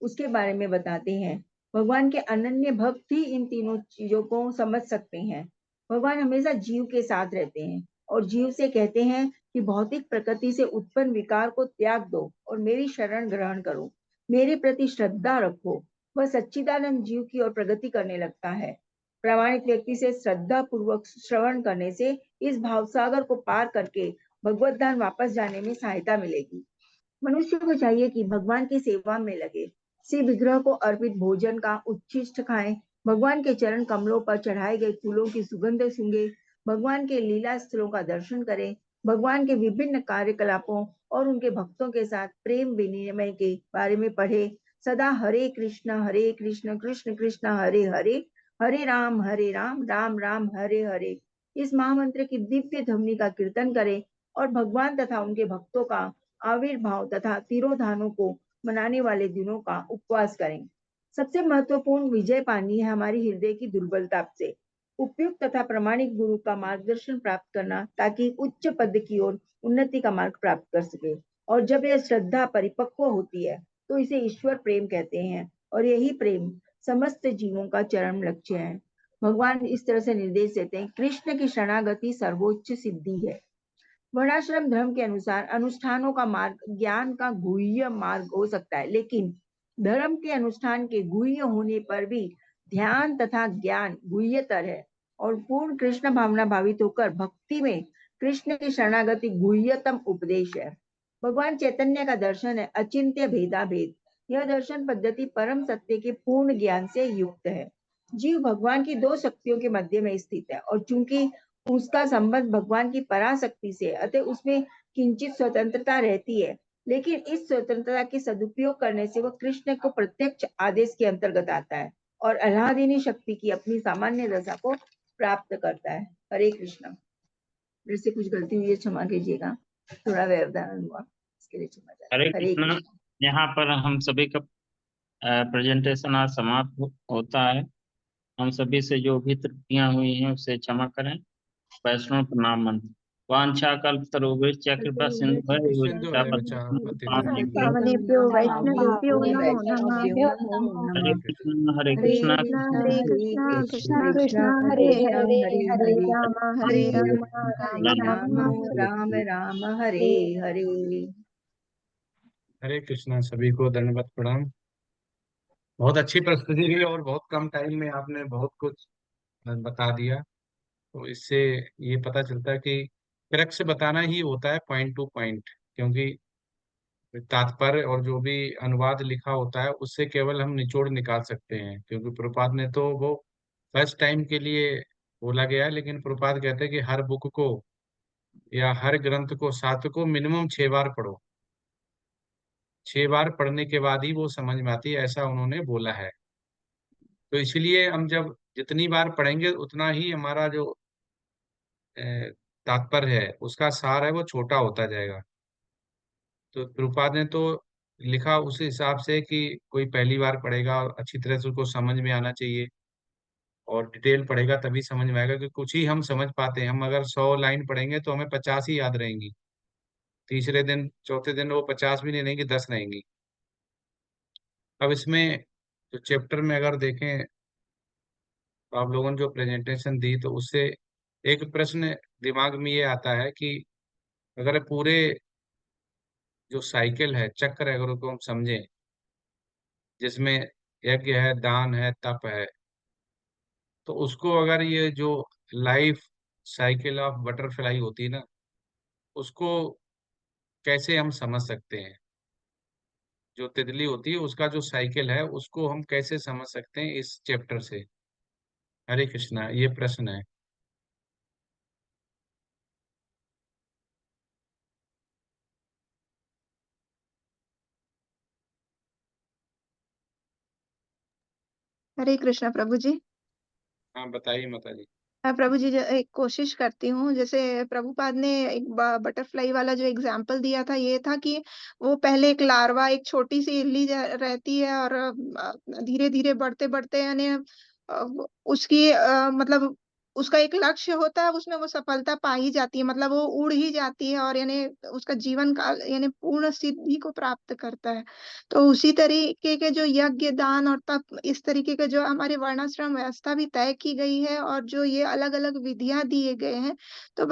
उसके बारे में बताते हैं। भगवान के अनन्य भक्त ही इन तीनों चीजों को समझ सकते हैं। भगवान हमेशा जीव के साथ रहते हैं और जीव से कहते हैं कि भौतिक प्रकृति से उत्पन्न विकार को त्याग दो और मेरी शरण ग्रहण करो, मेरे प्रति श्रद्धा रखो। वह सच्चिदानंद जीव की ओर प्रगति करने लगता है। प्रामाणिक व्यक्ति से श्रद्धा पूर्वक श्रवण करने से इस भावसागर को पार करके भगवत धाम वापस जाने में सहायता मिलेगी। मनुष्य को चाहिए कि भगवान की सेवा में लगे, श्री विग्रह को अर्पित भोजन का उच्छिष्ट खाएं, भगवान के चरण कमलों पर चढ़ाए गए फूलों की सुगंध सूंघे, भगवान के लीला स्थलों का दर्शन करें, भगवान के विभिन्न कार्यकलापों और उनके भक्तों के साथ प्रेम विनिमय के बारे में पढ़े, सदा हरे कृष्ण कृष्ण कृष्ण हरे हरे, हरे राम राम राम हरे हरे इस महामंत्र की दिव्य ध्वनि का कीर्तन करें और भगवान तथा उनके भक्तों का आविर्भाव तथा तिरोधानों को मनाने वाले दिनों का उपवास करें। सबसे महत्वपूर्ण विजय पानी है हमारी हृदय की दुर्बलता से। उपयुक्त तथा प्रामाणिक गुरु का मार्गदर्शन प्राप्त करना ताकि उच्च पद की ओर उन्नति का मार्ग प्राप्त कर सके। और जब यह श्रद्धा परिपक्व होती है तो इसे ईश्वर प्रेम कहते हैं और यही प्रेम समस्त जीवों का चरम लक्ष्य है। भगवान इस तरह से निर्देश देते हैं, कृष्ण की शरणागति सर्वोच्च सिद्धि है। वर्णाश्रम धर्म के अनुसार अनुष्ठानों का मार्ग ज्ञान का गुह्य मार्ग हो सकता है, लेकिन धर्म के अनुष्ठान के गुह्य होने पर भी ध्यान तथा ज्ञान गुह्यतर है और पूर्ण कृष्ण भावना भावित होकर भक्ति में कृष्ण की शरणागति गुह्यतम उपदेश है। भगवान चैतन्य का दर्शन है अचिंत्य भेदाभेद। यह दर्शन पद्धति परम सत्य के पूर्ण ज्ञान से युक्त है। जीव भगवान की दो शक्तियों के मध्य में स्थित है और चूंकि उसका संबंध भगवान की पराशक्ति से, अतः उसमें किंचित स्वतंत्रता रहती है, लेकिन इस स्वतंत्रता के सदुपयोग करने से वह कृष्ण को प्रत्यक्ष आदेश के अंतर्गत आता है और आह्लादिनी शक्ति की अपनी सामान्य दशा को प्राप्त करता है। हरे कृष्ण। मेरे से कुछ गलती हुई है, क्षमा कीजिएगा, थोड़ा व्यवधान हुआ, इसके लिए क्षमा चाहती हरे हूँ। हरे कृष्णा। कृष्ण। यहाँ पर हम सभी का प्रेजेंटेशन आज समाप्त होता है। हम सभी से जो भी त्रुटियां हुई हैं उसे क्षमा करें। वैष्णव प्रणाम मंत्र। वांछा कल्पतरुभ्यश्च कृपा सिंधु है बचा पावनेभ्यो वैष्णवेभ्यो नमो नमः। हरे कृष्णा हरे कृष्णा हरे कृष्णा कृष्णा कृष्णा हरे हरे हरे राम राम राम राम राम हरे हरे। हरे कृष्णा। सभी को दंडवत प्रणाम। बहुत अच्छी प्रस्तुति रही और बहुत कम टाइम में आपने बहुत कुछ बता दिया। तो इससे ये पता चलता है कि करेक्ट से बताना ही होता है, पॉइंट टू पॉइंट, क्योंकि तात्पर्य और जो भी अनुवाद लिखा होता है उससे केवल हम निचोड़ निकाल सकते हैं। क्योंकि प्रभुपाद ने तो वो फर्स्ट टाइम के लिए बोला गया है, लेकिन प्रभुपाद कहते हैं कि हर बुक को या हर ग्रंथ को शास्त्र को मिनिमम 6 बार पढ़ो। 6 बार पढ़ने के बाद ही वो समझ में आती है, ऐसा उन्होंने बोला है। तो इसलिए हम जब जितनी बार पढ़ेंगे उतना ही हमारा जो अ, तात्पर्य है, उसका सार है, वो छोटा होता जाएगा। तो प्रभुपाद ने तो लिखा उस हिसाब से कि कोई पहली बार पढ़ेगा और अच्छी तरह से उसको समझ में आना चाहिए, और डिटेल पढ़ेगा तभी समझ में आएगा। कि कुछ ही हम समझ पाते हैं। हम अगर 100 लाइन पढ़ेंगे तो हमें 50 ही याद रहेंगी। तीसरे दिन चौथे दिन वो 50 भी नहीं रहेंगी, 10 रहेंगी। अब इसमें जो चैप्टर में अगर देखें तो आप लोगों ने जो प्रेजेंटेशन दी तो उससे एक प्रश्न दिमाग में ये आता है कि अगर पूरे जो साइकिल है, चक्र है, अगर उसको हम समझें, जिसमें यज्ञ है, दान है, तप है, तो उसको अगर ये जो लाइफ साइकिल ऑफ बटरफ्लाई होती है ना, उसको कैसे हम समझ सकते हैं। जो तितली होती है उसका जो साइकिल है उसको हम कैसे समझ सकते हैं इस चैप्टर से। हरे कृष्णा, ये प्रश्न है। हरे कृष्णा प्रभु जी। हाँ बताइए माता जी। प्रभु जी एक कोशिश करती हूँ। जैसे प्रभुपाद ने एक बटरफ्लाई वाला जो एग्जाम्पल दिया था, ये था कि वो पहले एक लार्वा, एक छोटी सी इल्ली रहती है और धीरे धीरे बढ़ते बढ़ते यानी उसकी मतलब उसका एक लक्ष्य होता है, उसमें वो सफलता पा ही जाती है, मतलब वो उड़ ही जाती है और यानी उसका जीवन काल यानी पूर्ण सिद्धि को प्राप्त करता है। तो उसी तरीके के जो यज्ञ, दान और तप, इस तरीके के जो हमारे वर्णाश्रम व्यवस्था भी तय की गई है और जो ये अलग अलग विधियां दिए गए हैं, तो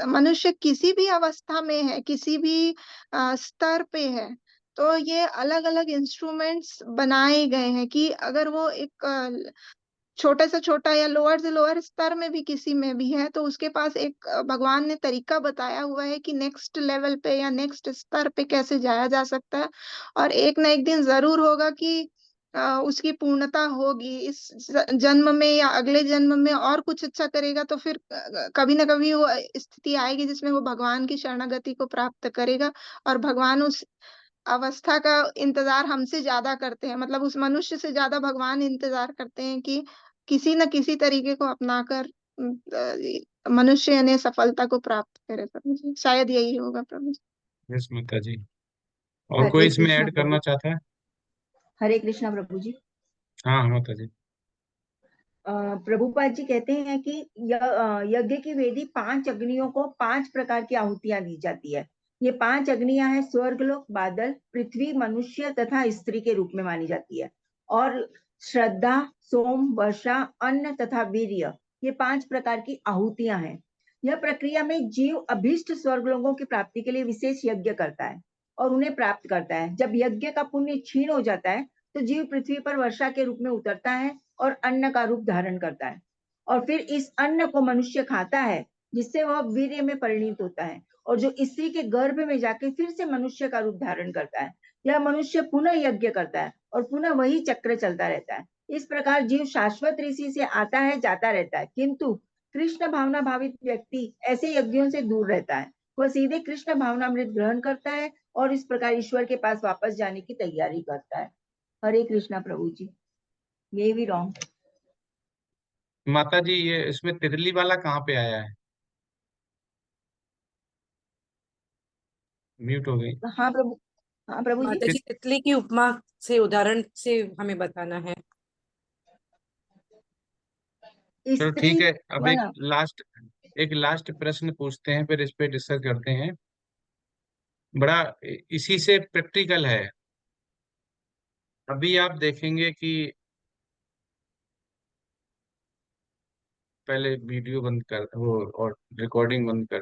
मनुष्य किसी भी अवस्था में है, किसी भी स्तर पे है, तो ये अलग अलग इंस्ट्रूमेंट्स बनाए गए हैं कि अगर वो एक छोटे से छोटा या लोअर से लोअर स्तर में भी किसी में भी है, तो उसके पास एक भगवान ने तरीका बताया हुआ है कि नेक्स्ट लेवल पे या नेक्स्ट स्तर पे कैसे जाया जा सकता है। और एक ना एक दिन जरूर होगा कि उसकी पूर्णता होगी इस जन्म में या अगले जन्म में, और कुछ अच्छा करेगा तो फिर कभी ना कभी वो स्थिति आएगी जिसमें वो भगवान की शरणागति को प्राप्त करेगा। और भगवान उस अवस्था का इंतजार हमसे ज्यादा करते हैं, मतलब उस मनुष्य से ज्यादा भगवान इंतजार करते हैं कि किसी न किसी तरीके को अपनाकर मनुष्य ने सफलता को प्राप्त करे। प्रभु जी शायद यही होगा प्रभु जी। यस माता जी। और कोई हरे इसमें कृष्णा ऐड प्रभु। करना चाहता है? हरे कृष्णा प्रभु जी। हाँ माता जी। प्रभुपाद जी कहते हैं कि यज्ञ की वेदी 5 अग्नियों को 5 प्रकार की आहुतियां दी जाती है। ये 5 अग्नियां हैं स्वर्गलोक, बादल, पृथ्वी, मनुष्य तथा स्त्री के रूप में मानी जाती है। और श्रद्धा, सोम, वर्षा, अन्न तथा वीर्य, ये 5 प्रकार की आहुतियां हैं। यह प्रक्रिया में जीव अभीष्ट स्वर्ग लोगों की प्राप्ति के लिए विशेष यज्ञ करता है और उन्हें प्राप्त करता है। जब यज्ञ का पुण्य क्षीण हो जाता है तो जीव पृथ्वी पर वर्षा के रूप में उतरता है और अन्न का रूप धारण करता है और फिर इस अन्न को मनुष्य खाता है, जिससे वह वीर्य में परिणित होता है और जो स्त्री के गर्भ में जाके फिर से मनुष्य का रूप धारण करता है। यह मनुष्य पुनः यज्ञ करता है और पुनः वही चक्र चलता रहता है। इस प्रकार जीव शाश्वत ऋषि से आता है, जाता रहता है, किंतु कृष्ण भावना भावित व्यक्ति ऐसे यज्ञों से दूर रहता है। वह सीधे कृष्ण भावनामृत ग्रहण करता है और इस प्रकार ईश्वर के पास वापस जाने की तैयारी करता है। हरे कृष्णा प्रभु जी। May be wrong. माता जी, ये इसमें तिरली वाला कहाँ पे आया है? म्यूट हो गई। हाँ प्रभु, हाँ प्रभु जी। माता जी, तितली की उपमा से उदाहरण से हमें बताना है। चलो स्त्री ठीक है, अब वाला एक लास्ट प्रश्न पूछते हैं, फिर इस पे डिस्कस करते हैं। बड़ा इसी से प्रैक्टिकल है। अभी आप देखेंगे कि पहले वीडियो बंद कर वो और रिकॉर्डिंग बंद कर